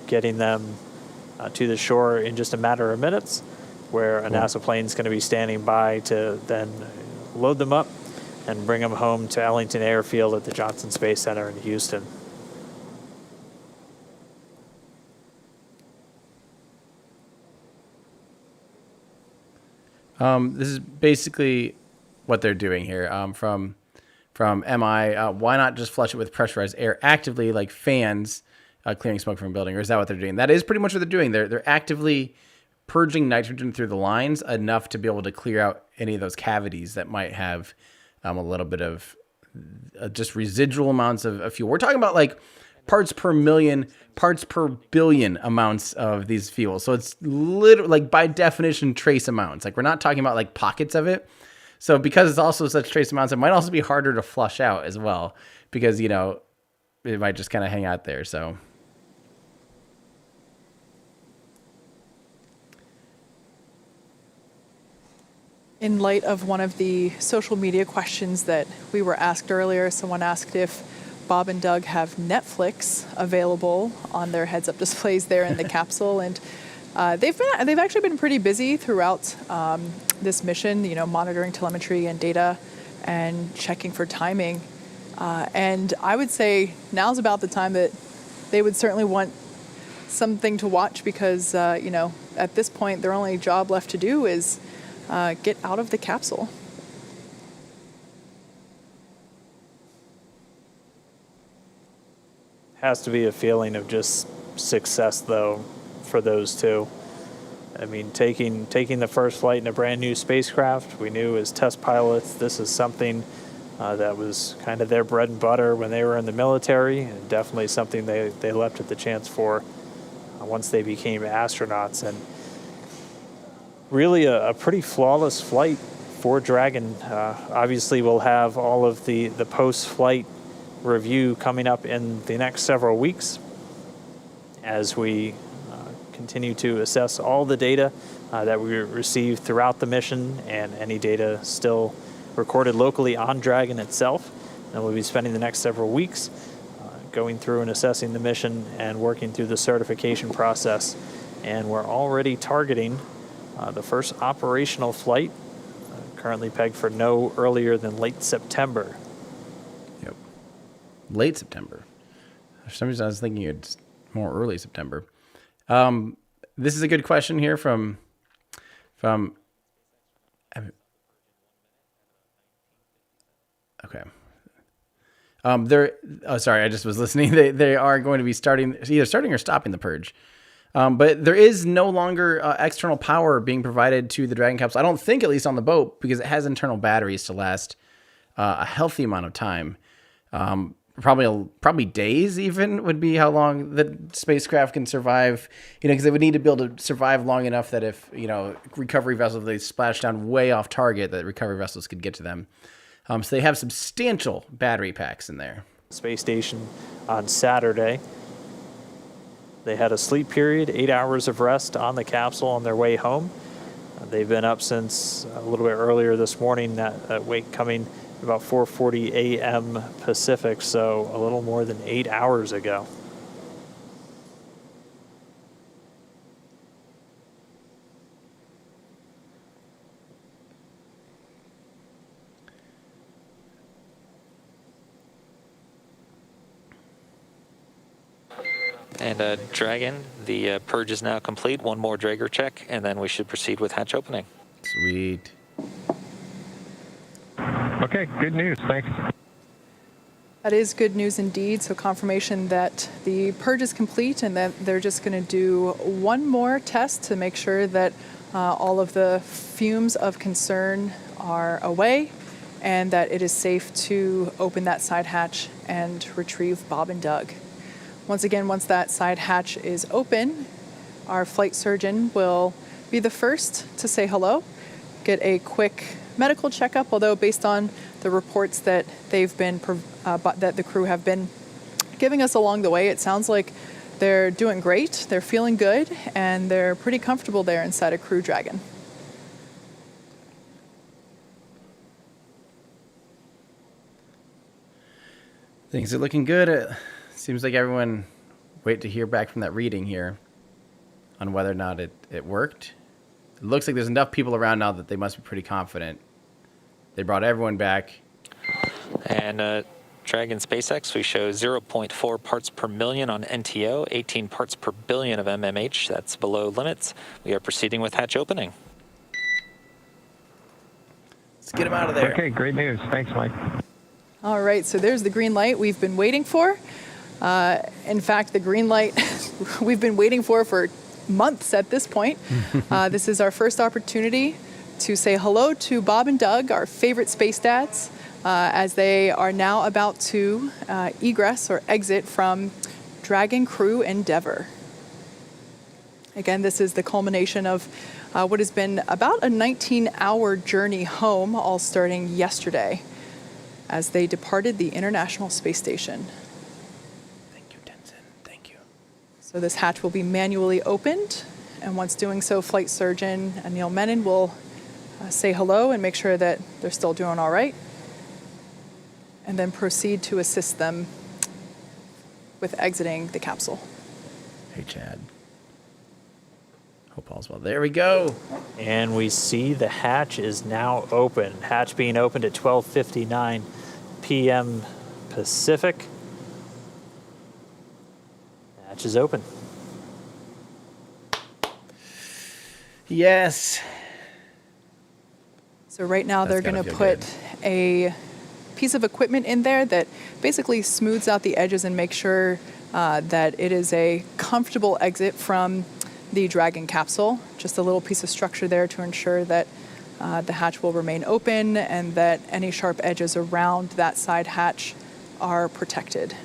getting them to the shore in just a matter of minutes, where a NASA plane is going to be standing by to then load them up and bring them home to Ellington Airfield at the Johnson Space Center in Houston. This is basically what they're doing here. From MI, why not just flush it with pressurized air actively, like fans, clearing smoke from a building? Or is that what they're doing? That is pretty much what they're doing. They're actively purging nitrogen through the lines enough to be able to clear out any of those cavities that might have a little bit of just residual amounts of fuel. We're talking about like parts per million, parts per billion amounts of these fuels. So it's literally, like, by definition, trace amounts. Like, we're not talking about like pockets of it. So because it's also such trace amounts, it might also be harder to flush out as well, because, it might just kind of hang out there. So In light of one of the social media questions that we were asked earlier, someone asked if Bob and Doug have Netflix available on their heads-up displays there in the capsule, and they've actually been pretty busy throughout this mission, monitoring telemetry and data and checking for timing. And I would say now's about the time that they would certainly want something to watch, because at this point their only job left to do is get out of the capsule. Has to be a feeling of just success, though, for those two. I mean, taking the first flight in a brand new spacecraft, we knew as test pilots, this is something that was kind of their bread and butter when they were in the military, and definitely something they leapt at the chance for once they became astronauts. And really a pretty flawless flight for Dragon. Obviously, we'll have all of the post-flight review coming up in the next several weeks as we continue to assess all the data that we received throughout the mission and any data still recorded locally on Dragon itself. And we'll be spending the next several weeks going through and assessing the mission and working through the certification process. And we're already targeting the first operational flight, currently pegged for no earlier than late September. Yep. Late September. For some reason, I was thinking it's more early September. This is a good question here from okay. Sorry, I just was listening. They are going to be either starting or stopping the purge. But there is no longer external power being provided to the Dragon capsule. I don't think, at least on the boat, because it has internal batteries to last a healthy amount of time. Probably days even would be how long the spacecraft can survive. Because they would need to be able to survive long enough that if recovery vessels, they splash down way off target, that recovery vessels could get to them. So they have substantial battery packs in there. Space station on Saturday. They had a sleep period, 8 hours of rest on the capsule on their way home. They've been up since a little bit earlier this morning, that wake coming about 4:40 a.m. Pacific, so a little more than 8 hours ago. And Dragon, the purge is now complete. One more Drager check, and then we should proceed with hatch opening. Sweet. Okay, good news. Thanks. That is good news indeed. So confirmation that the purge is complete and that they're just going to do one more test to make sure that all of the fumes of concern are away and that it is safe to open that side hatch and retrieve Bob and Doug. Once again, once that side hatch is open, our flight surgeon will be the first to say hello, get a quick medical checkup, although based on the reports that that the crew have been giving us along the way, it sounds like they're doing great, they're feeling good, and they're pretty comfortable there inside a Crew Dragon. Things are looking good. Seems like everyone wait to hear back from that reading here on whether or not it worked. It looks like there's enough people around now that they must be pretty confident. They brought everyone back. And Dragon SpaceX, we show 0.4 parts per million on NTO, 18 parts per billion of MMH. That's below limits. We are proceeding with hatch opening. Let's get them out of there. Okay, great news. Thanks, Mike. All right, so there's the green light we've been waiting for. In fact, the green light we've been waiting for months at this point. This is our first opportunity to say hello to Bob and Doug, our favorite space dads, as they are now about to egress or exit from Dragon Crew Endeavour. Again, this is the culmination of what has been about a 19-hour journey home, all starting yesterday as they departed the International Space Station. Thank you, Denson. Thank you. So this hatch will be manually opened, and once doing so, Flight Surgeon Neil Menon will say hello and make sure that they're still doing all right, and then proceed to assist them with exiting the capsule. Hey, Chad. Hope all's well. There we go. And we see the hatch is now open. Hatch being opened at 12:59 p.m. Pacific. Hatch is open. Yes. So right now That's they're gotta going to feel put good. a piece of equipment in there that basically smooths out the edges and makes sure that it is a comfortable exit from the Dragon capsule. Just a little piece of structure there to ensure that the hatch will remain open and that any sharp edges around that side hatch are protected.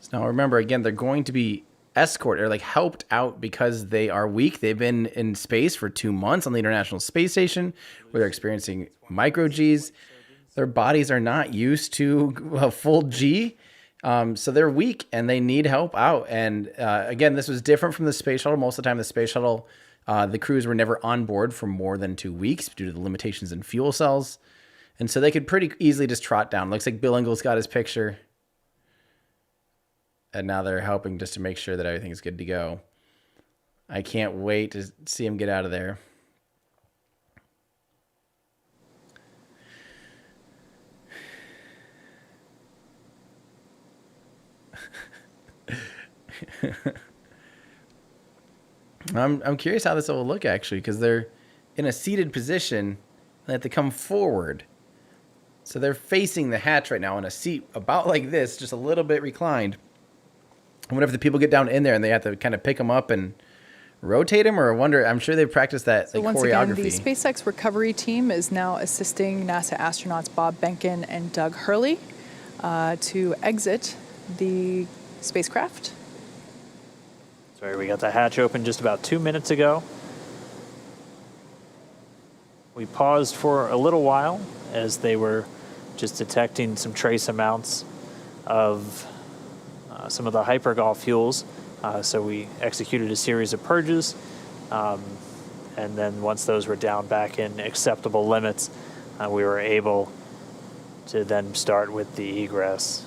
So now remember, again, they're going to be escorted or like helped out because they are weak. They've been in space for 2 months on the International Space Station where they're experiencing micro Gs. Their bodies are not used to a full G. So they're weak and they need help out. And again, this was different from the space shuttle. Most of the time, the space shuttle, the crews were never on board for more than 2 weeks due to the limitations in fuel cells. And so they could pretty easily just trot down. Looks like Bill Ingles got his picture. And now they're helping just to make sure that everything's good to go. I can't wait to see him get out of there. I'm curious how this will look actually, because they're in a seated position and they have to come forward. So they're facing the hatch right now in a seat about like this, just a little bit reclined. I wonder if the people get down in there and they have to kind of pick them up and rotate them, or I wonder, I'm sure they've practiced that So like, once choreography. again, the SpaceX recovery team is now assisting NASA astronauts Bob Behnken and Doug Hurley to exit the spacecraft. Sorry, we got the hatch open just about 2 minutes ago. We paused for a little while as they were just detecting some trace amounts of some of the hypergol fuels. So we executed a series of purges. And then once those were down back in acceptable limits, we were able to then start with the egress.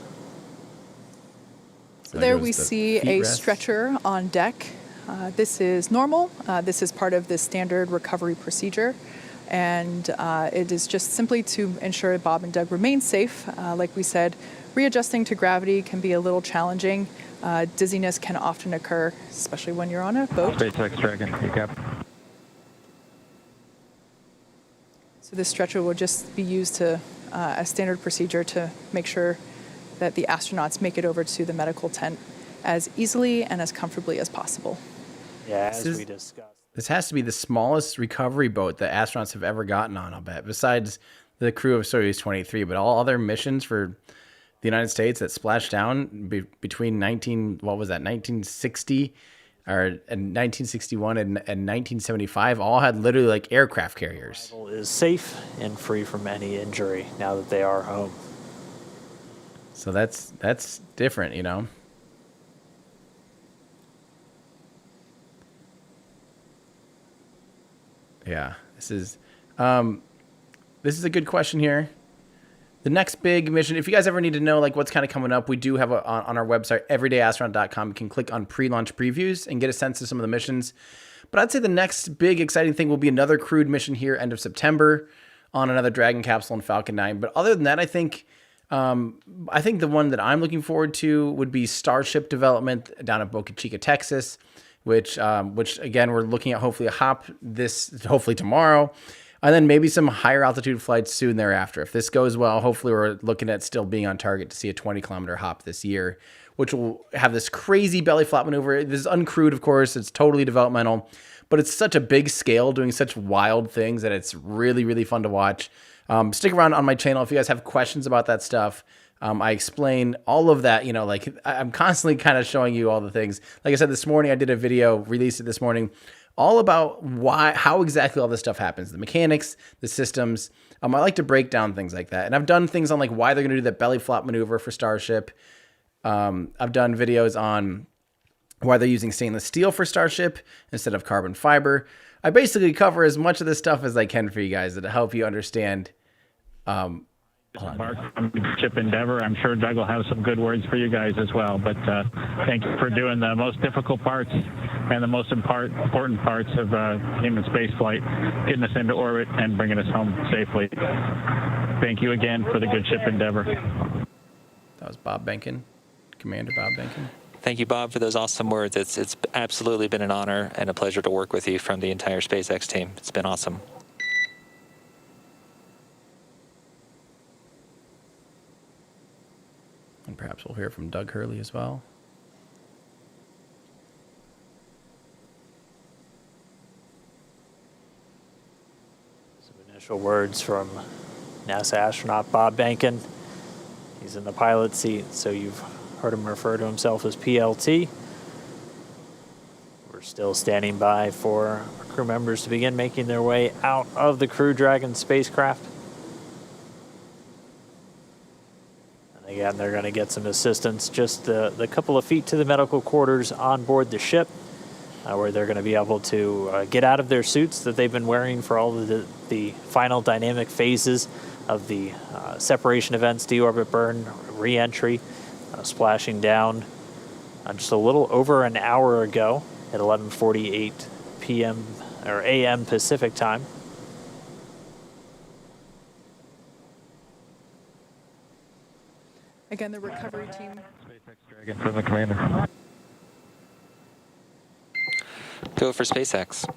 So there we see a stretcher on deck. This is normal. This is part of the standard recovery procedure. And it is just simply to ensure Bob and Doug remain safe. Like we said, readjusting to gravity can be a little challenging. Dizziness can often occur, especially when you're on a boat. SpaceX Dragon Capsule. So this stretcher will just be used to a standard procedure to make sure that the astronauts make it over to the medical tent as easily and as comfortably as possible. Yeah, as we discussed. This has to be the smallest recovery boat that astronauts have ever gotten on, I'll bet, besides the crew of Soyuz 23. But all other missions for the United States that splashed down between 1960 or 1961 and 1975 all had literally like aircraft carriers. Is safe and free from any injury now that they are home. So that's different, you know. Yeah, this is a good question here. The next big mission, if you guys ever need to know like what's kind of coming up, we do have on our website, everydayastronaut.com. You can click on pre-launch previews and get a sense of some of the missions. But I'd say the next big exciting thing will be another crewed mission here end of September on another Dragon capsule and Falcon 9. But other than that, I think the one that I'm looking forward to would be Starship development down at Boca Chica, Texas, which again, we're looking at hopefully a hop hopefully tomorrow. And then maybe some higher altitude flights soon thereafter. If this goes well, hopefully we're looking at still being on target to see a 20-kilometer hop this year, which will have this crazy belly flop maneuver. This is uncrewed, of course. It's totally developmental, but it's such a big scale doing such wild things that it's really, really fun to watch. Stick around on my channel if you guys have questions about that stuff. I explain all of that, you know, like I'm constantly kind of showing you all the things. Like I said, this morning, I did a video, released it this morning, all about how exactly all this stuff happens, the mechanics, the systems. I like to break down things like that. And I've done things on like why they're going to do that belly flop maneuver for Starship. I've done videos on why they're using stainless steel for Starship instead of carbon fiber. I basically cover as much of this stuff as I can for you guys to help you understand. Mark from Ship Endeavor. I'm sure Doug will have some good words for you guys as well. But thank you for doing the most difficult parts and the most important parts of human space flight, getting us into orbit and bringing us home safely. Thank you again for the good Ship Endeavor. That was Bob Behnken, Commander Bob Behnken. Thank you, Bob, for those awesome words. It's absolutely been an honor and a pleasure to work with you from the entire SpaceX team. It's been awesome. And perhaps we'll hear from Doug Hurley as well. Initial words from NASA astronaut Bob Behnken. He's in the pilot seat, so you've heard him refer to himself as PLT. We're still standing by for our crew members to begin making their way out of the Crew Dragon spacecraft. And again, they're going to get some assistance just the couple of feet to the medical quarters on board the ship, where they're going to be able to get out of their suits that they've been wearing for all of the final dynamic phases of the separation events, deorbit burn, re-entry, splashing down just a little over an hour ago at 11:48 p.m. or a.m. Pacific time. Again, the recovery team. SpaceX Dragon from the commander. Go for SpaceX.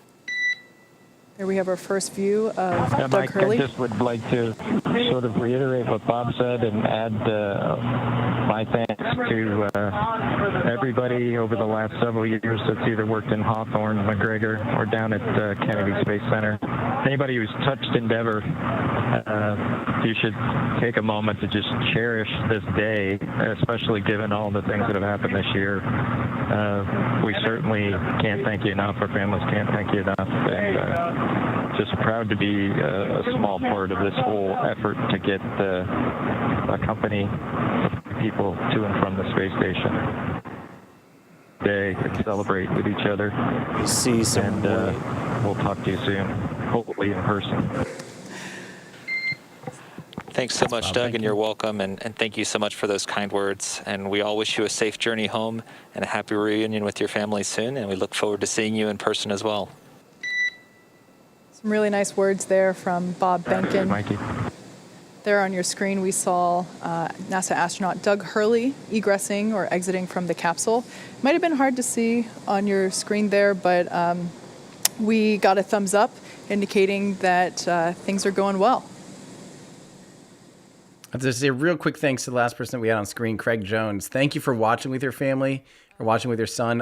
There we have our first view of Yeah, Doug Mike, Hurley. I just would like to sort of reiterate what Bob said and add my thanks to everybody over the last several years that's either worked in Hawthorne, McGregor, or down at Kennedy Space Center. Anybody who's touched Endeavour, you should take a moment to just cherish this day, especially given all the things that have happened this year. We certainly can't thank you enough. Our families can't thank you enough. And, just proud to be a small part of this whole effort to get a company of people to and from the space station today and celebrate with each other. You see some. And we'll talk to you soon, hopefully in person. Thanks so much, Doug, and you're welcome. And thank you so much for those kind words. And we all wish you a safe journey home and a happy reunion with your family soon. And we look forward to seeing you in person as well. Some really nice words there from Bob Behnken. Mikey. There on your screen, we saw NASA astronaut Doug Hurley egressing or exiting from the capsule. Might have been hard to see on your screen there, but we got a thumbs up indicating that things are going well. I have to say a real quick thanks to the last person that we had on screen, Craig Jones. Thank you for watching with your family or watching with your son.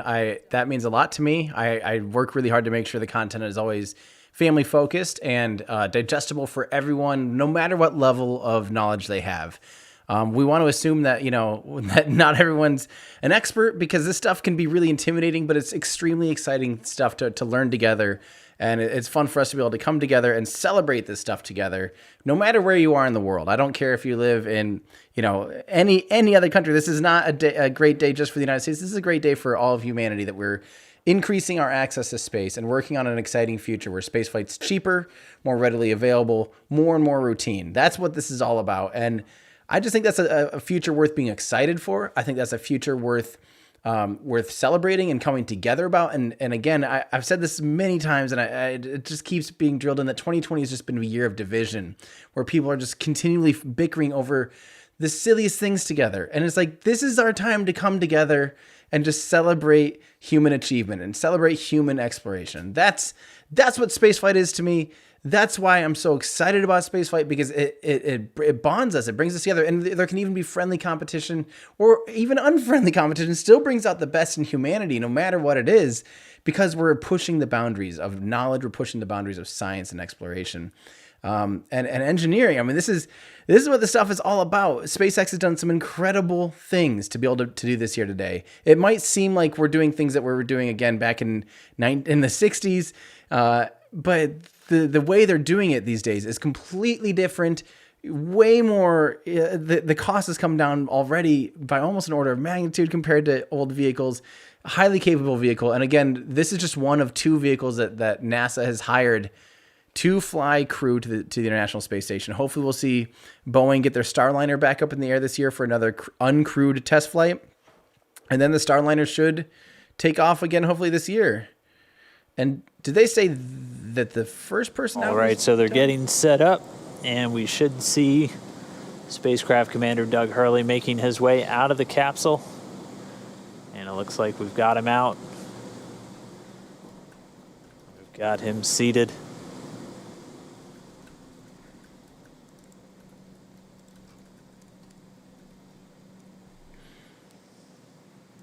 That means a lot to me. I work really hard to make sure the content is always family focused and digestible for everyone, no matter what level of knowledge they have. We want to assume that, that not everyone's an expert, because this stuff can be really intimidating, but it's extremely exciting stuff to learn together. And it's fun for us to be able to come together and celebrate this stuff together, no matter where you are in the world. I don't care if you live in, any other country. This is not a great day just for the United States. This is a great day for all of humanity, that we're increasing our access to space and working on an exciting future where spaceflight's cheaper, more readily available, more and more routine. That's what this is all about. And I just think that's a future worth being excited for. I think that's a future worth celebrating and coming together about. And again, I've said this many times, and it just keeps being drilled in, that 2020 has just been a year of division, where people are just continually bickering over the silliest things together. And it's like, this is our time to come together and just celebrate human achievement and celebrate human exploration. That's what spaceflight is to me. That's why I'm so excited about spaceflight, because it bonds us. It brings us together. And there can even be friendly competition, or even unfriendly competition. Still brings out the best in humanity, no matter what it is, because we're pushing the boundaries of knowledge. We're pushing the boundaries of science and exploration. And engineering. I mean, this is what this stuff is all about. SpaceX has done some incredible things to be able to do this here today. It might seem like we're doing things that we were doing again back in the 60s, but the way they're doing it these days is completely different. Way more. The cost has come down already by almost an order of magnitude compared to old vehicles. A highly capable vehicle, and again, this is just one of two vehicles that NASA has hired to fly crew to the International Space Station. Hopefully we'll see Boeing get their Starliner back up in the air this year for another uncrewed test flight. And then the Starliner should take off again, hopefully this year. And did they say that the first person out? All right, so they're getting set up, and we should see Spacecraft Commander Doug Hurley making his way out of the capsule. And it looks like we've got him out. We've got him seated.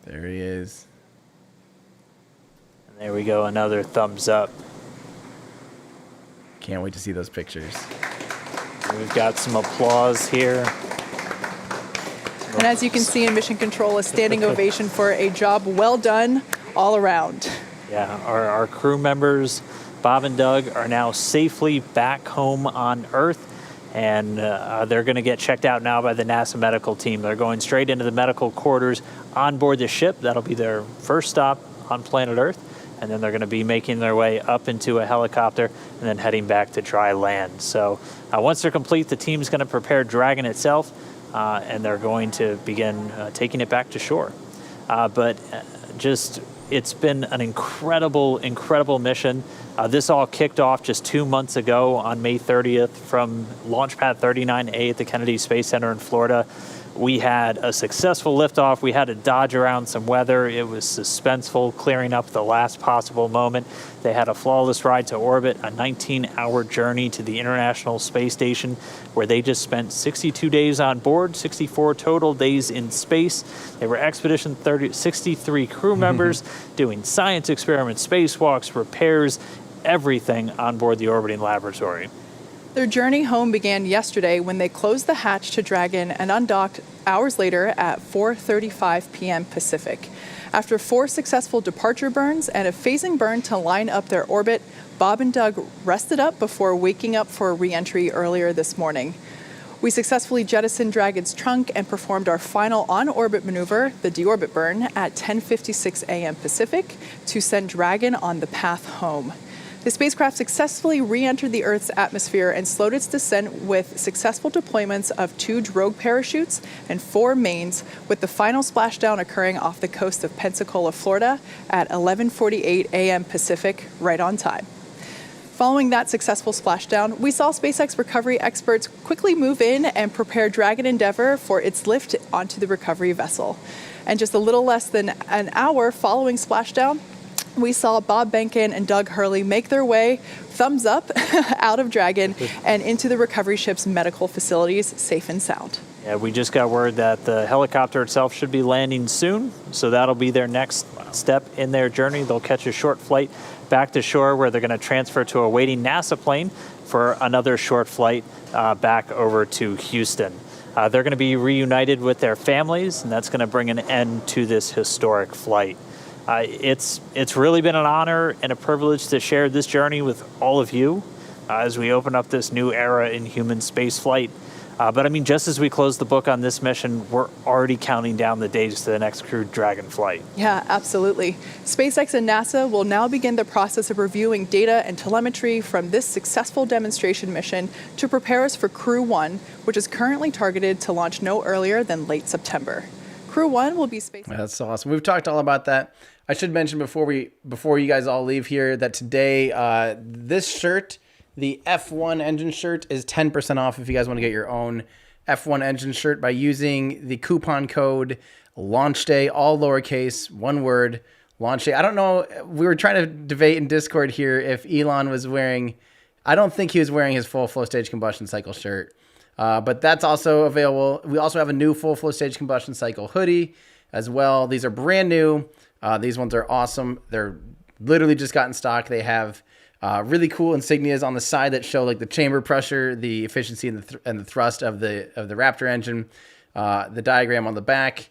There he is. And there we go, another thumbs up. Can't wait to see those pictures. We've got some applause here. And as you can see in Mission Control, a standing ovation for a job well done all around. Yeah, our crew members, Bob and Doug, are now safely back home on Earth, and they're going to get checked out now by the NASA medical team. They're going straight into the medical quarters on board the ship. That'll be their first stop on planet Earth, and then they're going to be making their way up into a helicopter and then heading back to dry land. So once they're complete, the team's going to prepare Dragon itself, and they're going to begin taking it back to shore. It's been an incredible mission. This all kicked off just 2 months ago on May 30th from Launch Pad 39A at the Kennedy Space Center in Florida. We had a successful liftoff. We had to dodge around some weather. It was suspenseful, clearing up the last possible moment. They had a flawless ride to orbit, a 19-hour journey to the International Space Station, where they just spent 62 days on board, 64 total days in space. They were Expedition 63 crew members doing science experiments, spacewalks, repairs, everything on board the orbiting laboratory. Their journey home began yesterday when they closed the hatch to Dragon and undocked hours later at 4:35 p.m. Pacific. After 4 successful departure burns and a phasing burn to line up their orbit, Bob and Doug rested up before waking up for a re-entry earlier this morning. We successfully jettisoned Dragon's trunk and performed our final on-orbit maneuver, the deorbit burn, at 10:56 a.m. Pacific to send Dragon on the path home. The spacecraft successfully re-entered the Earth's atmosphere and slowed its descent with successful deployments of 2 drogue parachutes and 4 mains, with the final splashdown occurring off the coast of Pensacola, Florida at 11:48 a.m. Pacific, right on time. Following that successful splashdown, we saw SpaceX recovery experts quickly move in and prepare Dragon Endeavour for its lift onto the recovery vessel. And just a little less than an hour following splashdown, we saw Bob Behnken and Doug Hurley make their way, thumbs up, out of Dragon and into the recovery ship's medical facilities, safe and sound. Yeah, we just got word that the helicopter itself should be landing soon, so that'll be their next step in their journey. They'll catch a short flight back to shore where they're going to transfer to a waiting NASA plane for another short flight back over to Houston. They're going to be reunited with their families, and that's going to bring an end to this historic flight. It's really been an honor and a privilege to share this journey with all of you as we open up this new era in human space flight. But I mean, just as we close the book on this mission, we're already counting down the days to the next Crew Dragon flight. Yeah, absolutely. SpaceX and NASA will now begin the process of reviewing data and telemetry from this successful demonstration mission to prepare us for Crew 1, which is currently targeted to launch no earlier than late September. Crew 1 will be SpaceX. That's so awesome. We've talked all about that. I should mention before you guys all leave here that today, this shirt, the F1 engine shirt, is 10% off if you guys want to get your own F1 engine shirt by using the coupon code LAUNCHDAY, all lowercase, one word, LAUNCHDAY. I don't know. We were trying to debate in Discord here if Elon was wearing, I don't think he was wearing his full flow stage combustion cycle shirt. But that's also available. We also have a new full flow stage combustion cycle hoodie as well. These are brand new. These ones are awesome. They're literally just got in stock. They have really cool insignias on the side that show like the chamber pressure, the efficiency, and the thrust of the Raptor engine. The diagram on the back,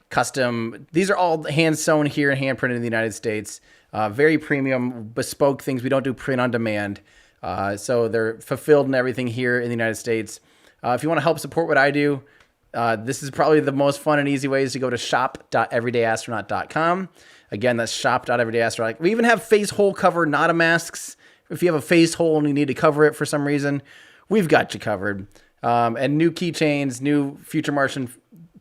custom. These are all hand sewn here and hand printed in the United States. Very premium, bespoke things. We don't do print on demand. So they're fulfilled and everything here in the United States. If you want to help support what I do, this is probably the most fun and easy ways to go to shop.everydayastronaut.com. Again, that's shop.everydayastronaut. We even have face hole cover, not a masks. If you have a face hole and you need to cover it for some reason, we've got you covered. And new keychains, new Future Martian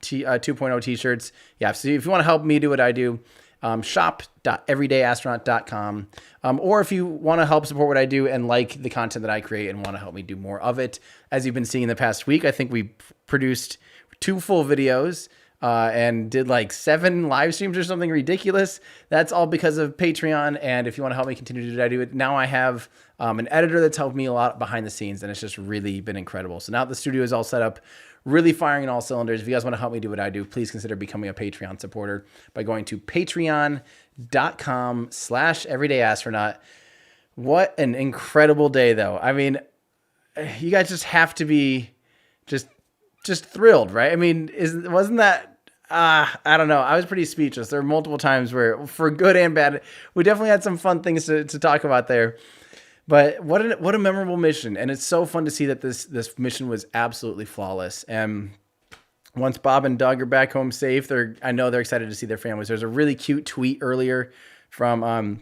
2.0 t-shirts. Yeah, so if you want to help me do what I do, shop.everydayastronaut.com. Or if you want to help support what I do and like the content that I create and want to help me do more of it, as you've been seeing the past week, I think we produced 2 full videos and did like 7 live streams or something ridiculous. That's all because of Patreon. And if you want to help me continue to do what I do, now I have an editor that's helped me a lot behind the scenes, and it's just really been incredible. So now the studio is all set up, really firing on all cylinders. If you guys want to help me do what I do, please consider becoming a Patreon supporter by going to patreon.com/everydayastronaut. What an incredible day, though. I mean, you guys just have to be just thrilled, right? I mean, wasn't that? I don't know. I was pretty speechless. There were multiple times where, for good and bad, we definitely had some fun things to talk about there. But what a memorable mission, and it's so fun to see that this mission was absolutely flawless. And once Bob and Doug are back home safe, I know they're excited to see their families. There's a really cute tweet earlier from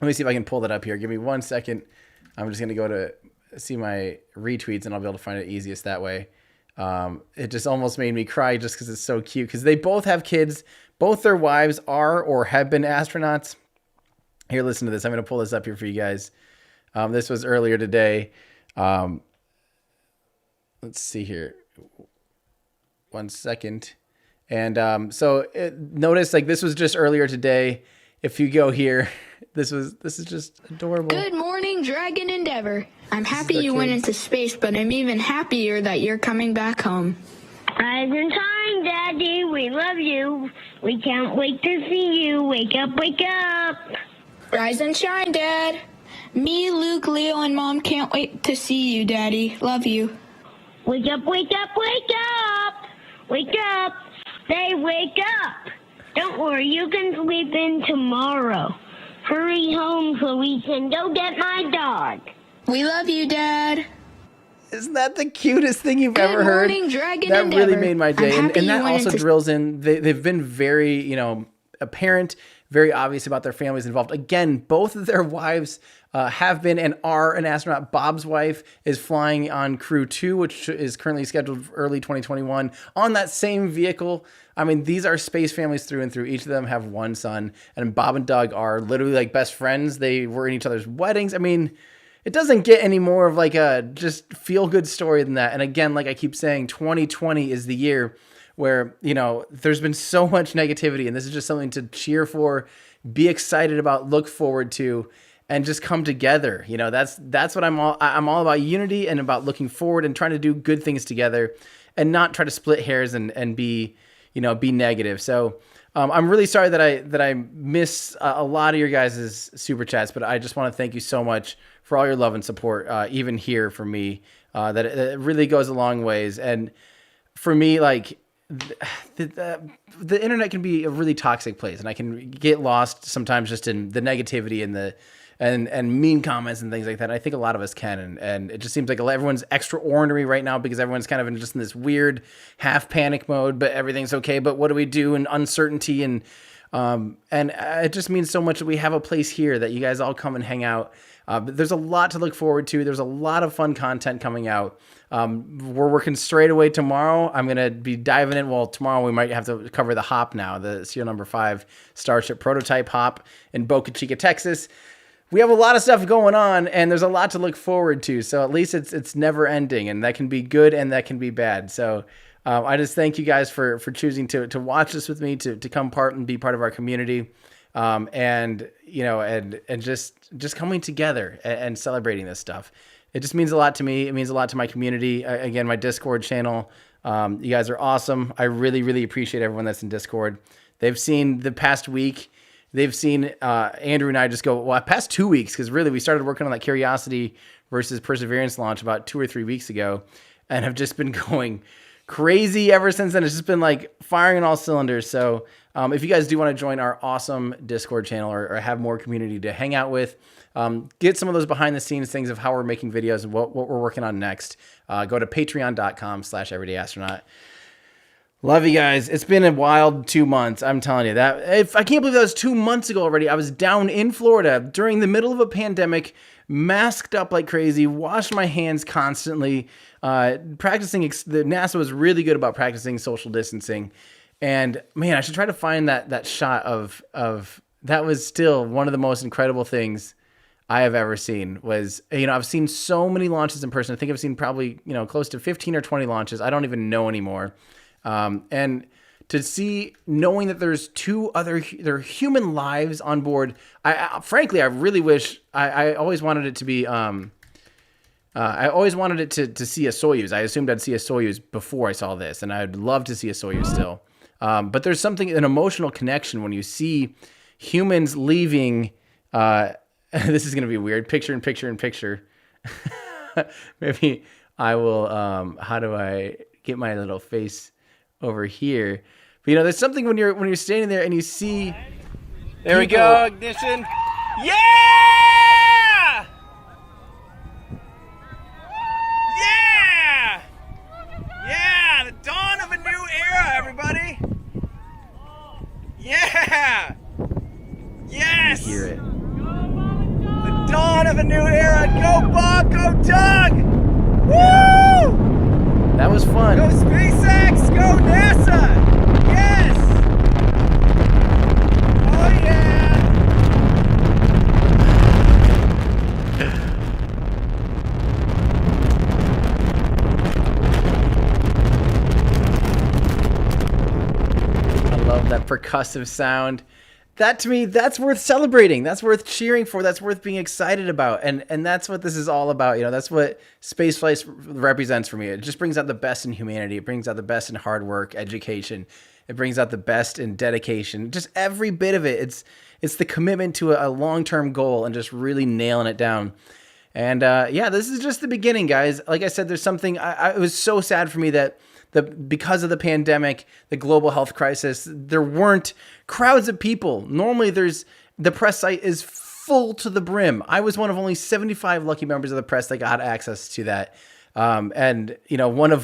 let me see if I can pull that up here. Give me 1 second. I'm just gonna go to see my retweets, and I'll be able to find it easiest that way. It just almost made me cry just because it's so cute. Because they both have kids. Both their wives are or have been astronauts. Here, listen to this. I'm gonna pull this up here for you guys. This was earlier today. Let's see here. 1 second. And notice like this was just earlier today. If you go here, this is just adorable. Good morning, Dragon Endeavor. I'm happy you went into space, but I'm even happier that you're coming back home. Rise and shine, Daddy. We love you. We can't wait to see you. Wake up, wake up. Rise and shine, Dad. Me, Luke, Leo, and Mom can't wait to see you, Daddy. Love you. Wake up, wake up, wake up. Wake up. Say wake up. Don't worry, you can sleep in tomorrow. Hurry home so we can go get my dog. We love you, Dad. Isn't that the cutest thing you've ever heard? Good morning, Dragon That Endeavor. really made my day. I'm happy And that you went also into drills in, they've been very, apparent, very obvious about their families involved. Again, both of their wives have been and are an astronaut. Bob's wife is flying on Crew 2, which is currently scheduled for early 2021 on that same vehicle. I mean, these are space families through and through. Each of them have one son, and Bob and Doug are literally like best friends. They were in each other's weddings. I mean, it doesn't get any more of like a just feel good story than that. And again, like I keep saying, 2020 is the year where, there's been so much negativity, and this is just something to cheer for, be excited about, look forward to, and just come together. That's what I'm all about, unity and about looking forward and trying to do good things together and not try to split hairs and be negative. So I'm really sorry that I miss a lot of your guys' super chats, but I just want to thank you so much for all your love and support, even here for me, that it really goes a long ways. And for me, like, the internet can be a really toxic place, and I can get lost sometimes just in the negativity and and mean comments and things like that. I think a lot of us can, and it just seems like everyone's extra ornery right now because everyone's kind of in this weird half panic mode, but everything's okay. But what do we do in uncertainty? And it just means so much that we have a place here that you guys all come and hang out. But there's a lot to look forward to. There's a lot of fun content coming out. We're working straight away tomorrow. I'm going to be diving in. Well, tomorrow we might have to cover the hop now, the serial number 5 Starship prototype hop in Boca Chica, Texas. We have a lot of stuff going on, and there's a lot to look forward to. So at least it's never ending, and that can be good and that can be bad. So I just thank you guys for choosing to watch this with me, to come part and be part of our community. And just coming together and celebrating this stuff. It just means a lot to me. It means a lot to my community. Again, my Discord channel. You guys are awesome. I really, really appreciate everyone that's in Discord. They've seen the past week. They've seen Andrew and I just go, past 2 weeks, because really we started working on that Curiosity versus Perseverance launch about 2 or 3 weeks ago, and have just been going crazy ever since then. It's just been like firing on all cylinders. So if you guys do want to join our awesome Discord channel or have more community to hang out with, get some of those behind the scenes things of how we're making videos and what we're working on next, go to patreon.com/everydayastronaut. Love you guys. It's been a wild 2 months. I'm telling you that. I can't believe that was 2 months ago already. I was down in Florida during the middle of a pandemic, masked up like crazy, washed my hands constantly, practicing. The NASA was really good about practicing social distancing. And man, I should try to find that shot of that. Was still one of the most incredible things I have ever seen. Was, I've seen so many launches in person. I think I've seen probably, close to 15 or 20 launches. I don't even know anymore. And to see, knowing that there's there are human lives on board. Frankly, I really wish, I always wanted it to be, I always wanted it to see a Soyuz. I assumed I'd see a Soyuz before I saw this, and I'd love to see a Soyuz still. But there's an emotional connection when you see humans leaving, this is going to be weird. Picture in picture in picture. Maybe I will, how do I get my little face over here? But, you know, there's something when you're standing there and you see, there we go, ignition. Yeah! Yeah! Yeah! The dawn of a new era, everybody! Yeah! Yes! You hear it. The dawn of a new era. Go Bob, go Doug! Woo! That was fun. Go SpaceX, go NASA! Yes! Oh yeah! I love that percussive sound. That to me, that's worth celebrating. That's worth cheering for. That's worth being excited about. And that's what this is all about. You know, that's what spaceflight represents for me. It just brings out the best in humanity. It brings out the best in hard work, education. It brings out the best in dedication. Just every bit of it. It's the commitment to a long-term goal and just really nailing it down. And yeah, this is just the beginning, guys. Like I said, there's something. It was so sad for me that because of the pandemic, the global health crisis, there weren't crowds of people. Normally the press site is full to the brim. I was one of only 75 lucky members of the press that got access to that. And you know,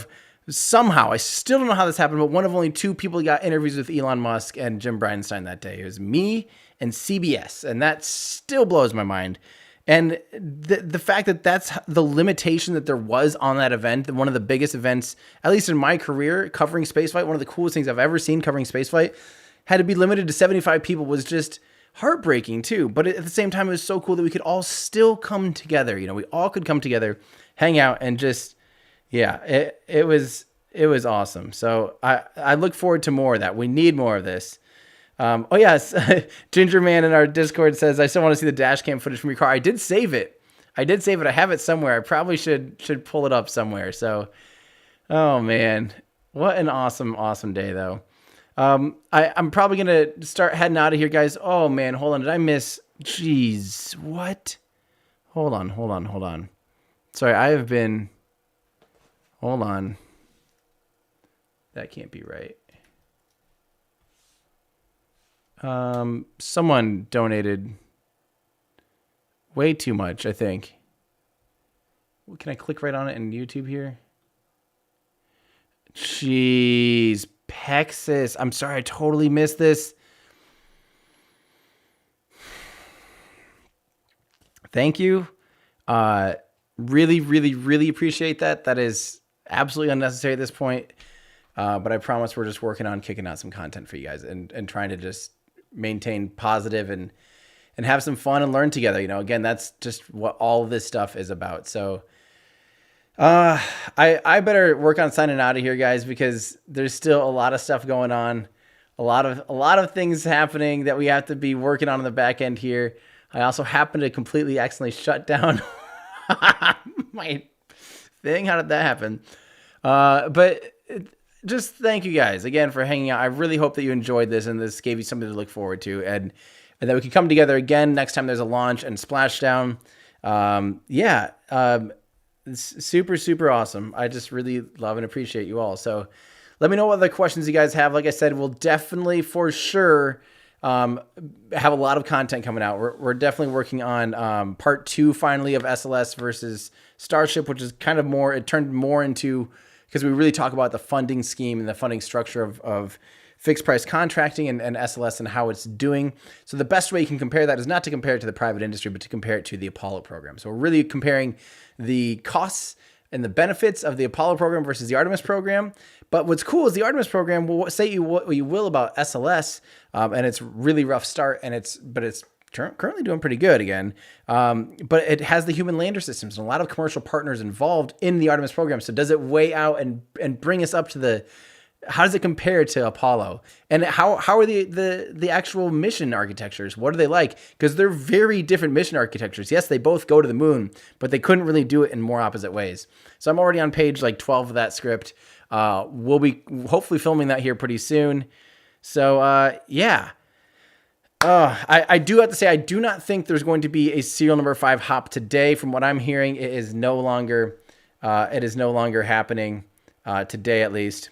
somehow, I still don't know how this happened, but one of only 2 people got interviews with Elon Musk and Jim Bridenstine that day. It was me and CBS. And that still blows my mind. And the fact that that's the limitation that there was on that event, one of the biggest events, at least in my career, covering spaceflight, one of the coolest things I've ever seen covering spaceflight, had to be limited to 75 people was just heartbreaking too. But at the same time, it was so cool that we could all still come together. You know, we all could come together, hang out, and just, yeah, it was awesome. So I look forward to more of that. We need more of this. Oh yes, Ginger Man in our Discord says, I still want to see the dash cam footage from your car. I did save it. I have it somewhere. I probably should pull it up somewhere. So, oh man, what an awesome day though. I'm probably going to start heading out of here, guys. Oh man, hold on. Did I miss? Jeez, what? Hold on. Sorry, hold on. That can't be right. Someone donated way too much, I think. Can I click right on it in YouTube here? Jeez, Pexis. I'm sorry, I totally missed this. Thank you. Really appreciate that. That is absolutely unnecessary at this point. But I promise we're just working on kicking out some content for you guys and trying to just maintain positive and have some fun and learn together. You know, again, that's just what all of this stuff is about. So I better work on signing out of here, guys, because there's still a lot of stuff going on, a lot of things happening that we have to be working on the back end here. I also happen to completely accidentally shut down my thing. How did that happen? But just thank you guys again for hanging out. I really hope that you enjoyed this and this gave you something to look forward to, and that we can come together again next time there's a launch and splashdown. It's super awesome. I just really love and appreciate you all. So let me know what other questions you guys have. Like I said, we'll definitely for sure have a lot of content coming out. We're definitely working on part 2 finally of SLS versus Starship, which is kind of more, it turned more into, because we really talk about the funding scheme and the funding structure of fixed price contracting and SLS and how it's doing. So the best way you can compare that is not to compare it to the private industry, but to compare it to the Apollo program. So we're really comparing the costs and the benefits of the Apollo program versus the Artemis program. But what's cool is the Artemis program will say what you will about SLS, and it's really rough start, but it's currently doing pretty good again. But it has the human lander systems and a lot of commercial partners involved in the Artemis program. So does it weigh out and bring us up to how does it compare to Apollo? And how are the actual mission architectures? What are they like? Because they're very different mission architectures. Yes, they both go to the moon, but they couldn't really do it in more opposite ways. So I'm already on page like 12 of that script. We'll be hopefully filming that here pretty soon. So yeah. I do have to say, I do not think there's going to be a serial number 5 hop today. From what I'm hearing, it is no longer happening today, at least.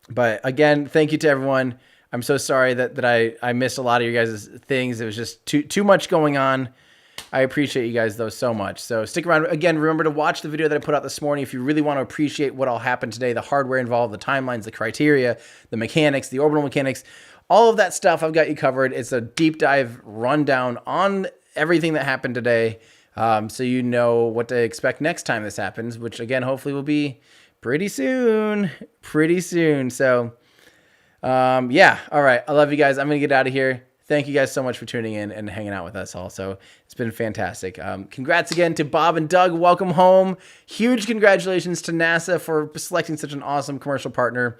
But again, thank you to everyone. I'm so sorry that I missed a lot of you guys' things. It was just too much going on. I appreciate you guys, though, so much. So stick around. Again, remember to watch the video that I put out this morning if you really want to appreciate what all happened today, the hardware involved, the timelines, the criteria, the mechanics, the orbital mechanics, all of that stuff. I've got you covered. It's a deep dive rundown on everything that happened today, so you know what to expect next time this happens, which, again, hopefully will be pretty soon. So, yeah. All right. I love you guys. I'm going to get out of here. Thank you guys so much for tuning in and hanging out with us also. It's been fantastic. Congrats again to Bob and Doug. Welcome home. Huge congratulations to NASA for selecting such an awesome commercial partner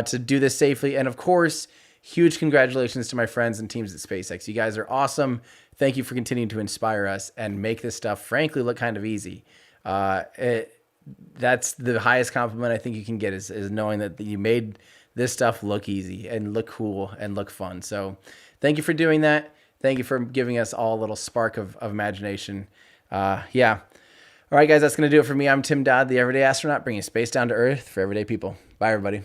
to do this safely. And of course, huge congratulations to my friends and teams at SpaceX. You guys are awesome. Thank you for continuing to inspire us and make this stuff, frankly, look kind of easy. That's the highest compliment I think you can get is knowing that you made this stuff look easy and look cool and look fun. So thank you for doing that. Thank you for giving us all a little spark of imagination. Yeah. All right, guys, that's going to do it for me. I'm Tim Dodd, the Everyday Astronaut, bringing space down to Earth for everyday people. Bye, everybody.